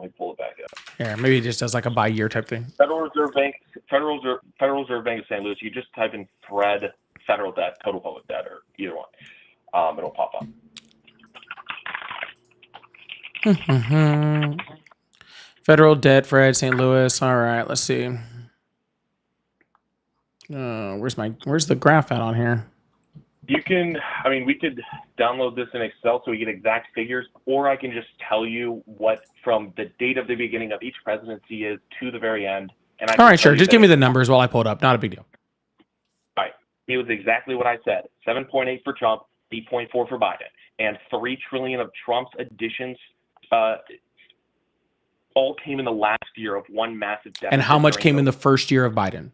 me pull it back up. Here, maybe it just does like a by year type thing. Federal Reserve Bank of St. Louis. You just type in FRED, federal debt, total public debt, or either one. It'll pop up. Federal debt, FRED, St. Louis. All right, let's see. Where's the graph at on here? We could download this in Excel so we get exact figures, or I can just tell you what from the date of the beginning of each presidency is to the very end. And all right, sure. Just give me the numbers while I pull it up. Not a big deal. All right. It was exactly what I said. 7.8 for Trump, 8.4 for Biden, and $3 trillion of Trump's additions all came in the last year of one massive deficit. And how much came in the first year of Biden?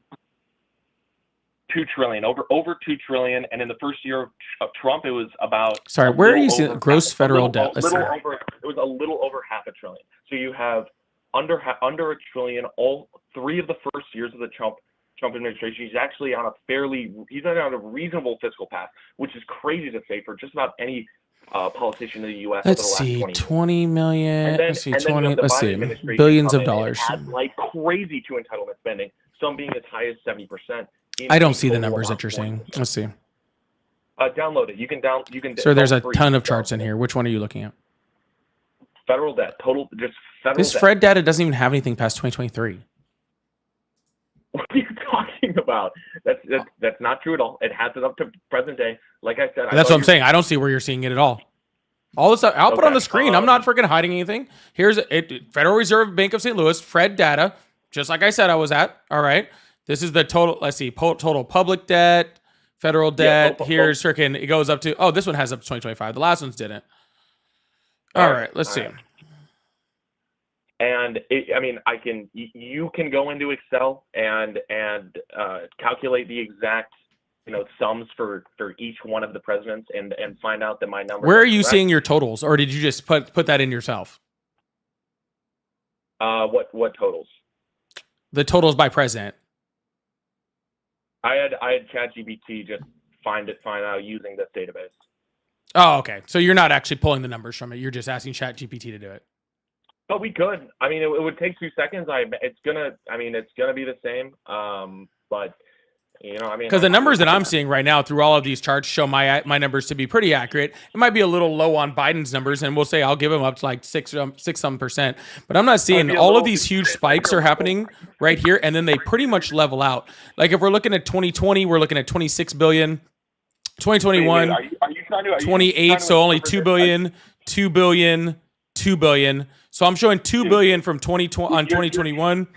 $2 trillion, over $2 trillion, and in the first year of Trump, it was about. Sorry, where are you seeing gross federal debt? It was a little over $500 billion. So you have under $1 trillion. All three of the first years of the Trump administration, he's actually on a reasonable fiscal path, which is crazy to say for just about any politician in the U.S. Let's over the last see, 20 million. Let's see, billions of dollars. Had like crazy to entitlement spending, some being as high as 70%. I don't see the numbers that you're saying. Let's see. Download it. You can. Sir, there's a ton of charts in here. Which one are you looking at? Federal debt, total, just federal this debt. FRED data doesn't even have anything past 2023. What are you talking about? That's not true at all. It has it up to present day. Like I said, That's what I'm saying. I don't see where you're seeing it at all. All this stuff, I'll put on Okay. the screen. I'm not freaking hiding anything. Here's it, Federal Reserve Bank of St. Louis, Fed data, just like I said I was at. All right. This is the total, let's see, total public debt, federal debt. Here's freaking, it goes up to, oh, this one has up to 2025. The last ones didn't. All right, let's see. And you can go into Excel and calculate the exact, sums for each one of the presidents and find out that my number. Where are you seeing your totals, or did you just put that in yourself? What totals? The totals by president. I had ChatGPT just find out using this database. Oh, okay. So you're not actually pulling the numbers from it. You're just asking ChatGPT to do it. But we could. I mean, it would take 2 seconds. It's gonna be the same. But because the numbers that I'm seeing right now through all of these charts show my numbers to be pretty accurate. It might be a little low on Biden's numbers, and we'll say I'll give him up to like 6%. But I'm not seeing all of these huge spikes are happening right here, and then they pretty much level out. Like if we're looking at 2020, we're looking at 26 billion. 2021, 28, so only 2 billion, 2 billion, 2 billion. So I'm showing 2 billion from 2021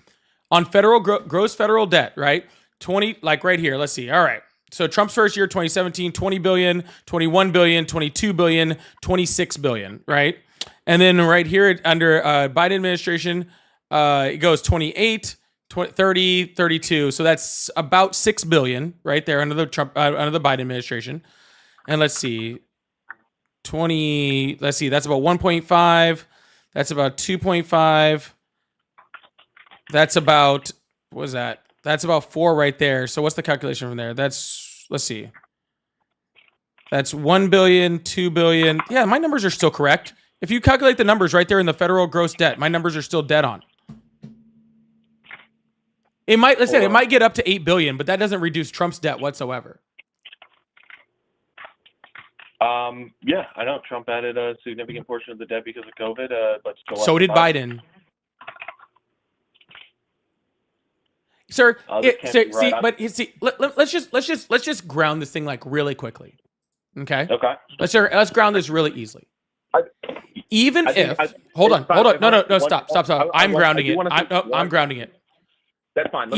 on federal gross federal debt, right? 20, like right here. Let's see. All right. So Trump's first year, 2017, 20 billion, 21 billion, 22 billion, 26 billion, right? And then right here under Biden administration, it goes 28, 30, 32. So that's about 6 billion right there under the Biden administration. And let's see. That's about 1.5. That's about 2.5. That's about, what was that? That's about 4 right there. So what's the calculation from there? Let's see. That's 1 billion, 2 billion. Yeah, my numbers are still correct. If you calculate the numbers right there in the federal gross debt, my numbers are still dead on. It might get up to 8 billion, but that doesn't reduce Trump's debt whatsoever. Yeah, I know Trump added a significant portion of the debt because of COVID. So did Biden. Sir, let's just ground this thing like really quickly. Okay. Okay. Let's ground this really easily. Hold on. No, stop. I'm grounding it. I'm grounding it. That's fine. For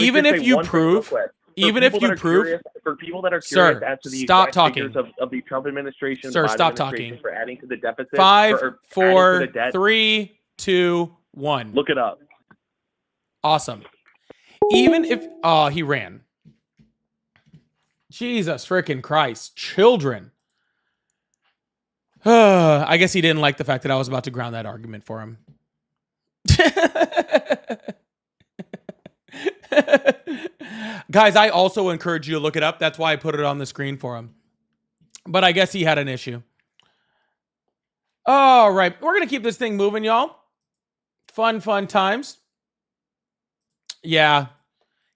people that are curious as to the exact talking. figures of the Trump administration, Sir, the Biden stop administration talking. for adding to the deficit. 5, or 4, adding to the debt. 3, 2, 1. Look it up. Awesome. Even if he ran. Jesus freaking Christ. Children. I guess he didn't like the fact that I was about to ground that argument for him. Guys, I also encourage you to look it up. That's why I put it on the screen for him. But I guess he had an issue. All right. We're going to keep this thing moving, y'all. Fun times. Yeah.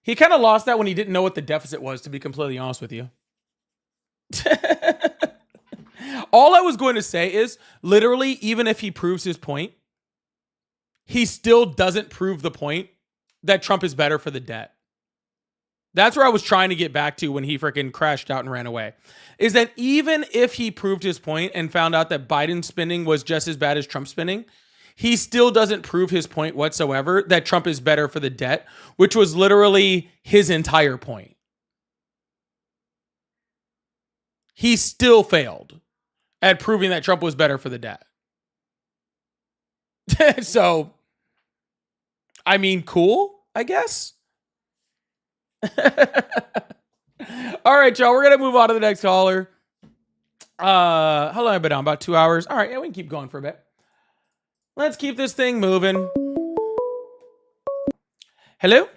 He kind of lost that when he didn't know what the deficit was, to be completely honest with you. All I was going to say is, literally, even if he proves his point, he still doesn't prove the point that Trump is better for the debt. That's where I was trying to get back to when he freaking crashed out and ran away. Is that even if he proved his point and found out that Biden's spending was just as bad as Trump's spending, he still doesn't prove his point whatsoever that Trump is better for the debt, which was literally his entire point. He still failed at proving that Trump was better for the debt. So, I mean, cool, I guess. All right, y'all, we're going to move on to the next caller. How long have I been on? About 2 hours? All right, yeah, we can keep going for a bit. Let's keep this thing moving. Hello?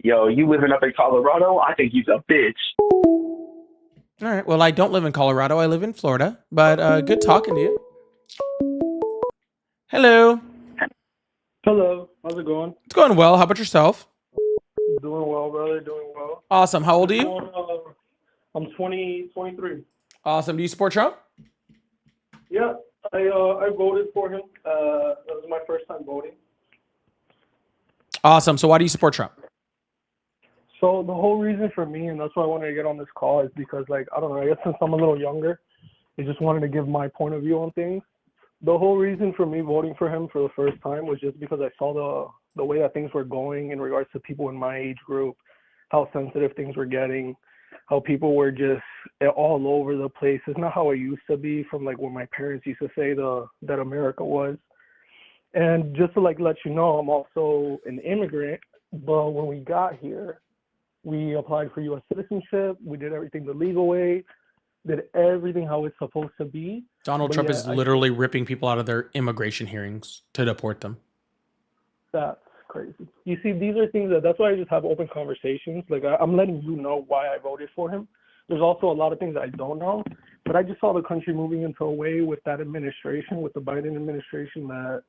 Yo, you living up in Colorado? I think you's a bitch. All right, well, I don't live in Colorado. I live in Florida, but good talking to you. Hello. Hello, how's it going? It's going well. How about yourself? Doing well, brother, doing well. Awesome. How old are you? I'm 23. Awesome. Do you support Trump? Yeah, I voted for him. That was my first time voting. Awesome. So why do you support Trump? So the whole reason for me, and that's why I wanted to get on this call, is because, like, I don't know, I guess since I'm a little younger, I just wanted to give my point of view on things. The whole reason for me voting for him for the first time was just because I saw the way that things were going in regards to people in my age group, how sensitive things were getting, how people were just all over the place. It's not how it used to be from like what my parents used to say that America was. And just to like let you know, I'm also an immigrant, but when we got here, we applied for U.S. citizenship. We did everything the legal way, did everything how it's supposed to be. Donald Trump is literally ripping people out of their immigration hearings to deport them. That's crazy. You see, these are things that's why I just have open conversations. Like I'm letting you know why I voted for him. There's also a lot of things I don't know, but I just saw the country moving into a way with that administration, with the Biden administration, that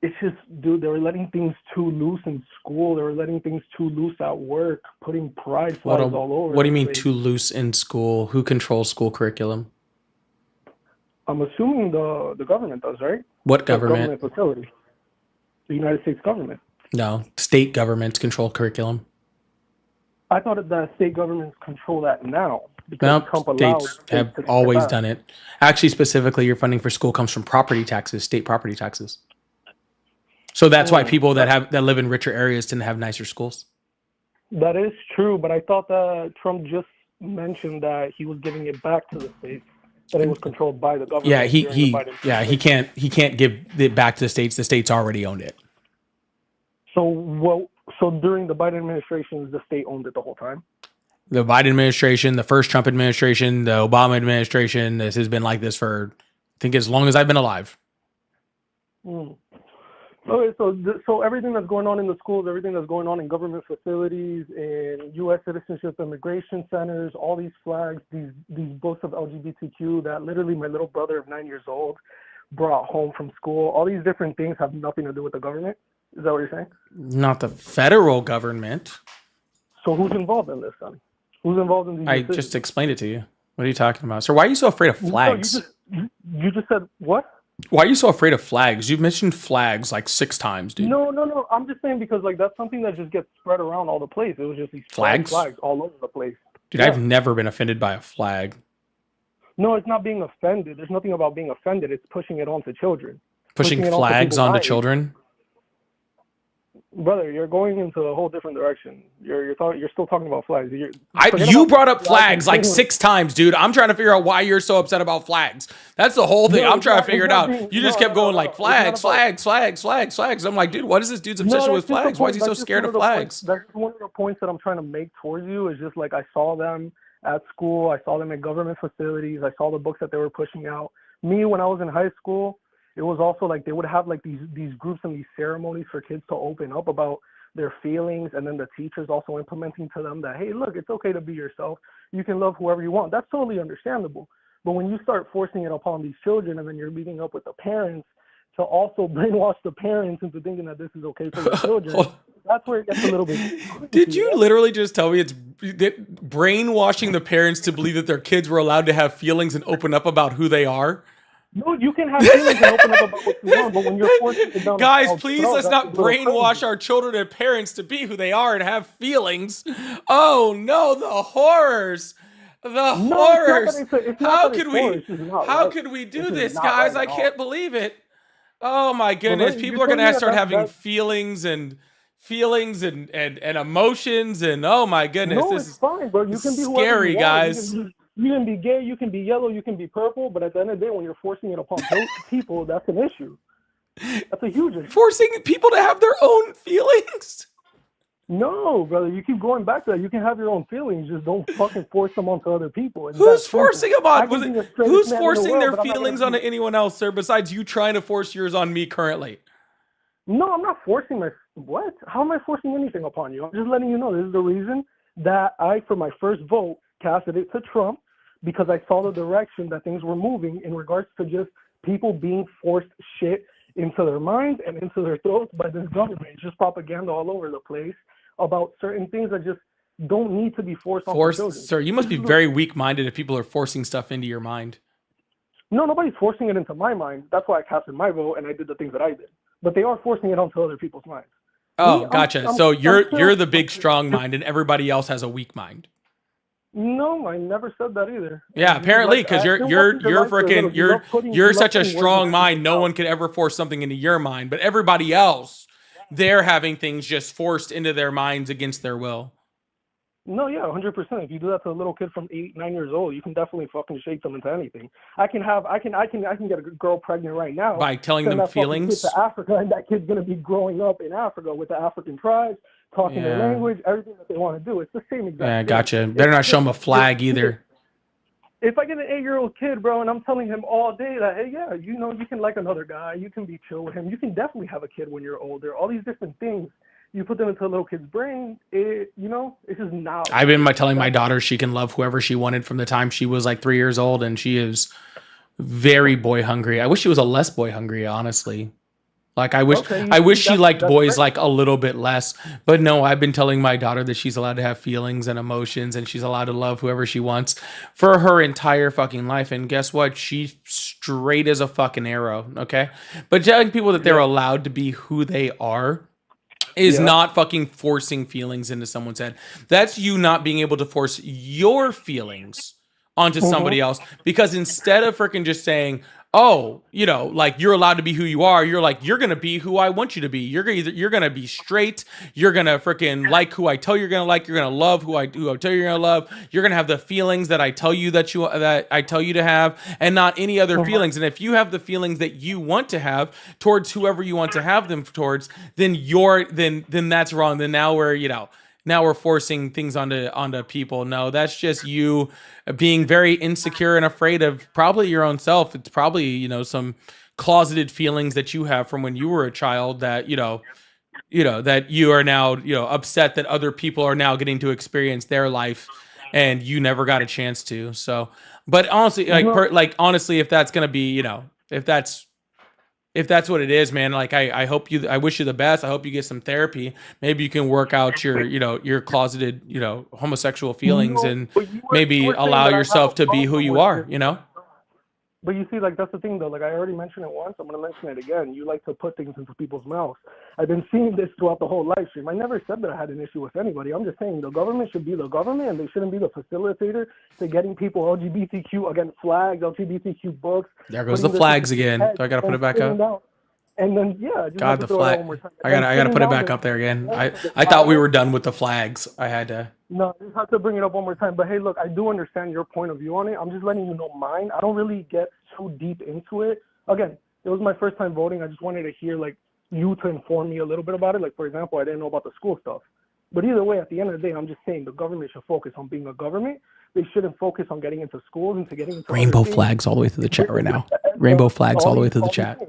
it's just, dude, they were letting things too loose in school. They were letting things too loose at work, putting pride flags all over. What do you mean too loose in school? Who controls school curriculum? I'm assuming the government does, right? What government? Government facility. The United States government. No, state governments control curriculum. I thought that state governments control that now. No, states have always done it. Actually, specifically, your funding for school comes from property taxes, state property taxes. So that's why people that live in richer areas tend to have nicer schools. That is true, but I thought that Trump just mentioned that he was giving it back to the states, that it was controlled by the government. Yeah, he can't give it back to the states. The states already owned it. So during the Biden administration, the state owned it the whole time? The Biden administration, the first Trump administration, the Obama administration, this has been like this for, I think, as long as I've been alive. Okay, so everything that's going on in the schools, everything that's going on in government facilities, in U.S. citizenship immigration centers, all these flags, these books of LGBTQ that literally my little brother of 9 years old brought home from school, all these different things have nothing to do with the government? Is that what you're saying? Not the federal government. So who's involved in this then? Who's involved in these decisions? I just explained it to you. What are you talking about? So why are you so afraid of flags? No, you just said what? Why are you so afraid of flags? You've mentioned flags like 6 times, dude. No. I'm just saying because like that's something that just gets spread around all the place. It was just these flags all over the place. Dude, yeah. I've never been offended by a flag. No, it's not being offended. There's nothing about being offended. It's pushing it onto children. Pushing flags onto children? Brother, you're going into a whole different direction. You're still talking about flags. You brought up flags like 6 times, dude. I'm trying to figure out why you're so upset about flags. That's the whole thing. I'm trying to figure it out. You just kept going like flags. I'm like, dude, what is this dude's obsession with flags? Why is he so scared of flags? That's one of the points that I'm trying to make towards you is just like I saw them at school. I saw them at government facilities. I saw the books that they were pushing out. Me, when I was in high school, it was also like they would have like these groups and these ceremonies for kids to open up about their feelings, and then the teachers also implementing to them that, hey, look, it's okay to be yourself. You can love whoever you want. That's totally understandable. But when you start forcing it upon these children and then you're meeting up with the parents to also brainwash the parents into thinking that this is okay for the children, that's where it gets a little bit. Did you literally just tell me it's brainwashing the parents to believe that their kids were allowed to have feelings and open up about who they are? No, you can have feelings and open up about what you want, but when you're forcing it down, guys, please let's not brainwash our children and parents to be who they are and have feelings. Oh no, the horrors. Horrors. How could we do this, guys? I can't believe it. Oh my goodness. People are gonna start having feelings and emotions, and oh my goodness. No, it's fine, bro. You can be scary, guys. You can be gay, you can be yellow, you can be purple, but at the end of the day, when you're forcing it upon people, that's an issue. That's a huge issue. Forcing people to have their own feelings? No, brother, you keep going back to that. You can have your own feelings, just don't fucking force them onto other people. And who's forcing them on? Who's forcing their feelings onto anyone else, sir, besides you trying to force yours on me currently? No, I'm not forcing what? How am I forcing anything upon you? I'm just letting you know this is the reason that I, for my first vote, casted it to Trump, because I saw the direction that things were moving in regards to just people being forced shit into their minds and into their throats by this government. Just propaganda all over the place about certain things that just don't need to be forced on children. Sir, you must be very weak-minded if people are forcing stuff into your mind. No, nobody's forcing it into my mind. That's why I casted my vote and I did the things that I did. But they are forcing it onto other people's minds. Oh, gotcha. So you're the big strong mind and everybody else has a weak mind. No, I never said that either. Yeah, And you apparently, like because you're been you're watching your you're life for a little. freaking you're You you're love such a putting words strong in mind. people's No mouth. one could ever force something into your mind, but everybody else, they're having things just forced into their minds against their will. No, yeah, 100%. If you do that to a little kid from 8, 9 years old, you can definitely fucking shake them into anything. I can get a girl pregnant right now By telling send them that fucking kid feelings. to Africa, and that kid's gonna be growing up in Africa with the African tribes, talking their Yeah. language, everything that they want to do. It's the same exact Yeah, thing. gotcha. Better not show them a flag either. If I get an 8-year-old kid, bro, and I'm telling him all day that, hey, yeah, you know, you can like another guy, you can be chill with him, you can definitely have a kid when you're older, all these different things. You put them into a little kid's brain, it's just not. I've been telling my daughter she can love whoever she wanted from the time she was like 3 years old, and she is very boy hungry. I wish she was a less boy hungry, honestly. Like I wish she liked boys like a little bit less. But no, I've been telling my daughter that she's allowed to have feelings and emotions, and she's allowed to love whoever she wants for her entire fucking life. And guess what? She's straight as a fucking arrow. Okay, but telling people that they're allowed to be who they are is not fucking forcing feelings into someone's head. That's you not being able to force your feelings onto somebody else, because instead of freaking just saying, oh, you know, like you're allowed to be who you are, you're like, you're gonna be who I want you to be. You're gonna be straight. You're gonna freaking like who I tell you're gonna like. You're gonna love who I tell you're gonna love. You're gonna have the feelings that I tell you that I tell you to have, and not any other feelings. And if you have the feelings that you want to have towards whoever you want to have them towards, then then that's wrong. Then now we're forcing things onto people. No, that's just you being very insecure and afraid of probably your own self. It's probably, you know, some closeted feelings that you have from when you were a child that, that you are now, upset that other people are now getting to experience their life and you never got a chance to. So, but honestly, honestly, if that's going to be, if that's what it is, man, like I wish you the best. I hope you get some therapy. Maybe you can work out your closeted, homosexual feelings, and maybe allow yourself to be who you are, But you see, like, that's the thing, though. Like, I already mentioned it once. I'm going to mention it again. You like to put things into people's mouths. I've been seeing this throughout the whole live stream. I never said that I had an issue with anybody. I'm just saying the government should be the government, and they shouldn't be the facilitator to getting people LGBTQ, again, flags, LGBTQ books. There goes the flags again. Do I got to put it back up? And then, yeah. God, the flag. I gotta put it back up there again. I thought we were done with the flags. I had to. No, I just have to bring it up one more time. But hey, look, I do understand your point of view on it. I'm just letting you know mine. I don't really get so deep into it. Again, it was my first time voting. I just wanted to hear, like, you to inform me a little bit about it. Like, for example, I didn't know about the school stuff. But either way, at the end of the day, I'm just saying the government should focus on being a government. They shouldn't focus on getting into schools and to getting into rainbow flags all the way through the chat right now. Rainbow flags all the way through the chat.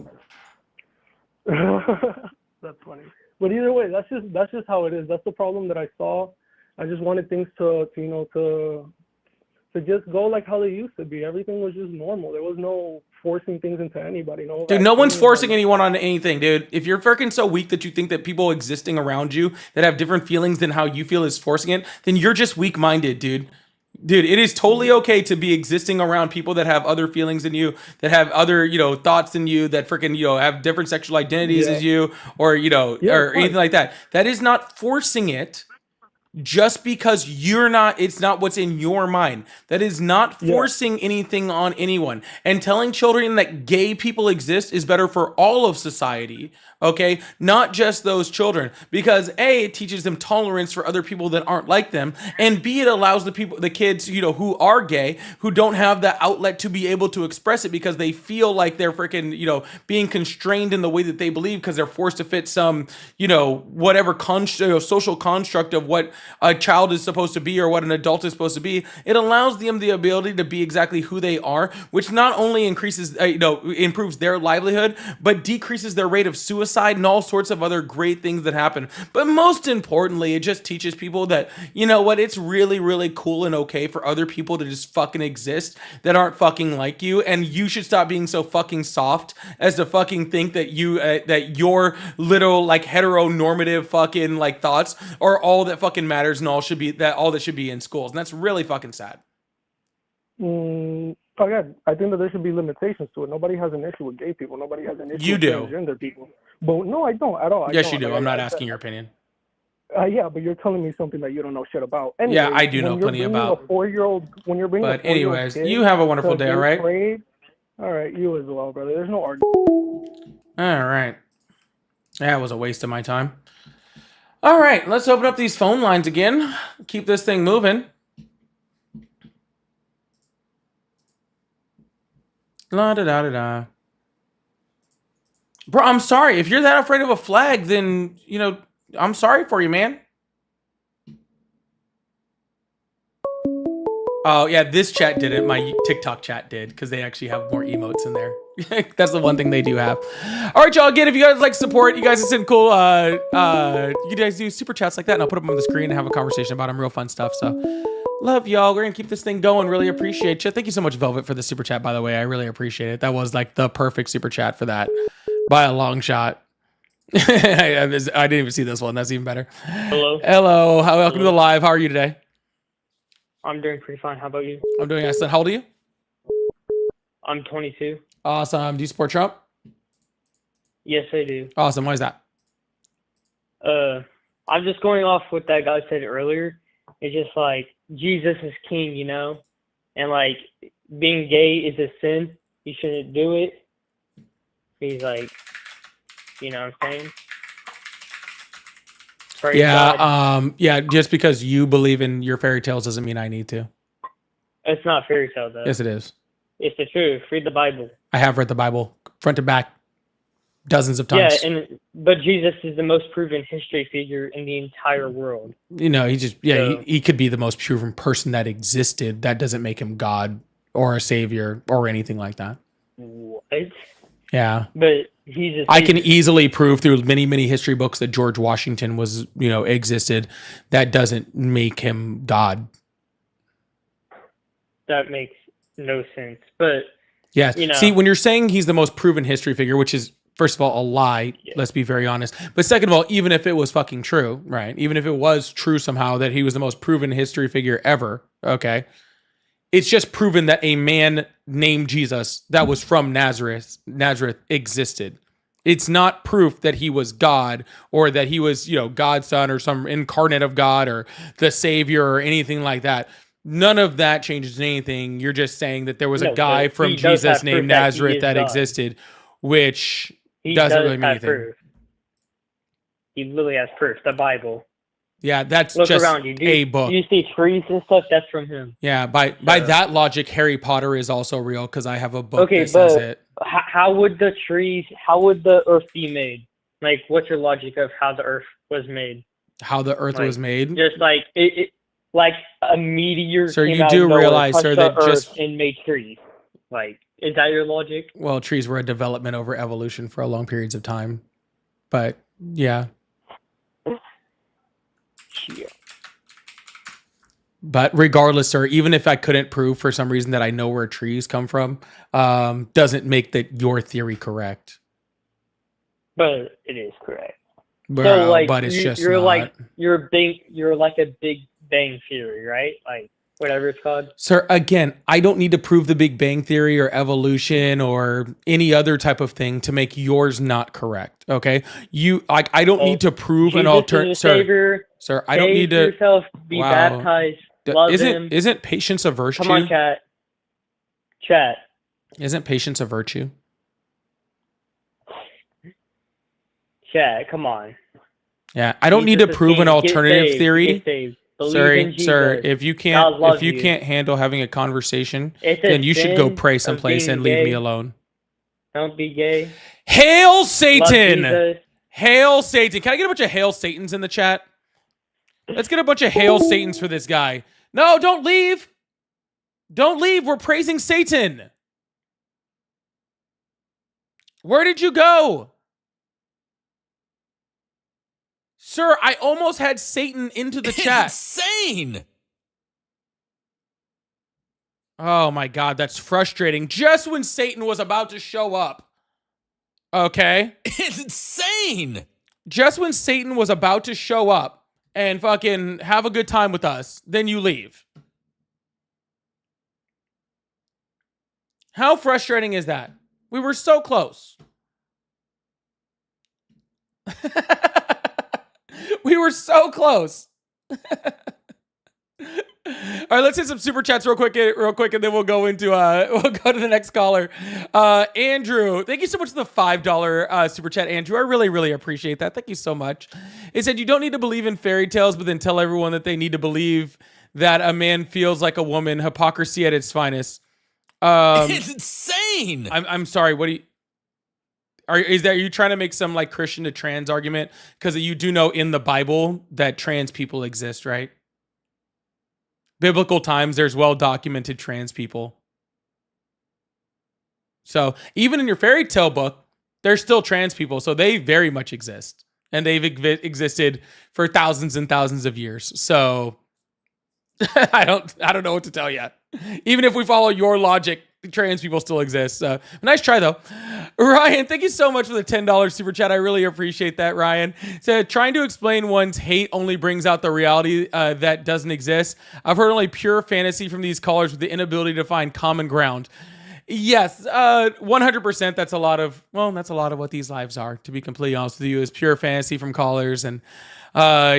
That's funny. But either way, that's just how it is. That's the problem that I saw. I just wanted things to just go like how they used to be. Everything was just normal. There was no forcing things into anybody. Dude, no one's forcing anyone on anything, dude. If you're freaking so weak that you think that people existing around you that have different feelings than how you feel is forcing it, then you're just weak-minded, dude. Dude, it is totally okay to be existing around people that have other feelings than you, that have other, thoughts than you, that freaking, have different sexual identities as you, or, or anything like that. That is not forcing it just because it's not what's in your mind. That is not forcing anything on anyone. And telling children that gay people exist is better for all of society. Okay, not just those children, because A, it teaches them tolerance for other people that aren't like them, and B, it allows the kids, who are gay, who don't have the outlet to be able to express it because they feel like they're freaking, being constrained in the way that they believe because they're forced to fit some, whatever social construct of what a child is supposed to be or what an adult is supposed to be. It allows them the ability to be exactly who they are, which not only increases, improves their livelihood, but decreases their rate of suicide and all sorts of other great things that happen. But most importantly, it just teaches people that, it's really, really cool and okay for other people to just fucking exist that aren't fucking like you. And you should stop being so fucking soft as to fucking think that that your little, like, heteronormative fucking, like, thoughts are all that fucking matters and all that should be in schools. And that's really fucking sad. Again, I think that there should be limitations to it. Nobody has an issue with gay people. Nobody has an issue with transgender people. But no, I don't at all. Yes, you do. I'm not asking your opinion. Yeah, but you're telling me something that you don't know shit about. Anyways, Yeah, I do know plenty about. When you're bringing But a 4-year-old anyways, kid you have a wonderful to day, all get right? sprayed, all right, you as well, brother. There's no argument. All right. That was a waste of my time. All right, let's open up these phone lines again. Keep this thing moving. La da da da da. Bro, I'm sorry. If you're that afraid of a flag, then, you know, I'm sorry for you, man. Oh, yeah, this chat didn't. My TikTok chat did, because they actually have more emotes in there. That's the one thing they do have. All right, y'all. Again, if you guys like support, you guys have been cool. You guys do super chats like that, and I'll put them on the screen and have a conversation about them. Real fun stuff. So, love y'all. We're gonna keep this thing going. Really appreciate you. Thank you so much, Velvet, for the super chat. By the way, I really appreciate it. That was like the perfect super chat for that, by a long shot. I didn't even see this one. That's even better. Hello. Hello. Welcome to the live. How are you today? I'm doing pretty fine. How about you? I'm doing excellent. How old are you? I'm 22. Awesome. Do you support Trump? Yes, I do. Awesome. Why is that? I'm just going off what that guy said earlier. It's just like Jesus is king, you know, and like being gay is a sin. You shouldn't do it. He's like, you know what I'm saying? Praise God. Yeah. Just because you believe in your fairy tales doesn't mean I need to. It's not fairy tale though. Yes, it is. It's the truth. Read the Bible. I have read the Bible front to back dozens of times. Yeah, but Jesus is the most proven history figure in the entire world. You know, he just So- he could be the most proven person that existed. That doesn't make him God or a savior or anything like that. What? Yeah. But he's a I can easily prove through many, many history books that George Washington was, you know, existed. That doesn't make him God. That makes no sense. But Yes. you know, See, when you're saying he's the most proven history figure, which is, first of all, a lie, let's be very honest. But second of all, even if it was fucking true, right? Even if it was true somehow that he was the most proven history figure ever, okay? It's just proven that a man named Jesus that was from Nazareth existed. It's not proof that he was God or that he was, you know, God's son or some incarnate of God or the savior or anything like that. None of that changes anything. You're just saying that there was a guy from Jesus named Nazareth that existed, which doesn't really mean anything. Proof. He literally has proof. The Bible. Yeah, that's Look just around you. a book. You see trees and stuff. That's from him. Yeah, by that logic, Harry Potter is also real because I have a book Okay, that says but it. how would the trees? How would the Earth be made? Like, what's your logic of how the Earth was made? How the Earth was made? Just like it like a meteor. Sir, came you out do of nowhere, realize, touched sir, the that just Earth and made trees. Like, is that your logic? well, trees were a development over evolution for a long periods of time, but yeah. Yeah. But regardless, sir, even if I couldn't prove for some reason that I know where trees come from, doesn't make that your theory correct. But it is correct. Bro, so like, but it's just you're not. like you're like a Big Bang Theory, right? Like whatever it's called. Sir, again, I don't need to prove the Big Bang Theory or evolution or any other type of thing to make yours not correct. Okay, I don't need to prove an alternative. Sir, I don't need to. Yourself, be baptized. Love him. Isn't patience a virtue? Come on, chat. Isn't patience a virtue? Chat, come on. Yeah, I don't need to prove an alternative theory. Sorry, sir, if you can't handle having a conversation, then you should go pray someplace and leave me alone. Don't be gay. Hail Satan! Hail Satan! Can I get a bunch of Hail Satans in the chat? Let's get a bunch of Hail Satans for this guy. No, don't leave. Don't leave. We're praising Satan. Where did you go? Sir, I almost had Satan into the chat. Insane. Oh my God, that's frustrating. Just when Satan was about to show up. Okay? It's insane. Just when Satan was about to show up and fucking have a good time with us, then you leave. How frustrating is that? We were so close. We were so close. All right, let's hit some super chats real quick, and then we'll go into we'll go to the next caller. Andrew, thank you so much for the $5 super chat, Andrew. I really, really appreciate that. Thank you so much. It said you don't need to believe in fairy tales, but then tell everyone that they need to believe that a man feels like a woman. Hypocrisy at its finest. It's insane. I'm sorry. What do you? Are you trying to make some like Christian to trans argument? Because you do know in the Bible that trans people exist, right? Biblical times, there's well-documented trans people. So even in your fairy tale book, there's still trans people. So they very much exist. And they've existed for thousands and thousands of years. So I don't know what to tell you. Even if we follow your logic, trans people still exist. Nice try, though. Ryan, thank you so much for the $10 super chat. I really appreciate that, Ryan. So trying to explain one's hate only brings out the reality that doesn't exist. I've heard only pure fantasy from these callers with the inability to find common ground. Yes, 100%. That's a lot of what these lives are, to be completely honest with you, is pure fantasy from callers. And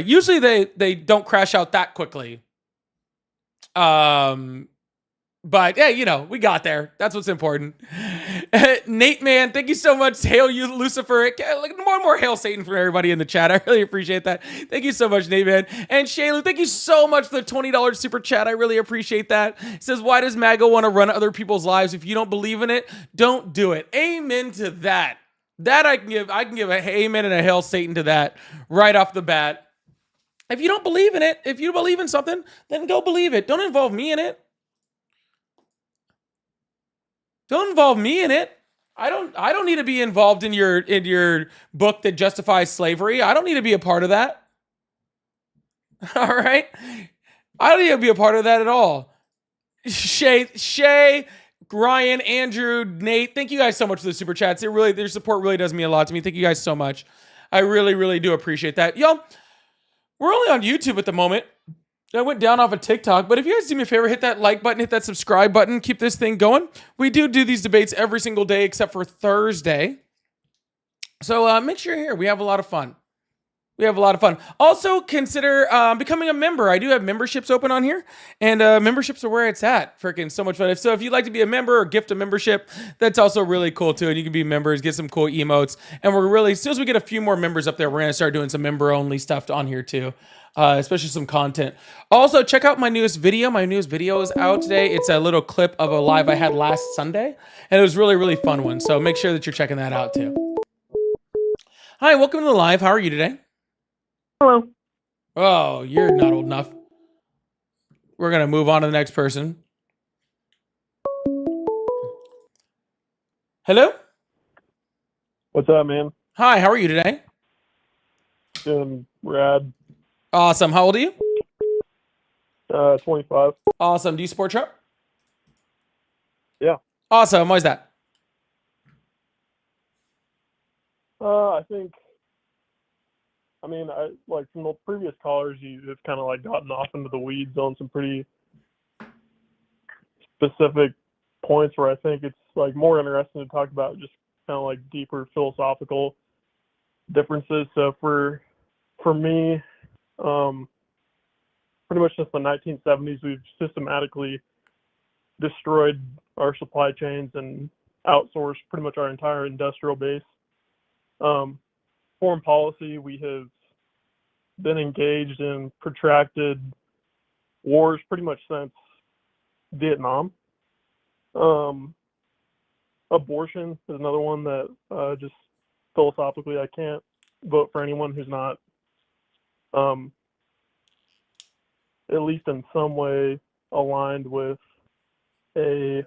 usually they don't crash out that quickly. But yeah, we got there. That's what's important. Nate, man, thank you so much. Hail you, Lucifer. More and more hail Satan from everybody in the chat. I really appreciate that. Thank you so much, Nate, man. And Shaylu, thank you so much for the $20 super chat. I really appreciate that. It says, why does MAGA want to run other people's lives? If you don't believe in it, don't do it. Amen to that. That I can give a amen and a hail Satan to that right off the bat. If you don't believe in it, if you believe in something, then go believe it. Don't involve me in it. Don't involve me in it. I don't need to be involved in your book that justifies slavery. I don't need to be a part of that. All right? I don't need to be a part of that at all. Shay, Ryan, Andrew, Nate, thank you guys so much for the super chats. Their support really does mean a lot to me. Thank you guys so much. I really, really do appreciate that. Y'all, we're only on YouTube at the moment. I went down off of TikTok, but if you guys do me a favor, hit that like button, hit that subscribe button, keep this thing going. We do these debates every single day except for Thursday. So make sure you're here. We have a lot of fun. Also, consider becoming a member. I do have memberships open on here, and memberships are where it's at. Freaking so much fun. So if you'd like to be a member or gift a membership, that's also really cool too. And you can be members, get some cool emotes. And as soon as we get a few more members up there, we're going to start doing some member-only stuff on here too. Especially some content. Also, check out my newest video. My newest video is out today. It's a little clip of a live I had last Sunday, and it was really, really fun one. So make sure that you're checking that out too. Hi, welcome to the live. How are you today? Hello. Oh, you're not old enough. We're gonna move on to the next person. Hello? What's up, man? Hi, how are you today? Doing rad. Awesome. How old are you? 25. Awesome. Do you support Trump? Yeah. Awesome. Why is that? I like from the previous callers, you have kind of like gotten off into the weeds on some pretty specific points where I think it's like more interesting to talk about just kind of like deeper philosophical differences. So for me, pretty much since the 1970s, we've systematically destroyed our supply chains and outsourced pretty much our entire industrial base. Foreign policy, we have been engaged in protracted wars pretty much since Vietnam. Abortion is another one that just philosophically I can't vote for anyone who's not at least in some way aligned with a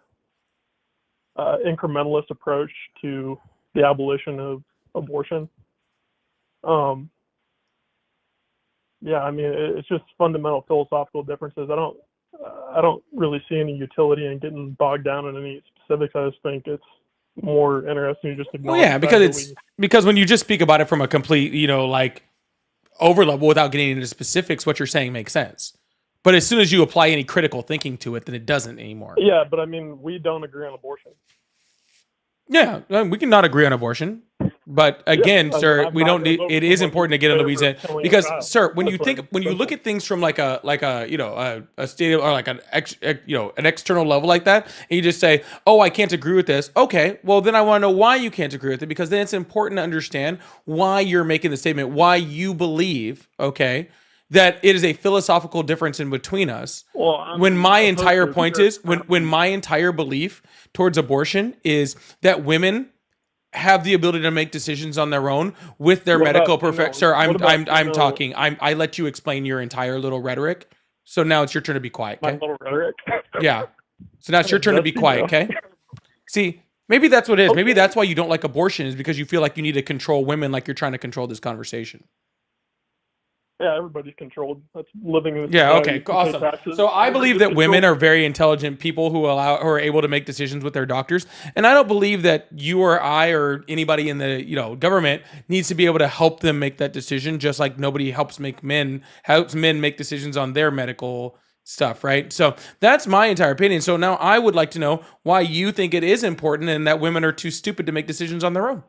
incrementalist approach to the abolition of abortion. It's just fundamental philosophical differences. I don't really see any utility in getting bogged down in any specifics. I just think it's more interesting to just ignore. Well, yeah, because when you just speak about it from a complete, overlevel without getting into specifics, what you're saying makes sense. But as soon as you apply any critical thinking to it, then it doesn't anymore. Yeah, but we don't agree on abortion. Yeah, we can not agree on abortion. But again, Yeah, sir, I'm we not don't gonna need, vote it for is someone important to who's get into better for Louisiana killing a because, child. sir, when you That's think, like when you look simple. at things from like a you know, a stadium or like an external level like that, and you just say, oh, I can't agree with this. Okay, well then I want to know why you can't agree with it, because then it's important to understand why you're making the statement, why you believe, okay, that it is a philosophical difference in between us. Well, I'm When my opposed entire to point because is, when my entire belief towards abortion is that women have the ability to make decisions on their own with their what medical about female? Sir, What about I'm female? talking. I let you explain your entire little rhetoric. So now it's your turn to be quiet, My okay? little rhetoric. Yeah. So now it's your turn to be quiet, okay? See, maybe that's what it is. Maybe that's why you don't like abortion, is because you feel like you need to control women, like you're trying to control this conversation. Yeah, everybody's controlled. That's living in a Yeah, society. okay, You pay awesome. taxes, So I everybody believe gets that women controlled. are very intelligent people who are able to make decisions with their doctors. And I don't believe that you or I or anybody in the, you know, government needs to be able to help them make that decision, just like nobody helps men make decisions on their medical stuff, right? So that's my entire opinion. So now I would like to know why you think it is important and that women are too stupid to make decisions on their own.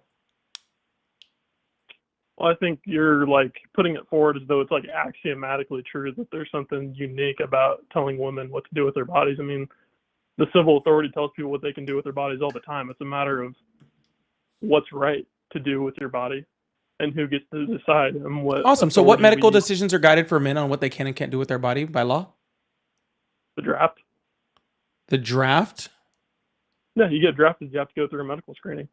Well, I think you're like putting it forward as though it's like axiomatically true that there's something unique about telling women what to do with their bodies. I mean, the civil authority tells people what they can do with their bodies all the time. It's a matter of what's right to do with your body and who gets to decide and what. Awesome. So what authority medical we use. decisions are guided for men on what they can and can't do with their body by law? The draft. The draft? Yeah, you get drafted, you have to go through a medical screening.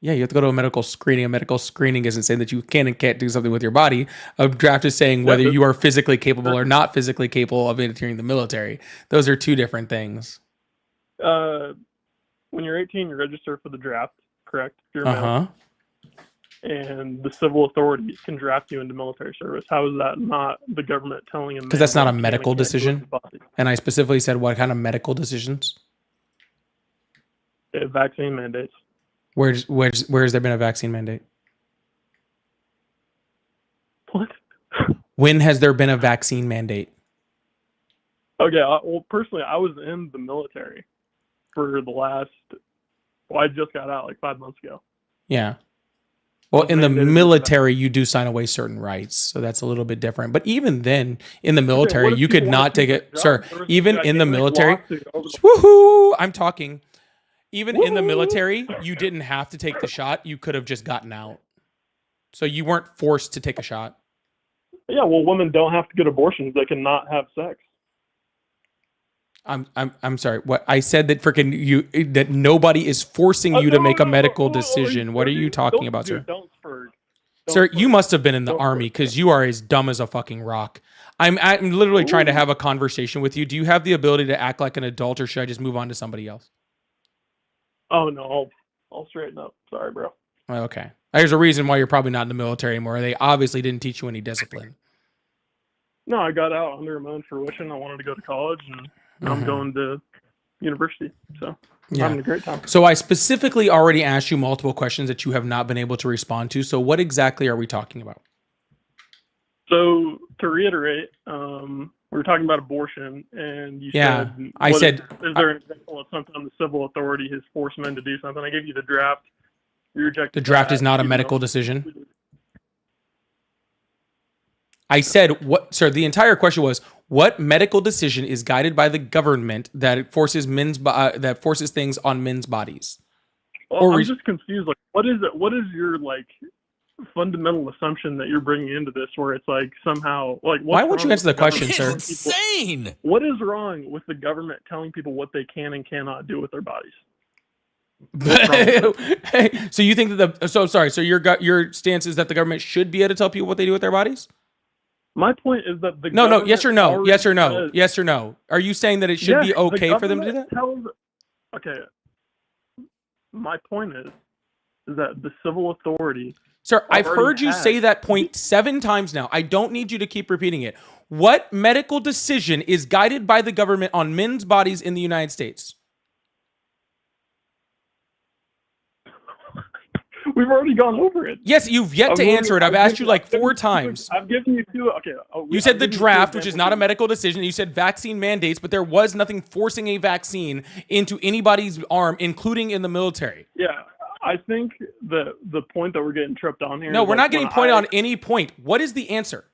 Yeah, you have to go to a medical screening. A medical screening isn't saying that you can and can't do something with your body. A draft is saying whether you are physically capable or not physically capable of entering the military. Those are two different things. When you're 18, you register for the draft, correct? If you're a male. And the civil authorities can draft you into military service. How is that not the government telling him? Because that's not a medical decision. And I specifically said what kind of medical decisions? Vaccine mandates. Where's there been a vaccine mandate? What? When has there been a vaccine mandate? Okay, well, personally, I was in the military for the last. Well, I just got out like 5 months ago. Yeah. Well, in the military, you do sign away certain rights, so that's a little bit different. But even then, in the military, you could not take it, sir. Even in the military, woohoo! I'm talking. Even in the military, you didn't have to take the shot. You could have just gotten out. So you weren't forced to take a shot. Yeah, well, women don't have to get abortions. They can not have sex. I'm sorry. What I said that nobody is forcing you to make a medical decision. What are you talking about, sir? Sir, you must have been in the army because you are as dumb as a fucking rock. I'm literally trying to have a conversation with you. Do you have the ability to act like an adult, or should I just move on to somebody else? Oh no, I'll straighten up. Sorry, bro. Okay. There's a reason why you're probably not in the military anymore. They obviously didn't teach you any discipline. No, I got out under my own fruition. I wanted to go to college, and now I'm going to university. So I'm having a great time. So I specifically already asked you multiple questions that you have not been able to respond to. So what exactly are we talking about? So to reiterate, we were talking about abortion, and you said, I said, is there an example of sometimes the civil authority has forced men to do something? I gave you the draft. You rejected the draft that, is not a medical decision. I said, what, sir, the entire question was, what medical decision is guided by the government that forces things on men's bodies? Well, I'm just confused. Like, what is it? What is your like fundamental assumption that you're bringing into this, where it's like somehow like? Why won't you answer the question, sir? Insane. What is wrong with the government telling people what they can and cannot do with their bodies? So you think that so your stance is that the government should be able to tell people what they do with their bodies? My point is that the no, yes or no, yes or no, says, yes or no. Are you saying that it should be okay for them to do that? Okay. My point is that the civil authority. Sir, I've heard you say that point 7 times now. I don't need you to keep repeating it. What medical decision is guided by the government on men's bodies in the United States? We've already gone over it. Yes, you've yet to answer it. I've asked you like 4 times. I've given you 2. Okay. You said the draft, which is not a medical decision. You said vaccine mandates, but there was nothing forcing a vaccine into anybody's arm, including in the military. Yeah. I think the point that we're getting tripped on here. No, is, we're like, not getting pointed on any point. What is the answer?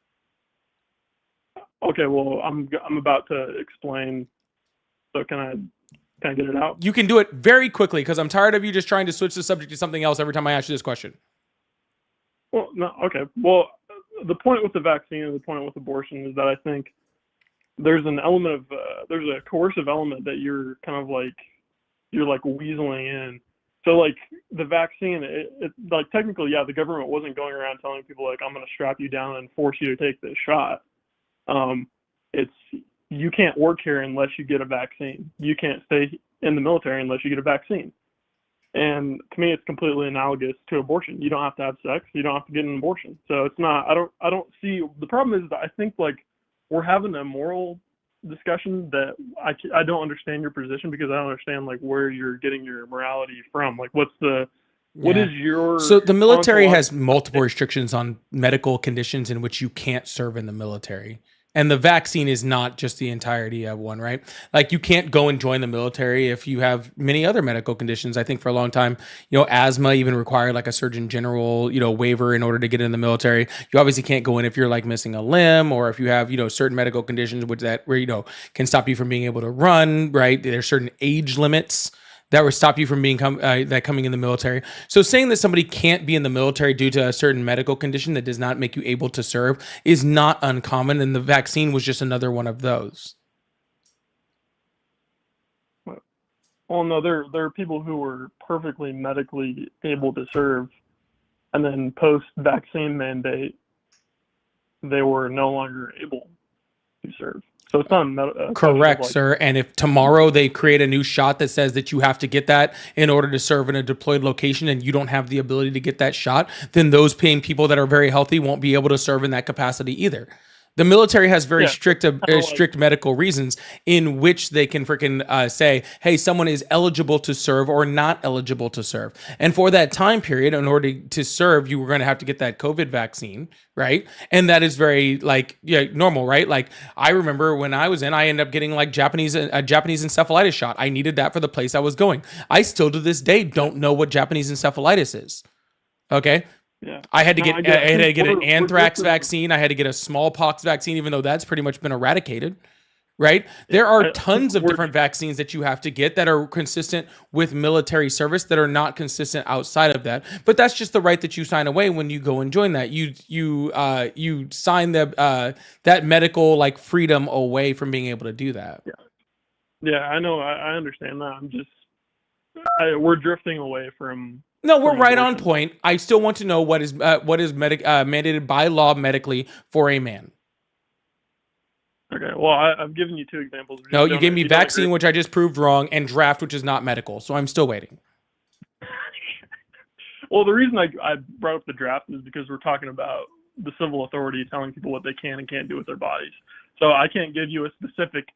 Okay, well, I'm about to explain. So can I get it out? You can do it very quickly because I'm tired of you just trying to switch the subject to something else every time I ask you this question. Well, no, okay. Well, the point with the vaccine and the point with abortion is that I think there's an element of there's a coercive element that you're kind of like weaseling in. So like the vaccine, it like technically, yeah, the government wasn't going around telling people like I'm going to strap you down and force you to take this shot. It's you can't work here unless you get a vaccine. You can't stay in the military unless you get a vaccine. And to me, it's completely analogous to abortion. You don't have to have sex. You don't have to get an abortion. So it's not. I don't see. The problem is that I think like we're having a moral discussion that I don't understand your position because I don't understand like where you're getting your morality from. Like what is your so the military has multiple restrictions on medical conditions in which you can't serve in the military. And the vaccine is not just the entirety of one, right? Like you can't go and join the military if you have many other medical conditions. I think for a long time, asthma even required like a Surgeon General, waiver in order to get in the military. You obviously can't go in if you're like missing a limb or if you have, certain medical conditions where can stop you from being able to run, right? There's certain age limits that would stop you from being coming in the military. So saying that somebody can't be in the military due to a certain medical condition that does not make you able to serve is not uncommon, and the vaccine was just another one of those. Well, no, there are people who were perfectly medically able to serve, and then post-vaccine mandate, they were no longer able to serve. So it's not correct, sir. And if tomorrow they create a new shot that says that you have to get that in order to serve in a deployed location and you don't have the ability to get that shot, then those paying people that are very healthy won't be able to serve in that capacity either. The military has very strict medical reasons in which they can freaking say, hey, someone is eligible to serve or not eligible to serve. And for that time period, in order to serve, you were going to have to get that COVID vaccine, right? And that is very normal, right? Like I remember when I was I ended up getting like Japanese encephalitis shot. I needed that for the place I was going. I still to this day don't know what Japanese encephalitis is. Okay. Yeah. I had to get an anthrax vaccine. I had to get a smallpox vaccine, even though that's pretty much been eradicated, right? There are tons of different vaccines that you have to get that are consistent with military service that are not consistent outside of that. But that's just the right that you sign away when you go and join that. You sign that medical like freedom away from being able to do that. Yeah, I know. I understand that. I'm just we're drifting away from. No, we're right on point. I still want to know what is mandated by law medically for a man. Okay, well, I've given you two examples. No, you gave me vaccine, which I just proved wrong, and draft, which is not medical. So I'm still waiting. Well, the reason I brought up the draft is because we're talking about the civil authority telling people what they can and can't do with their bodies. So I can't give you a specific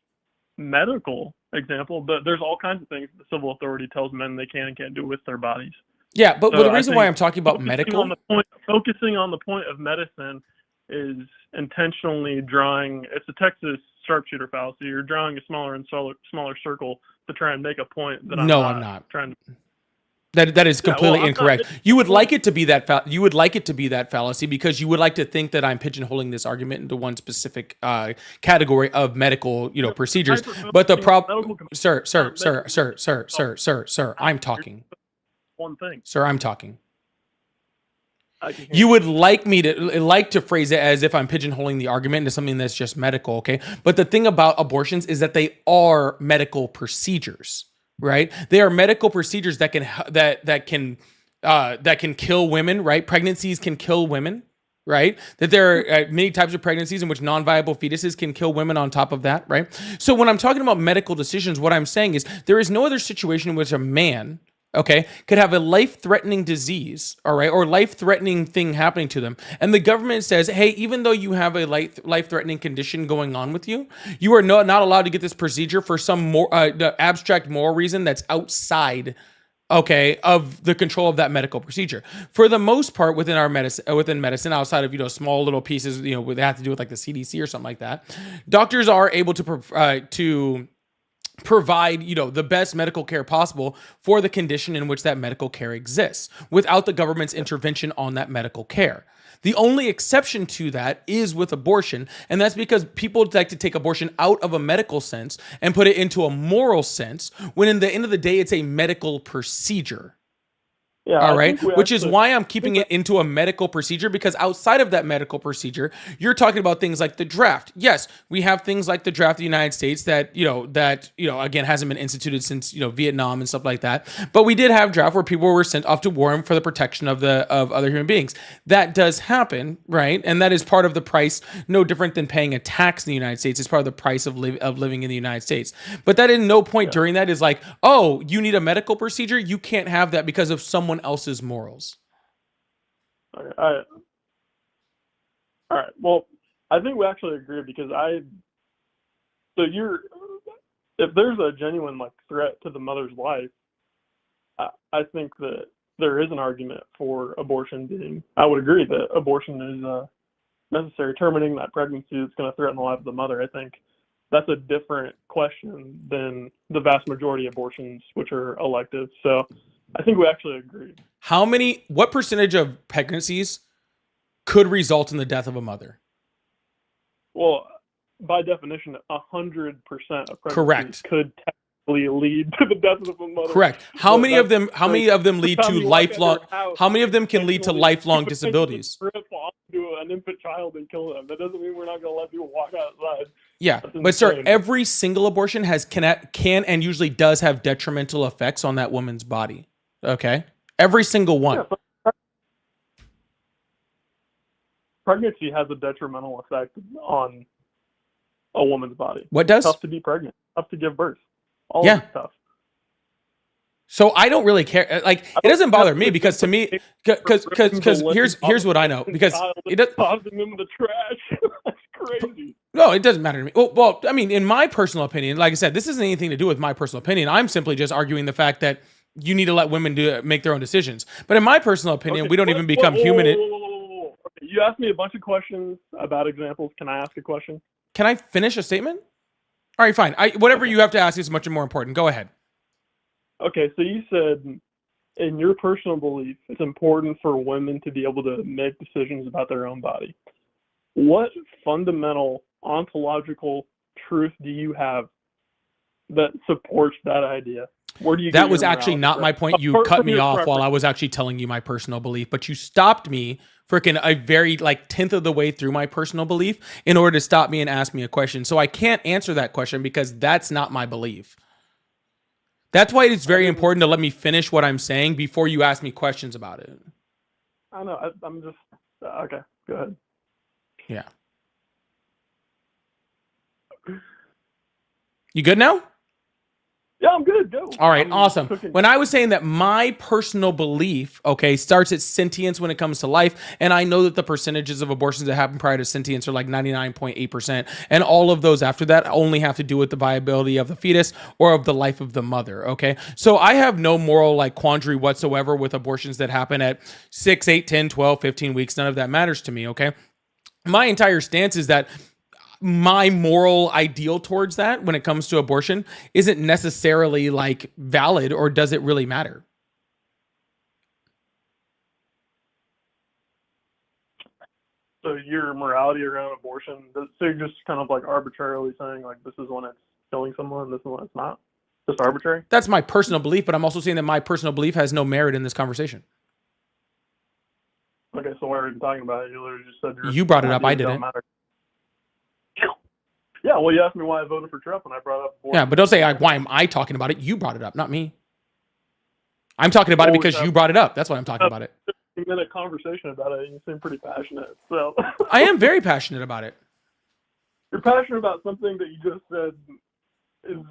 medical example, but there's all kinds of things the civil authority tells men they can and can't do with their bodies. Yeah, but the reason why I'm talking about medical... Focusing on the point of medicine is intentionally drawing... It's a Texas sharpshooter fallacy. You're drawing a smaller and smaller circle to try and make a point that I'm not trying to... That is completely incorrect. You would like it to be that you would like it to be that fallacy because you would like to think that I'm pigeonholing this argument into one specific category of medical, procedures. But the problem, sir, I'm talking. One thing. Sir, I'm talking. You would like me to phrase it as if I'm pigeonholing the argument into something that's just medical, okay? But the thing about abortions is that they are medical procedures, right? They are medical procedures that can kill women, right? Pregnancies can kill women, right? That there are many types of pregnancies in which non-viable fetuses can kill women on top of that, right? So when I'm talking about medical decisions, what I'm saying is there is no other situation in which a man, okay, could have a life-threatening disease, all right, or life-threatening thing happening to them. And the government says, hey, even though you have a life-threatening condition going on with you, you are not allowed to get this procedure for some more abstract moral reason that's outside, okay, of the control of that medical procedure. For the most part, within medicine, outside of, small little pieces, that have to do with like the CDC or something like that, doctors are able to provide, the best medical care possible for the condition in which that medical care exists without the government's intervention on that medical care. The only exception to that is with abortion, and that's because people like to take abortion out of a medical sense and put it into a moral sense, when in the end of the day, it's a medical procedure. Yeah, All right. Which is why I'm keeping it into a medical procedure, because outside of that medical procedure, you're talking about things like the draft. Yes, we have things like the draft of the United States that, again, hasn't been instituted since, Vietnam and stuff like that. But we did have draft where people were sent off to war for the protection of other human beings. That does happen, right? And that is part of the price, no different than paying a tax in the United States. It's part of the price of living in the United States. But that in no point during that is like, oh, you need a medical procedure. You can't have that because of someone else's morals. Okay, all right. Well, I think we actually agree, because if there's a genuine threat to the mother's life, I think that there is an argument for abortion being. I would agree that abortion is necessary. Terminating that pregnancy is going to threaten the life of the mother. I think that's a different question than the vast majority of abortions, which are elective. So I think we actually agree. What percentage of pregnancies could result in the death of a mother? Well, by definition, 100% of pregnancies Correct. could technically lead to the death of a mother. Correct. How many of them lead to lifelong? How many of them can lead to lifelong disabilities? Rip onto an infant child and kill them. That doesn't mean we're not going to let people walk outside. Yeah, but sir, every single abortion can and usually does have detrimental effects on that woman's body. Okay, every single one. Yeah, pregnancy has a detrimental effect on a woman's body. What does? It's tough to be pregnant. Tough to give birth. All of it's tough. So I don't really care. It doesn't bother me, because to me, because here's what I know. Because it does. Tossing them in the trash. That's crazy. No, it doesn't matter to me. Well, I mean, in my personal opinion, like I said, this isn't anything to do with my personal opinion. I'm simply just arguing the fact that you need to let women make their own decisions. But in my personal opinion, we don't even become human. Okay, you asked me a bunch of questions about examples. Can I ask a question? Can I finish a statement? All right, fine. Whatever you have to ask is much more important. Go ahead. Okay, so you said, in your personal belief, it's important for women to be able to make decisions about their own body. What fundamental ontological truth do you have that supports that idea? Where do you that was actually not my point. You cut me off while I was actually telling you my personal belief, but you stopped me freaking a very 10th of the way through my personal belief in order to stop me and ask me a question. So I can't answer that question because that's not my belief. That's why it's very important to let me finish what I'm saying before you ask me questions about it. I know. I'm just okay. Go ahead. Yeah. You good now? Yeah, I'm good. Go. All right, awesome. When I was saying that my personal belief, starts at sentience when it comes to life, and I know that the percentages of abortions that happen prior to sentience are 99.8%, and all of those after that only have to do with the viability of the fetus or of the life of the mother, okay? So I have no moral quandary whatsoever with abortions that happen at 6, 8, 10, 12, 15 weeks. None of that matters to me, okay? My entire stance is that my moral ideal towards that when it comes to abortion isn't necessarily valid, or does it really matter? So your morality around abortion, so you're just kind of arbitrarily saying this is when it's killing someone, this is when it's not? Just arbitrary? That's my personal belief, but I'm also saying that my personal belief has no merit in this conversation. Okay, so why are you talking about it? You literally just said you brought it up, I didn't. Yeah, well, you asked me why I voted for Trump, and I brought up abortion. Yeah, but don't say, why am I talking about it? You brought it up, not me. I'm talking about it because you brought it up. That's why I'm talking about it. 15-minute conversation about it, and you seem pretty passionate. So I am very passionate about it. You're passionate about something that you just said is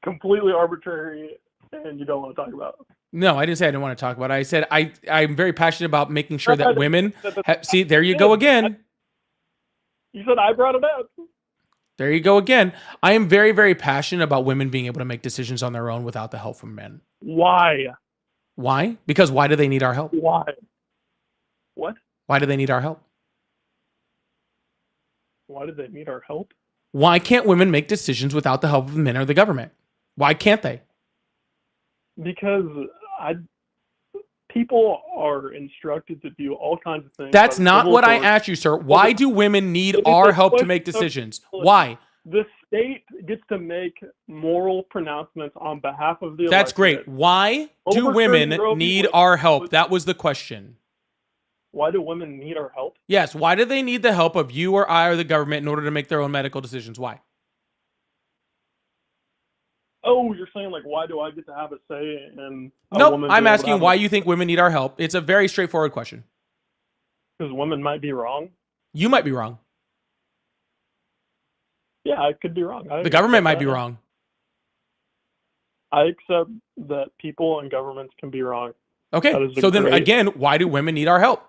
completely arbitrary, and you don't want to talk about. No, I didn't say I didn't want to talk about it. I said I'm very passionate about making sure that women... see, there you go again. You said I brought it up. There you go again. I am very, very passionate about women being able to make decisions on their own without the help from men. Why? Why? Because why do they need our help? Why? What? Why do they need our help? Why do they need our help? Why can't women make decisions without the help of men or the government? Why can't they? Because people are instructed to do all kinds of things. That's by the not civil what I authorities. asked you, sir. Why do women need It is our a help to question make of decisions? civility. Why? The state gets to make moral pronouncements on behalf of the That's great. electorate. Why do Overturning women Roe v. need Wade. our help? That was the question. Why do women need our help? Yes. Why do they need the help of you or I or the government in order to make their own medical decisions? Why? Oh, you're saying like, why do I get to have a say in a Nope. woman? I'm being able to asking have why you think women need our help. It's a very straightforward question. Because women might be wrong. You might be wrong. Yeah, I could be wrong. The government might be wrong. I accept that people and governments can be wrong. Okay. That is a So then great- again, why do women need our help?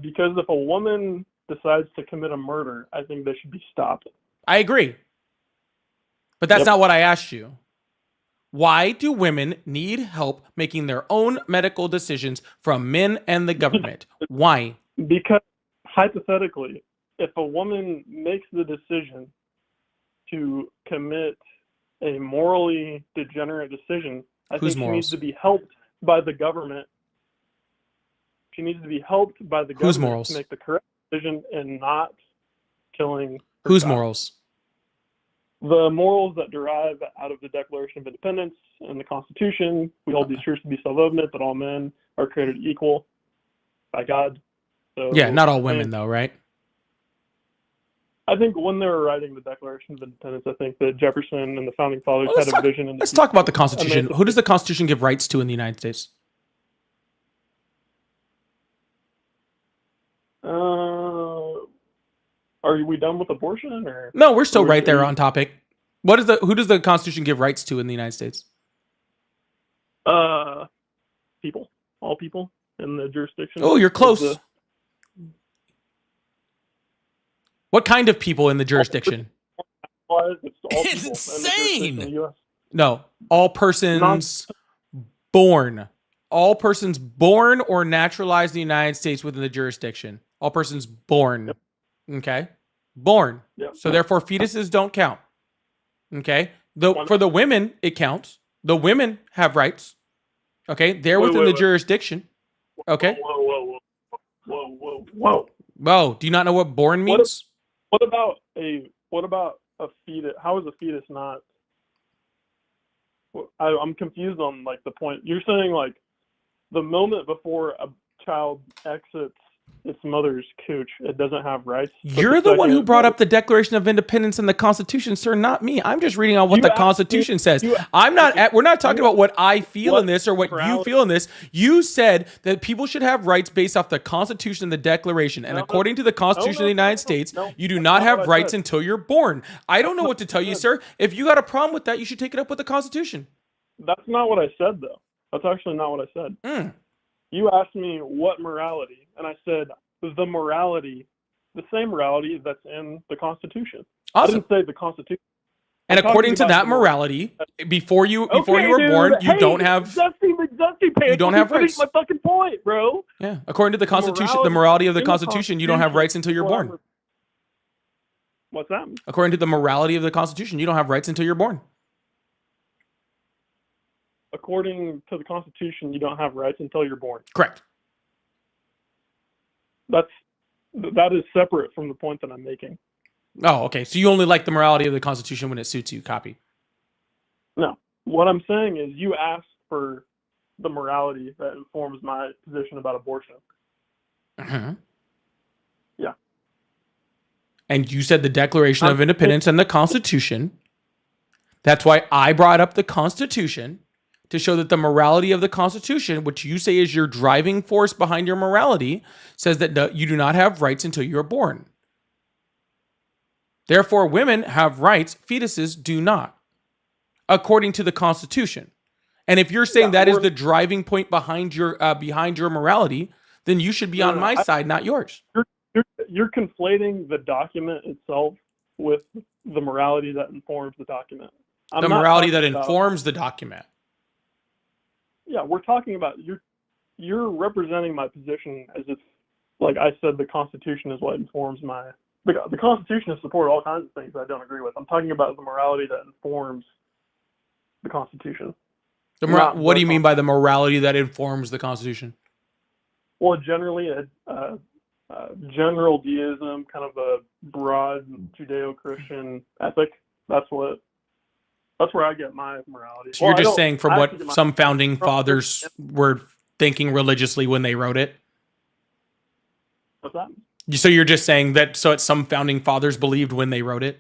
Because if a woman decides to commit a murder, I think they should be stopped. I agree. But that's not what I asked you. Why do women need help making their own medical decisions from men and the government? Why? Because hypothetically, if a woman makes the decision to commit a morally degenerate decision, I Whose think she morals? needs to be helped by the government. She needs to be helped by the Whose government morals? to make the correct decision and not killing her Whose child. morals? The morals that derive out of the Declaration of Independence and the Constitution. We hold these truths to be self-evident, that all men are created equal by God. So Yeah, not all I women think- though, right? I think when they were writing the Declaration of Independence, I think that Jefferson and the founding fathers Well, had a vision. In the Let's talk about the future. Constitution. Who does the Constitution give rights to in the United States? Are we done with abortion or? No, we're still or right there are on topic. Who does the Constitution give rights to in the United States? People, all people in the jurisdiction. Oh, you're of close. the- What kind of people in the jurisdiction? It's all people It's in the insane. jurisdiction of the US. No, all persons born. All persons born or naturalized in the United States within the jurisdiction. All persons born. Okay? Born. Yep. So therefore fetuses don't count. Okay? For the women, it counts. The women have rights. Okay? They're within the jurisdiction. Okay? Whoa. Whoa, do you not know what born means? What about a fetus? How is a fetus not? I'm confused on like the point. You're saying like the moment before a child exits its mother's cooch, it doesn't have rights. But You're the one who second- brought up the Declaration of Independence and the Constitution, sir, not me. I'm just reading on what You the asked Constitution me- says. you- We're not talking about what I feel in this or what you morality- feel in this. You said that people should have rights based off the Constitution and the Declaration. And according to the Constitution of the United States, you do not have what I rights said. until you're born. I don't know what to tell you, sir. If you got a problem with that, you should take it up with the Constitution. That's not what I said, though. That's actually not what I said. You asked me what morality, and I said the morality, the same morality that's in the Constitution. Awesome. I didn't say the Constitution. And I'm according talking to about that the morality, before you were dude. born, you Hey, don't have Dusty McDusty pants. you don't Let me have finish rights. my fucking point, bro. Yeah, according to the Constitution, the morality of the Constitution, you don't have rights until you're born. What's that? According to the morality of the Constitution, you don't have rights until you're born. According to the Constitution, you don't have rights until you're born. Correct. That is separate from the point that I'm making. Oh, okay. So you only like the morality of the Constitution when it suits you. Copy. No. What I'm saying is you asked for the morality that informs my position about abortion. Uh-huh. Yeah. And you said the Declaration of Independence and the Constitution. That's why I brought up the Constitution, to show that the morality of the Constitution, which you say is your driving force behind your morality, says that you do not have rights until you're born. Therefore, women have rights, fetuses do not, according to the Constitution. And if you're saying that is the driving point behind your morality, then you should be on my side, not yours. You're conflating the document itself with the morality that informs the document. I'm The not morality that talking about- informs the document. Yeah, we're talking about you're representing my position as if, like I said, the Constitution is what informs my the Constitution has supported all kinds of things I don't agree with. I'm talking about the morality that informs the Constitution. What do you mean by the morality that informs the Constitution? Well, generally, general deism, kind of a broad Judeo-Christian ethic. That's where I get my morality. So you're just saying from what some founding fathers were thinking religiously when they wrote it? What's that? So you're just saying that some founding fathers believed when they wrote it?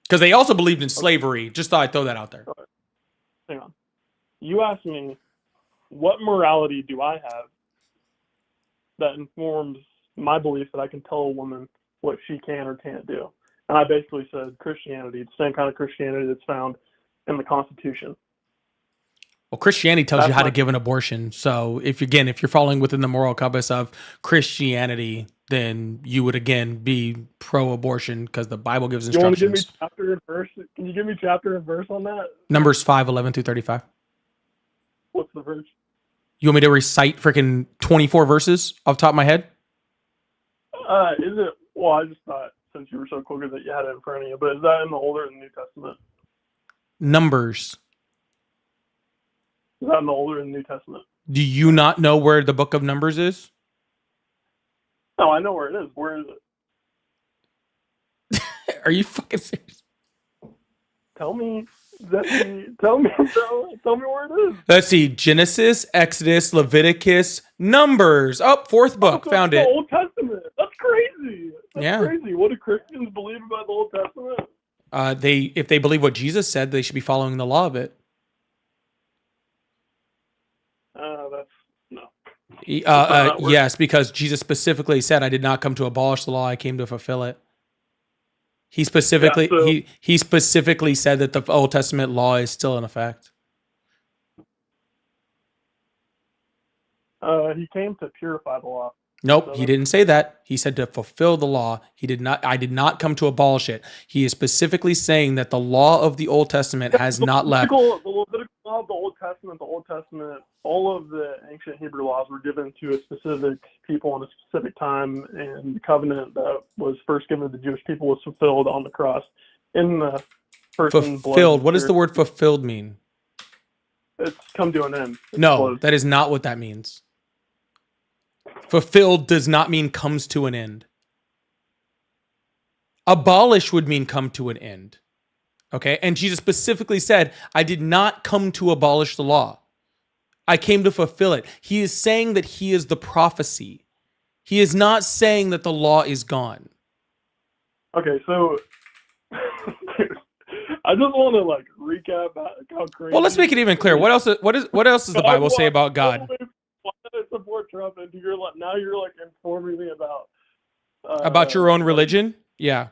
Because they also believed in slavery. Just thought I'd throw that out there. Hang on. You asked me, what morality do I have that informs my belief that I can tell a woman what she can or can't do? And I basically said Christianity, the same kind of Christianity that's found in the Constitution. Well, Christianity tells you how to give an abortion. So if you're following within the moral compass of Christianity, then you would again be pro-abortion because the Bible gives instructions. You want to give me chapter and verse? Can you give me chapter and verse on that? Numbers 5:11-35. What's the verse? You want me to recite freaking 24 verses off the top of my head? Is it? Well, I just thought since you were so quick that you had it in front of you, but is that in the Old or in the New Testament? Numbers. Is that in the Old or in the New Testament? Do you not know where the book of Numbers is? No, I know where it is. Where is it? Are you fucking serious? Tell me. Tell me where it is. Let's see. Genesis, Exodus, Leviticus, Numbers. Oh, fourth book. Found it. The Old Testament. That's crazy. That's Yeah. crazy. What do Christians believe about the Old Testament? If they believe what Jesus said, they should be following the law of it. That's no. Yes, because Jesus specifically said, "I did not come to abolish the law; I came to fulfill it." He specifically he specifically said that the Old Testament law is still in effect. He came to purify the law. Nope, he didn't say that. He said to fulfill the law. He did not. I did not come to abolish it. He is specifically saying that the law of the Old Testament has not left. The Levitical law of the Old Testament, all of the ancient Hebrew laws were given to a specific people in a specific time, and the covenant that was first given to the Jewish people was fulfilled on the cross in the person's blood. Fulfilled. What does the word fulfilled mean? It's come to an end. No, that is not what that means. Fulfilled does not mean comes to an end. Abolish would mean come to an end. Okay? And Jesus specifically said, I did not come to abolish the law. I came to fulfill it. He is saying that he is the prophecy. He is not saying that the law is gone. Okay, so I just want to recap how crazy. Well, let's make it even clearer. What else does the Bible say about God? Why did I support Trump? And you're informing me about your own religion? Yeah.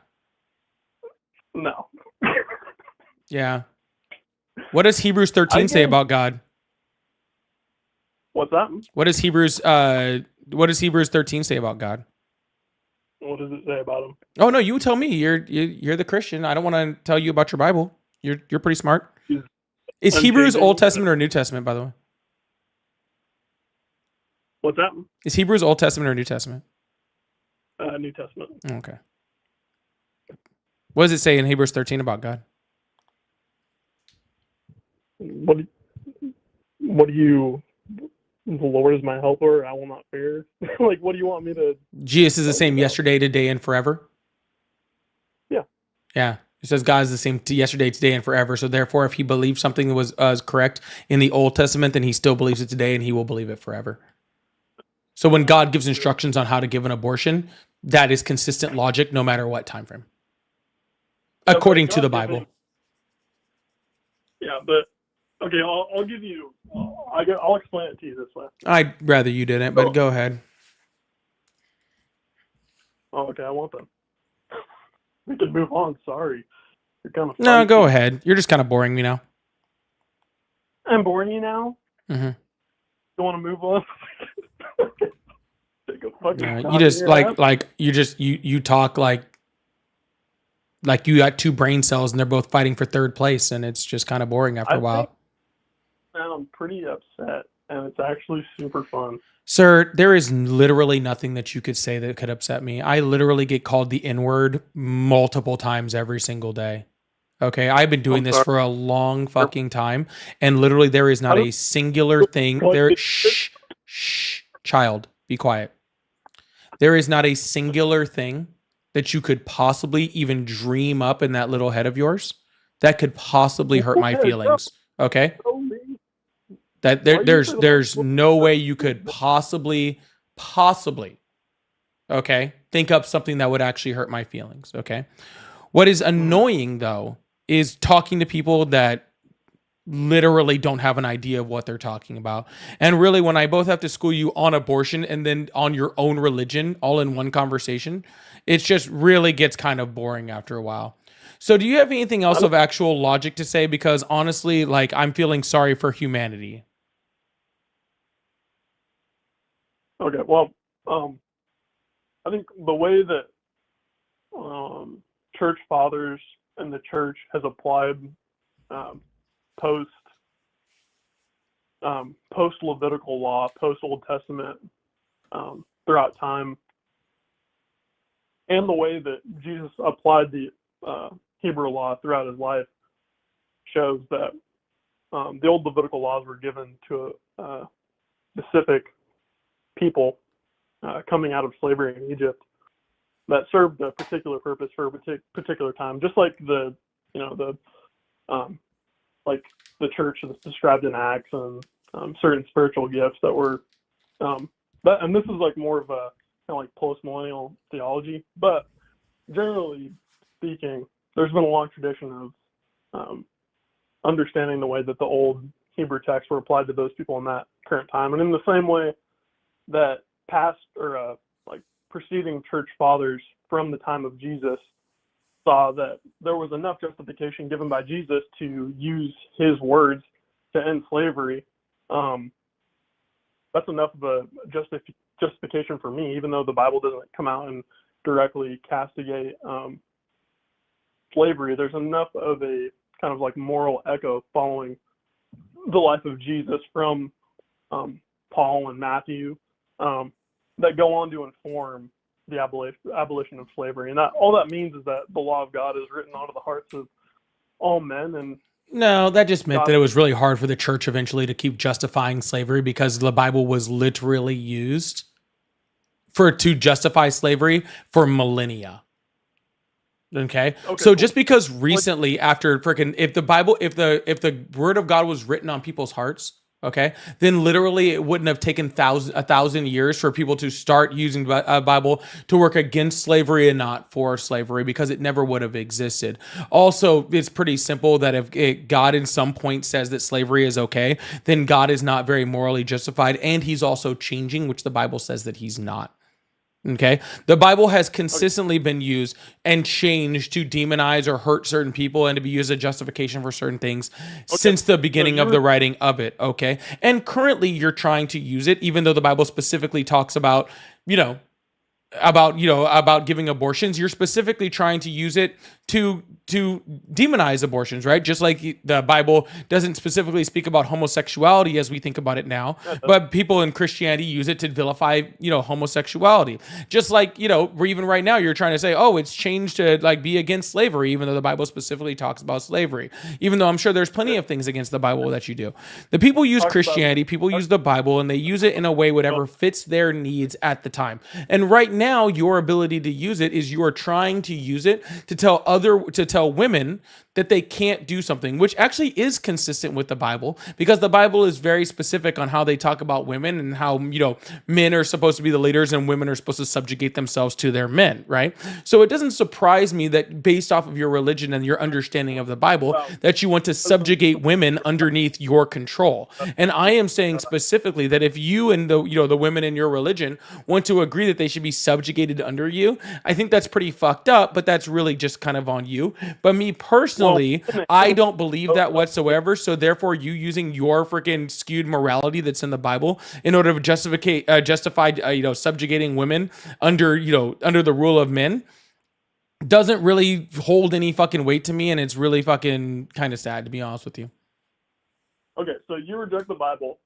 No. Yeah. What does Hebrews 13 say about God? What's that? What does Hebrews 13 say about God? What does it say about him? Oh no, you tell me. You're the Christian. I don't want to tell you about your Bible. You're pretty smart. Is Hebrews Old Testament or New Testament, by the way? What's that? Is Hebrews Old Testament or New Testament? New Testament. Okay. What does it say in Hebrews 13 about God? What do you? The Lord is my helper. I will not fear. What do you want me to? Jesus is the same yesterday, today, and forever. Yeah. Yeah. It says God is the same yesterday, today, and forever. So therefore, if he believed something that was correct in the Old Testament, then he still believes it today, and he will believe it forever. So when God gives instructions on how to give an abortion, that is consistent logic, no matter what time frame, according to the Bible. Yeah, but okay, I'll give you. I'll explain it to you this way. I'd rather you didn't, but go ahead. Oh, okay, I want them. We can move on. Sorry, you're kind of. No, go ahead. You're just kind of boring me now. I'm boring you now. Mm-hmm. You want to move on? Take a fucking you just you talk like you got two brain cells and they're both fighting for third place, and it's just kind of boring after a while. Man, I'm pretty upset, and it's actually super fun. Sir, there is literally nothing that you could say that could upset me. I literally get called the N-word multiple times every single day. Okay, I've been doing I'm this sorry. for a long fucking time, and literally there is not How a singular thing does there. Shh, child, be quiet. There is not a singular thing that you could possibly even dream up in that little head of yours that could possibly hurt my feelings. Okay, that there's no way you could possibly okay think up something that would actually hurt my feelings. Okay, what is annoying though is talking to people that literally don't have an idea of what they're talking about. And really, when I both have to school you on abortion and then on your own religion all in one conversation, it just really gets kind of boring after a while. So do you have anything else of actual logic to say? Because honestly, like, I'm feeling sorry for humanity. Okay, well, I think the way that church fathers and the church has applied post Levitical law, post Old Testament, throughout time, and the way that Jesus applied the Hebrew law throughout his life shows that the old Levitical laws were given to a specific people coming out of slavery in Egypt that served a particular purpose for a particular time, just like like the church is described in Acts, and certain spiritual gifts that were and this is like more of a kind of like post-millennial theology, but generally speaking, there's been a long tradition of understanding the way that the old Hebrew texts were applied to those people in that current time. And in the same way that past or like preceding church fathers from the time of Jesus saw that there was enough justification given by Jesus to use his words to end slavery, that's enough of a justification for me, even though the Bible doesn't come out and directly castigate slavery. There's enough of a kind of like moral echo following the life of Jesus from Paul and Matthew that go on to inform the abolition of slavery. And that all that means is that the law of God is written onto the hearts of all men. And no, that just meant that it was really hard for the church eventually to keep justifying slavery, because the Bible was literally used to justify slavery for millennia. Okay. So just because recently, after freaking, if the word of God was written on people's hearts, okay, then literally it wouldn't have taken 1,000 years for people to start using a Bible to work against slavery and not for slavery, because it never would have existed. Also, it's pretty simple that if God in some point says that slavery is okay, then God is not very morally justified, and he's also changing, which the Bible says that he's not. Okay. The Bible has consistently been used and changed to demonize or hurt certain people and to be used as justification for certain things since the beginning of the writing of it. Okay. And currently you're trying to use it, even though the Bible specifically talks about, about giving abortions. You're specifically trying to use it to demonize abortions, right? Just like the Bible doesn't specifically speak about homosexuality as we think about it now, but people in Christianity use it to vilify, homosexuality. Just like, even right now you're trying to say, oh, it's changed to like be against slavery, even though the Bible specifically talks about slavery, even though I'm sure there's plenty of things against the Bible that you do. The people use Christianity, people use the Bible, and they use it in a way whatever fits their needs at the time. And right now your ability to use it is you are trying to use it to tell women that they can't do something, which actually is consistent with the Bible, because the Bible is very specific on how they talk about women and how, men are supposed to be the leaders and women are supposed to subjugate themselves to their men, right? So it doesn't surprise me that based off of your religion and your understanding of the Bible, that you want to subjugate women underneath your control. And I am saying specifically that if you and the women in your religion want to agree that they should be subjugated under you, I think that's pretty fucked up, but that's really just kind of on you. But me personally, I don't believe that whatsoever. So therefore, you using your freaking skewed morality that's in the Bible in order to justify subjugating women under the rule of men doesn't really hold any fucking weight to me, and it's really fucking kind of sad, to be honest with you. Okay, so you reject the Bible,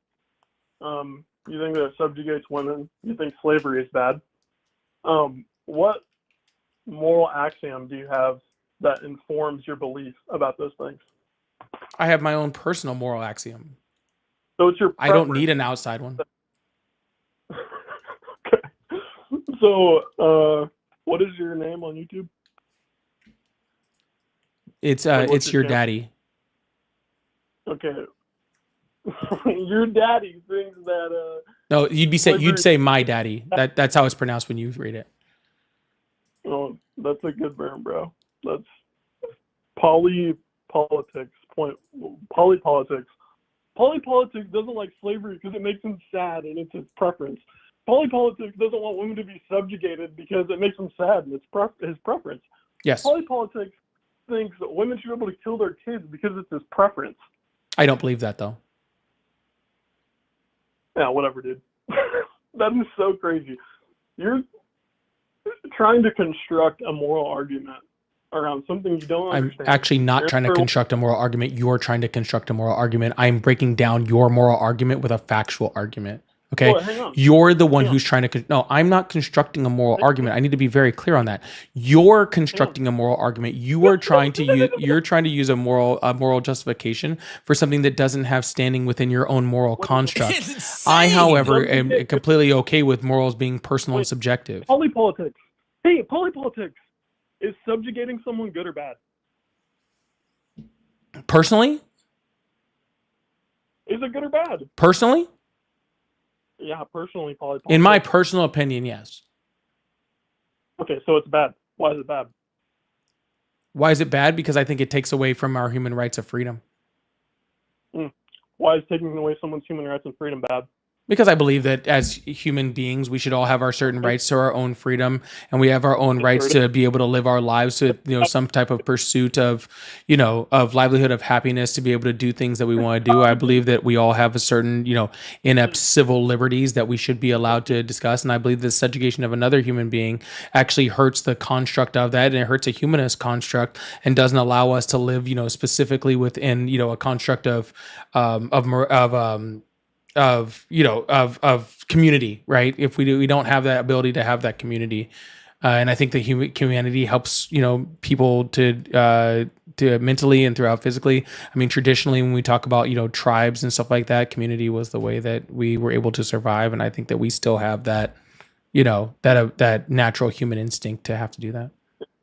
You think that it subjugates women. You think slavery is bad. What moral axiom do you have that informs your belief about those things? I have my own personal moral axiom. So it's your I don't preference. need an outside one. So, what is your name on YouTube? It's Like, what's it's your channel? daddy. Okay. Your daddy thinks that No, you'd slavery- say my daddy. That's how it's pronounced when you read it. Oh, that's a good burn, bro. That's polypolitics. Polypolitics. Polypolitics doesn't like slavery because it makes him sad and it's his preference. Polypolitics doesn't want women to be subjugated because it makes him sad and it's his preference. Yes. Polypolitics thinks that women should be able to kill their kids because it's his preference. I don't believe that though. Yeah, whatever, dude. That is so crazy. You're trying to construct a moral argument around something you don't I'm understand. actually not trying to construct a moral argument. You're trying to construct a moral argument. I'm breaking down your moral argument with a factual argument. Okay, Well, hang on. you're the one who's trying to. No, I'm not constructing a moral argument. I need to be very clear on that. You're constructing a moral argument. You are trying to use. You're trying to use a moral justification for something that doesn't have standing within your own moral construct. I, however, am completely okay with morals being personal and subjective. Polypolitics. Hey, polypolitics. Is subjugating someone good or bad? Personally, Is it good or bad? personally, Yeah, personally, polypolitics. in my personal opinion, yes. Okay, so it's bad. Why is it bad? Why is it bad? Because I think it takes away from our human rights of freedom. Why is taking away someone's human rights and freedom bad? Because I believe that as human beings, we should all have our certain rights to our own freedom, and we have our own rights to be able to live our lives with, some type of pursuit of, of livelihood, of happiness, to be able to do things that we want to do. I believe that we all have a certain, inept civil liberties that we should be allowed to discuss. And I believe the subjugation of another human being actually hurts the construct of that, and it hurts a humanist construct and doesn't allow us to live, specifically within, a construct of community, right? If we don't have that ability to have that community, and I think the humanity helps people to mentally and throughout physically. I mean, traditionally when we talk about tribes and stuff like that, community was the way that we were able to survive, and I think that we still have that that natural human instinct to have to do that.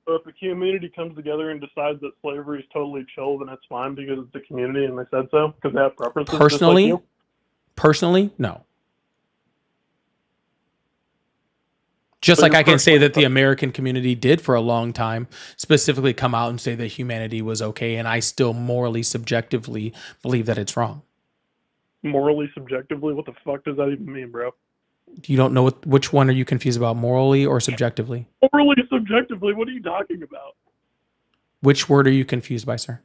So if the community comes together and decides that slavery is totally chill, then it's fine because it's the community and they said so because they have preferences. Personally, no. Just like I can say that the American community did for a long time specifically come out and say that humanity was okay, and I still morally, subjectively believe that it's wrong. Morally, subjectively? What the fuck does that even mean, bro? You don't know which one are you confused about, morally or subjectively? Morally, subjectively? What are you talking about? Which word are you confused by, sir?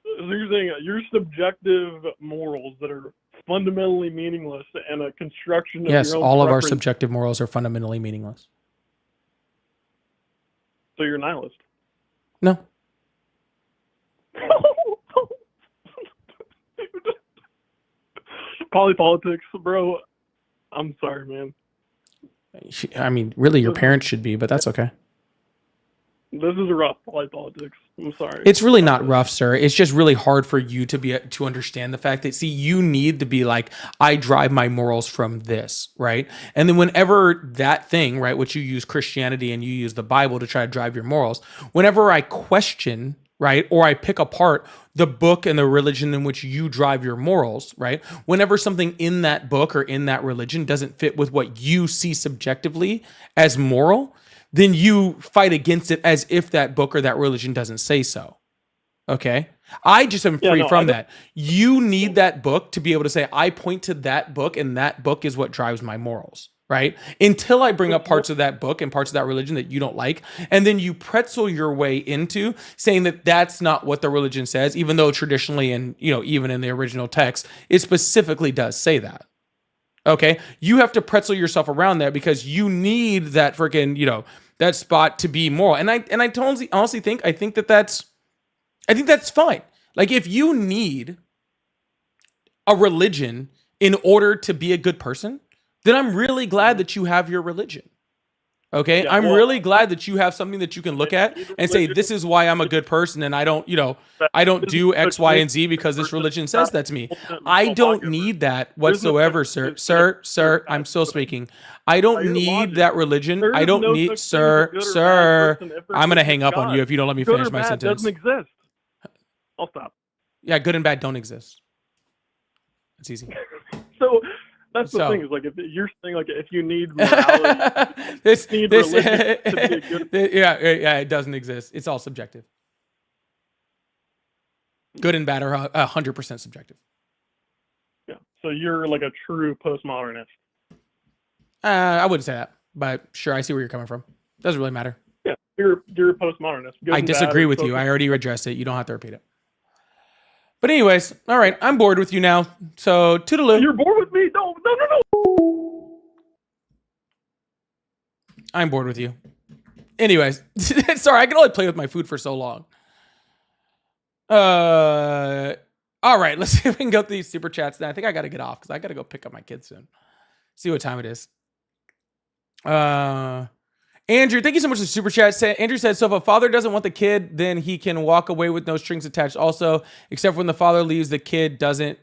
So you're saying your subjective morals that are fundamentally meaningless and a construction of Yes, your own all of our preference. subjective morals are fundamentally meaningless. So you're a nihilist? No. Polypolitics, bro. I'm sorry, man. I mean, really, your parents should be, but that's okay. This is rough, polypolitics. I'm sorry. It's really not rough, sir. It's just really hard for you to understand the fact that, see, you need to be like, I drive my morals from this, right? And then whenever that thing, right, which you use Christianity and you use the Bible to try to drive your morals, whenever I question, right, or I pick apart the book and the religion in which you drive your morals, right? Whenever something in that book or in that religion doesn't fit with what you see subjectively as moral, then you fight against it as if that book or that religion doesn't say so. Okay? I just am free from that. You need that book to be able to say, I point to that book and that book is what drives my morals, right? Until I bring up parts of that book and parts of that religion that you don't like, and then you pretzel your way into saying that that's not what the religion says, even though traditionally and, even in the original text, it specifically does say that. Okay, you have to pretzel yourself around there because you need that freaking, that spot to be moral. And I honestly think that's fine. Like, if you need a religion in order to be a good person, then I'm really glad that you have your religion. Okay, Yeah, I'm well, really glad that you have something that you can look at and say, this is why I'm a good person, and I don't, I don't do X, Y, and Z because this religion says that to me. I don't need that whatsoever, sir. Sir, I'm still speaking. I don't need that religion. I don't need, sir. I'm gonna hang up on you if you don't let me finish my sentence. Doesn't exist. I'll stop. Yeah, good and bad don't exist. It's easy. So that's the thing, is like, if you're saying, like, if you need morality, religion to be a good yeah, it doesn't exist. It's all subjective. Good and bad are 100% subjective. Yeah. So you're like a true postmodernist. I wouldn't say that, but sure, I see where you're coming from. Doesn't really matter. Yeah, you're a postmodernist. Good I and bad disagree are with you. both- I already addressed it. You don't have to repeat it. But anyways, all right, I'm bored with you now. So toodaloo. You're bored with me? No. I'm bored with you. Anyways, sorry, I can only play with my food for so long. All right, let's see if we can go through these super chats now. I think I got to get off because I got to go pick up my kids soon. See what time it is. Andrew, thank you so much for the super chat. Andrew said, so if a father doesn't want the kid, then he can walk away with no strings attached also, except when the father leaves, the kid doesn't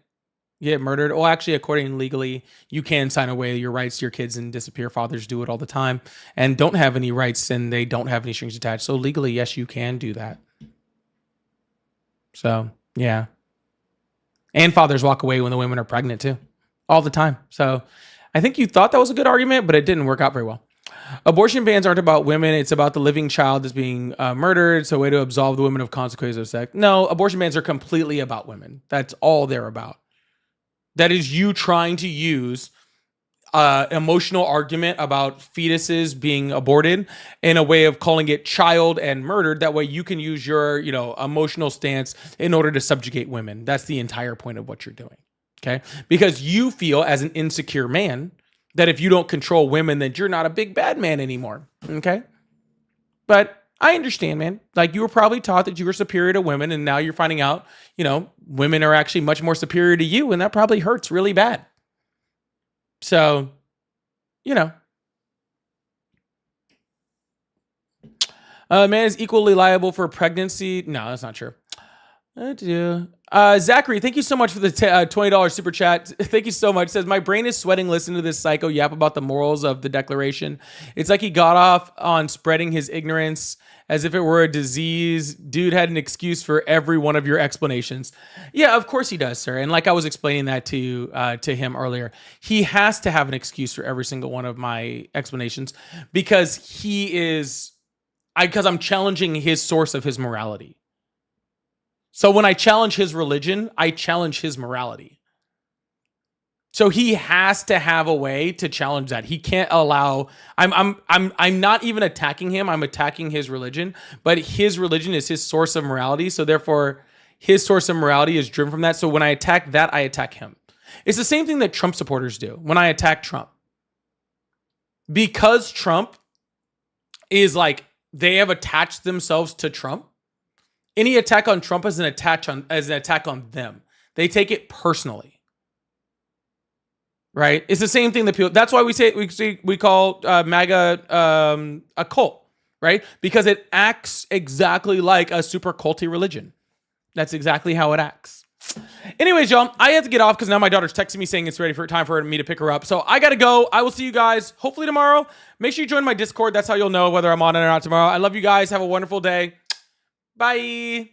get murdered. Well, actually, according legally, you can sign away your rights to your kids and disappear. Fathers do it all the time and don't have any rights, and they don't have any strings attached. So legally, yes, you can do that. So, yeah. And fathers walk away when the women are pregnant too, all the time. So I think you thought that was a good argument, but it didn't work out very well. Abortion bans aren't about women. It's about the living child that's being murdered. It's a way to absolve the women of consequences of sex. No, abortion bans are completely about women. That's all they're about. That is you trying to use emotional argument about fetuses being aborted in a way of calling it child and murdered. That way you can use your, emotional stance in order to subjugate women. That's the entire point of what you're doing. Okay. Because you feel as an insecure man that if you don't control women, then you're not a big bad man anymore. Okay. But I understand, man. Like, you were probably taught that you were superior to women, and now you're finding out, women are actually much more superior to you, and that probably hurts really bad. So, man is equally liable for pregnancy. No, that's not true. Zachary, thank you so much for the $20 super chat. Thank you so much. Says, my brain is sweating listening to this psycho yap about the morals of the Declaration. It's like he got off on spreading his ignorance as if it were a disease. Dude had an excuse for every one of your explanations. Yeah, of course he does, sir. And like I was explaining that to him earlier, he has to have an excuse for every single one of my explanations because I'm challenging his source of his morality. So when I challenge his religion, I challenge his morality. So he has to have a way to challenge that. He can't allow. I'm not even attacking him. I'm attacking his religion. But his religion is his source of morality. So therefore, his source of morality is driven from that. So when I attack that, I attack him. It's the same thing that Trump supporters do when I attack Trump. Because Trump is like, they have attached themselves to Trump. Any attack on Trump is an attack on them. They take it personally, right? It's the same thing that people. That's why we call MAGA a cult, right? Because it acts exactly like a super culty religion. That's exactly how it acts. Anyways, y'all, I have to get off because now my daughter's texting me saying it's ready for time for me to pick her up. So I gotta go. I will see you guys hopefully tomorrow. Make sure you join my Discord. That's how you'll know whether I'm on it or not tomorrow. I love you guys. Have a wonderful day. Bye.